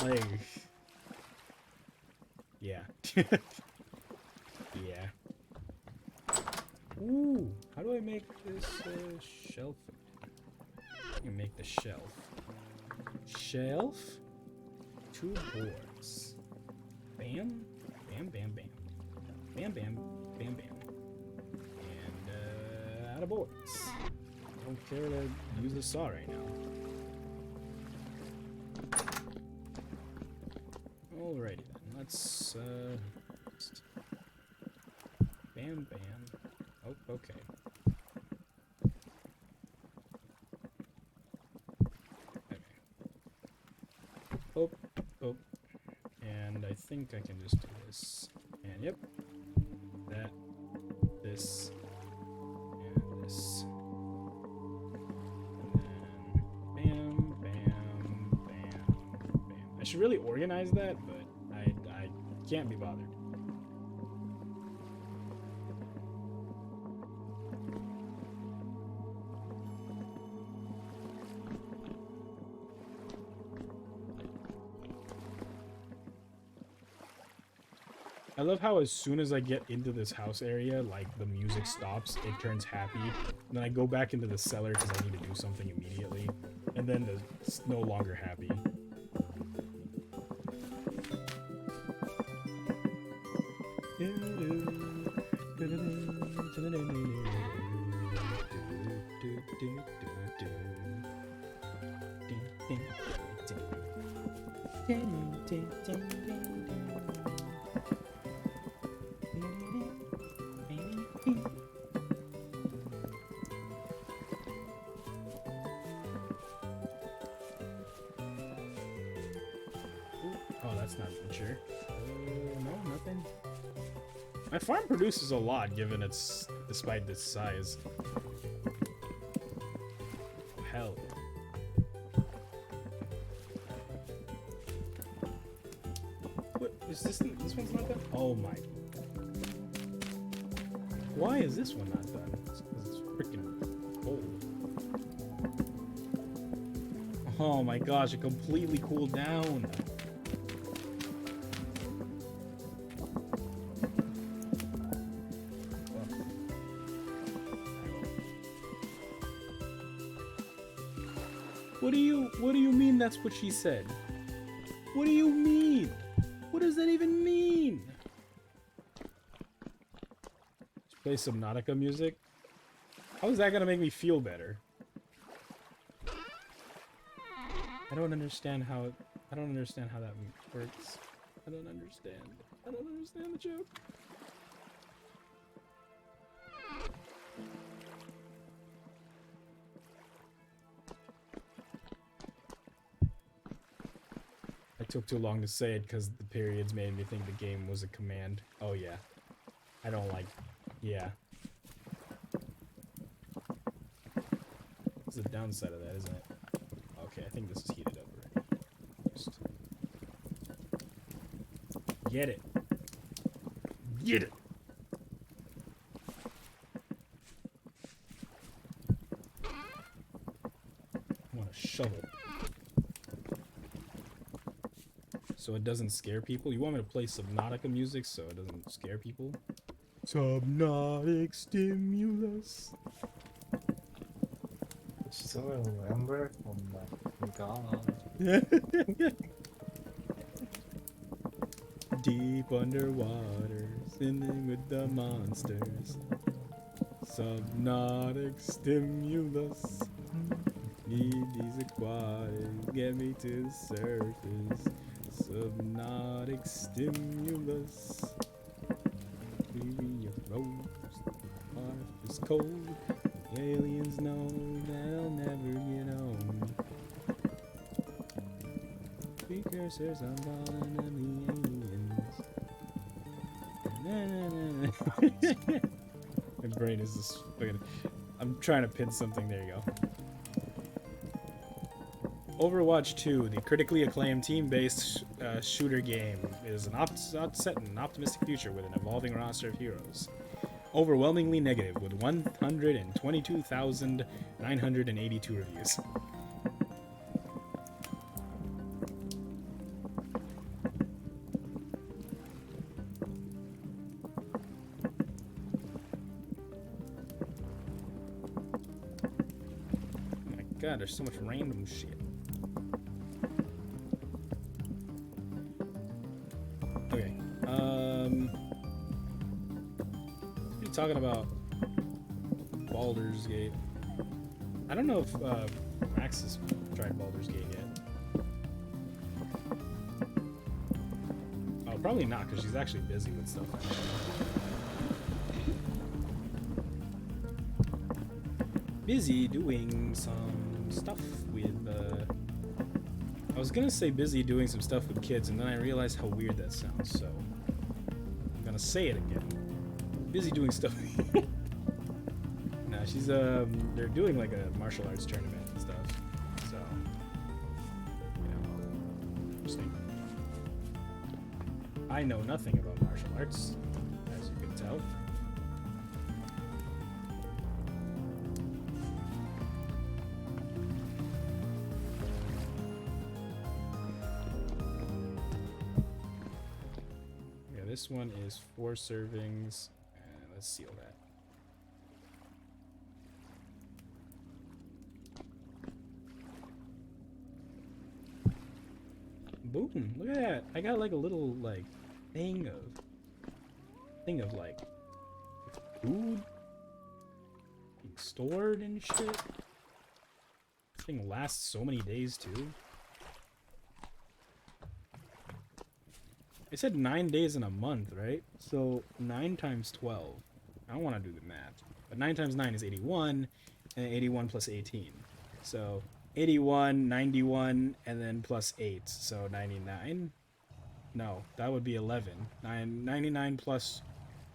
Like... Yeah. Yeah. Ooh, how do I make this shelf? I can make the shelf. Shelf? 2 boards. Bam, bam, bam, bam. Bam, bam, bam, bam. And, out of boards. I don't care to use the saw right now. Alrighty then, let's, bam, bam. Oh, okay. Oh, oh. And I think I can just do this. And yep. That. This. And this. And then bam, bam, bam, bam. I should really organize that, but I can't be bothered. I love how as soon as I get into this house area, like, the music stops, it turns happy, and then I go back into the cellar because I need to do something immediately, and then it's no longer happy. that's not mature. No, nothing. My farm produces a lot, given its despite its size. Hell. What is this? This one's not done. Oh my. Why is this one not done? It's 'cause it's freaking cold. Oh my gosh! It completely cooled down. What do you mean that's what she said? What do you mean? What does that even mean? Let's play Subnautica music. How is that gonna make me feel better? I don't understand how that works. I don't understand. I don't understand the joke. I took too long to say it because the periods made me think the game was a command. Oh yeah. I don't like... Yeah. That's the downside of that, isn't it? Okay, I think this is heated up already. Just... Get it. Get it! I want a shovel. So it doesn't scare people? You want me to play Subnautica music so it doesn't scare people? Subnautic stimulus. Still remember? Oh my god. Deep underwater, swimming with the monsters. Subnautic stimulus. Need these aquatics, get me to the surface. Subnautic stimulus. Baby, a rose. Earth is cold. The aliens know they'll never get home. Precursors on fallen of the aliens. My brain is just fucking... I'm trying to pin something. There you go. Overwatch 2, the critically acclaimed team-based shooter game, is set in an optimistic future with an evolving roster of heroes. Overwhelmingly negative, with 122,982 reviews. Oh my god, there's so much random shit. Okay, what are you talking about? Baldur's Gate. I don't know if Max has tried Baldur's Gate yet. Oh, probably not, because she's actually busy with stuff. Busy doing some stuff with, I was gonna say busy doing some stuff with kids, and then I realized how weird that sounds, so I'm gonna say it again. Busy doing stuff. Nah, she's, they're doing like a martial arts tournament and stuff, so, you know, interesting. I know nothing about martial arts, as you can tell. This one is 4 servings, and let's seal that. Boom! Look at that! I got like a little like thing of like food being stored and shit. This thing lasts so many days too. It said 9 days in a month, right? So 9 times 12. I don't want to do the math. But 9 times 9 is 81, and 81 plus 18. So 81, 91, and then plus 8. So 99. No, that would be 11. 99 plus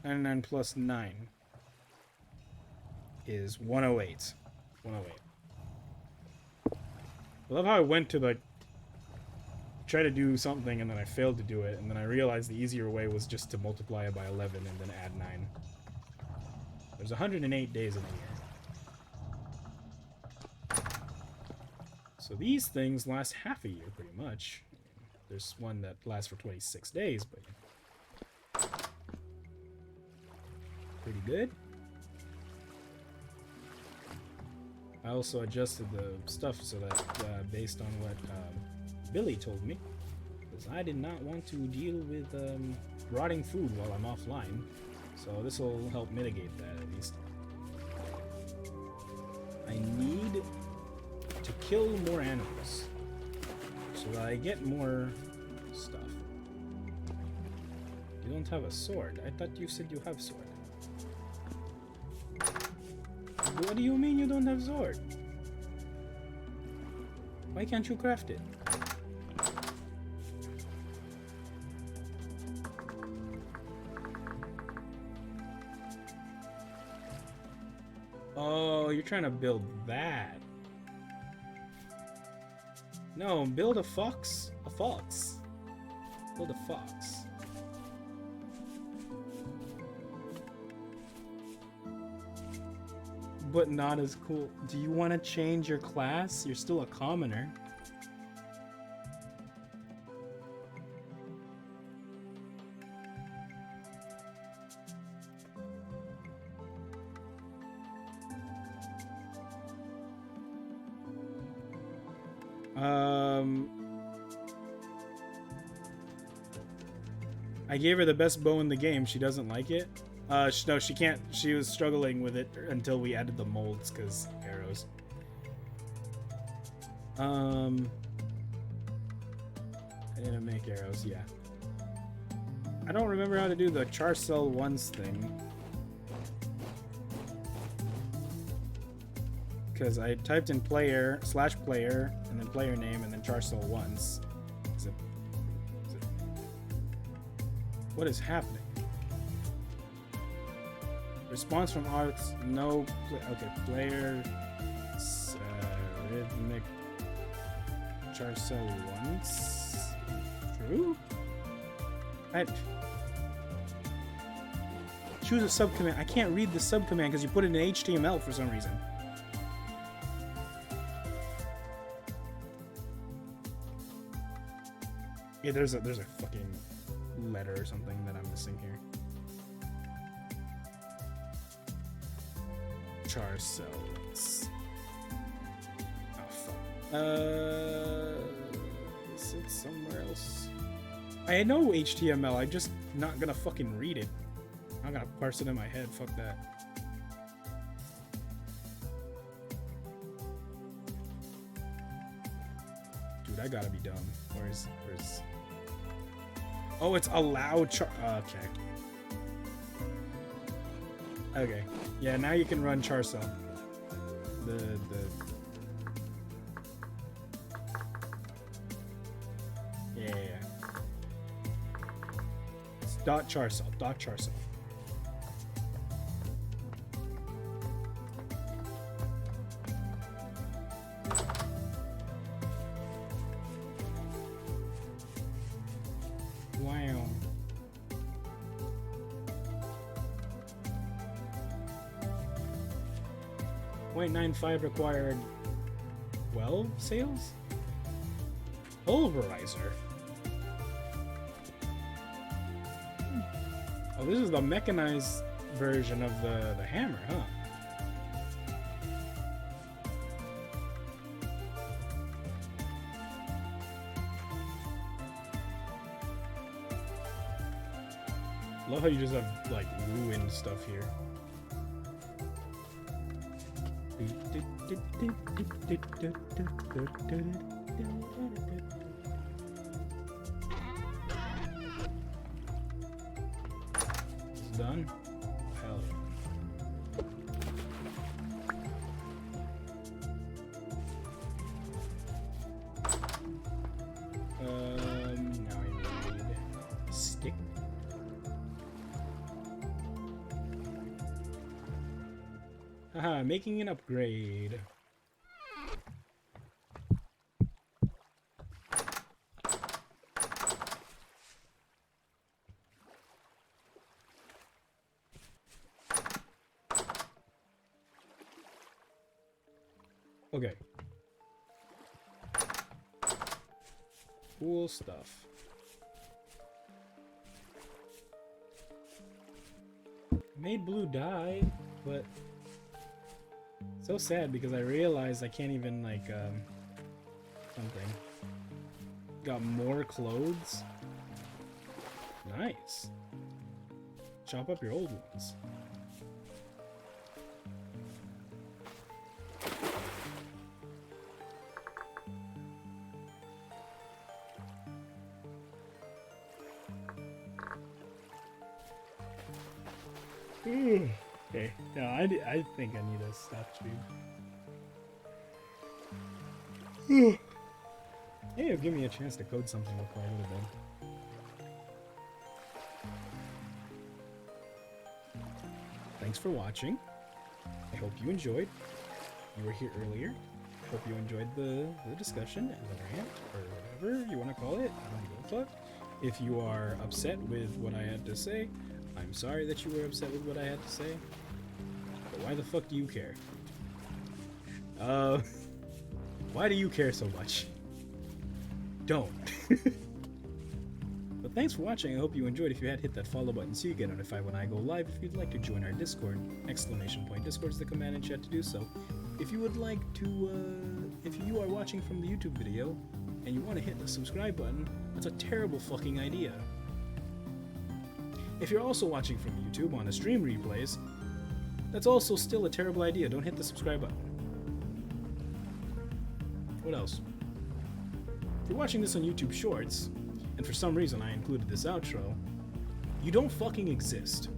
99 plus 9 is 108. 108. I love how I went to like try to do something and then I failed to do it, and then I realized the easier way was just to multiply it by 11 and then add 9. There's 108 days in a year. So these things last half a year, pretty much. There's one that lasts for 26 days, but pretty good. I also adjusted the stuff so that, based on what Billy told me, because I did not want to deal with rotting food while I'm offline. So this will help mitigate that at least. I need to kill more animals so that I get more stuff. You don't have a sword. I thought you said you have sword. What do you mean you don't have sword? Why can't you craft it? Oh, you're trying to build that. No, build a fox. A fox. Build a fox. But not as cool. Do you want to change your class? You're still a commoner. I gave her the best bow in the game. She doesn't like it. No, she can't. She was struggling with it until we added the molds, because arrows. I didn't make arrows, yeah. I don't remember how to do the char cell once thing. Because I typed in player, /player, and then player name, and then char cell once. What is happening? Response from arts, no. Okay, player, rhythmic, char cell once. True? Choose a subcommand. I can't read the subcommand because you put it in HTML for some reason. Yeah, there's a fucking letter or something that I'm missing here. Char cells. Oh fuck. Is it somewhere else? I know HTML. I'm just not gonna fucking read it. I'm gonna parse it in my head. Fuck that. Dude, I gotta be dumb. Where's? Oh, it's allowed char. Okay. Okay. Yeah, now you can run char cell. Yeah. It's .char cell. .char cell. Wow. .95 required 12 sales? Pulverizer. Oh, this is the mechanized version of the hammer, huh? Love how you just have like ruined stuff here. It's done. Hell yeah. Now I need Haha, making an upgrade. Okay. Cool stuff. Made blue dye, but so sad because I realized I can't even like something. Got more clothes. Nice. Chop up your old ones. Okay, no, I think I need a stop tube. Hey, it'll give me a chance to code something before I go to bed. Thanks for watching. I hope you enjoyed. You were here earlier. I hope you enjoyed the discussion and the rant, or whatever you want to call it. I don't give a fuck. If you are upset with what I had to say, I'm sorry that you were upset with what I had to say. But why the fuck do you care? Why do you care so much? Don't. But thanks for watching. I hope you enjoyed. If you had, hit that follow button so you get notified when I go live. If you'd like to join our Discord, ! Discord is the command in chat to do so. If you would like to, if you are watching from the YouTube video and you want to hit the subscribe button, that's a terrible fucking idea. If you're also watching from YouTube on a stream replays, that's also still a terrible idea. Don't hit the subscribe button. What else? If you're watching this on YouTube Shorts, and for some reason I included this outro, you don't fucking exist.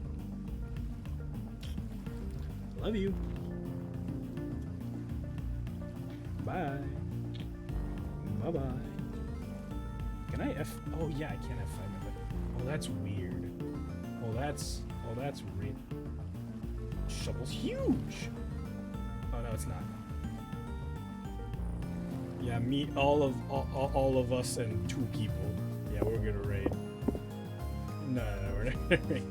Love you. Bye. Bye-bye. Can I F... Oh, yeah, I can F5 my button. Oh, that's weird. Oh, that's real. Shovel's huge! Oh, no, it's not. Yeah, me, all of us and 2 people. Yeah, we're gonna raid. No, we're not gonna raid.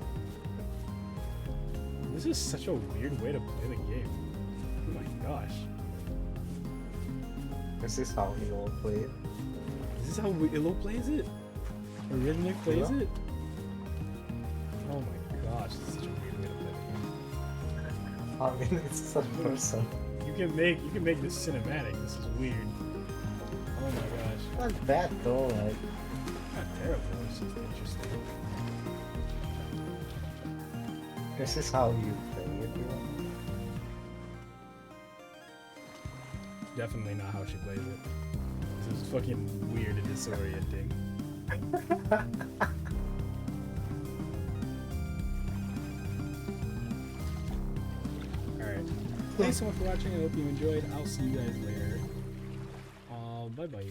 This is such a weird way to play the game. Oh my gosh. This is how we all play it. Is this how Illo plays it? Or Rhythmic plays Yeah. it? Oh my gosh, this is such a weird way to play the game. I mean, it's third person. You can make this cinematic. This is weird. Oh my gosh. Not bad though, like. Not terrible. It's just interesting. This is how you play it, you know? Definitely not how she plays it. This is fucking weird and disorienting. Alright. Thanks so much for watching. I hope you enjoyed. I'll see you guys later. Bye bye.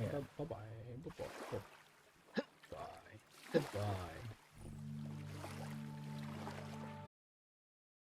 Yeah. Bye bye. Bye bye. Bye. Bye.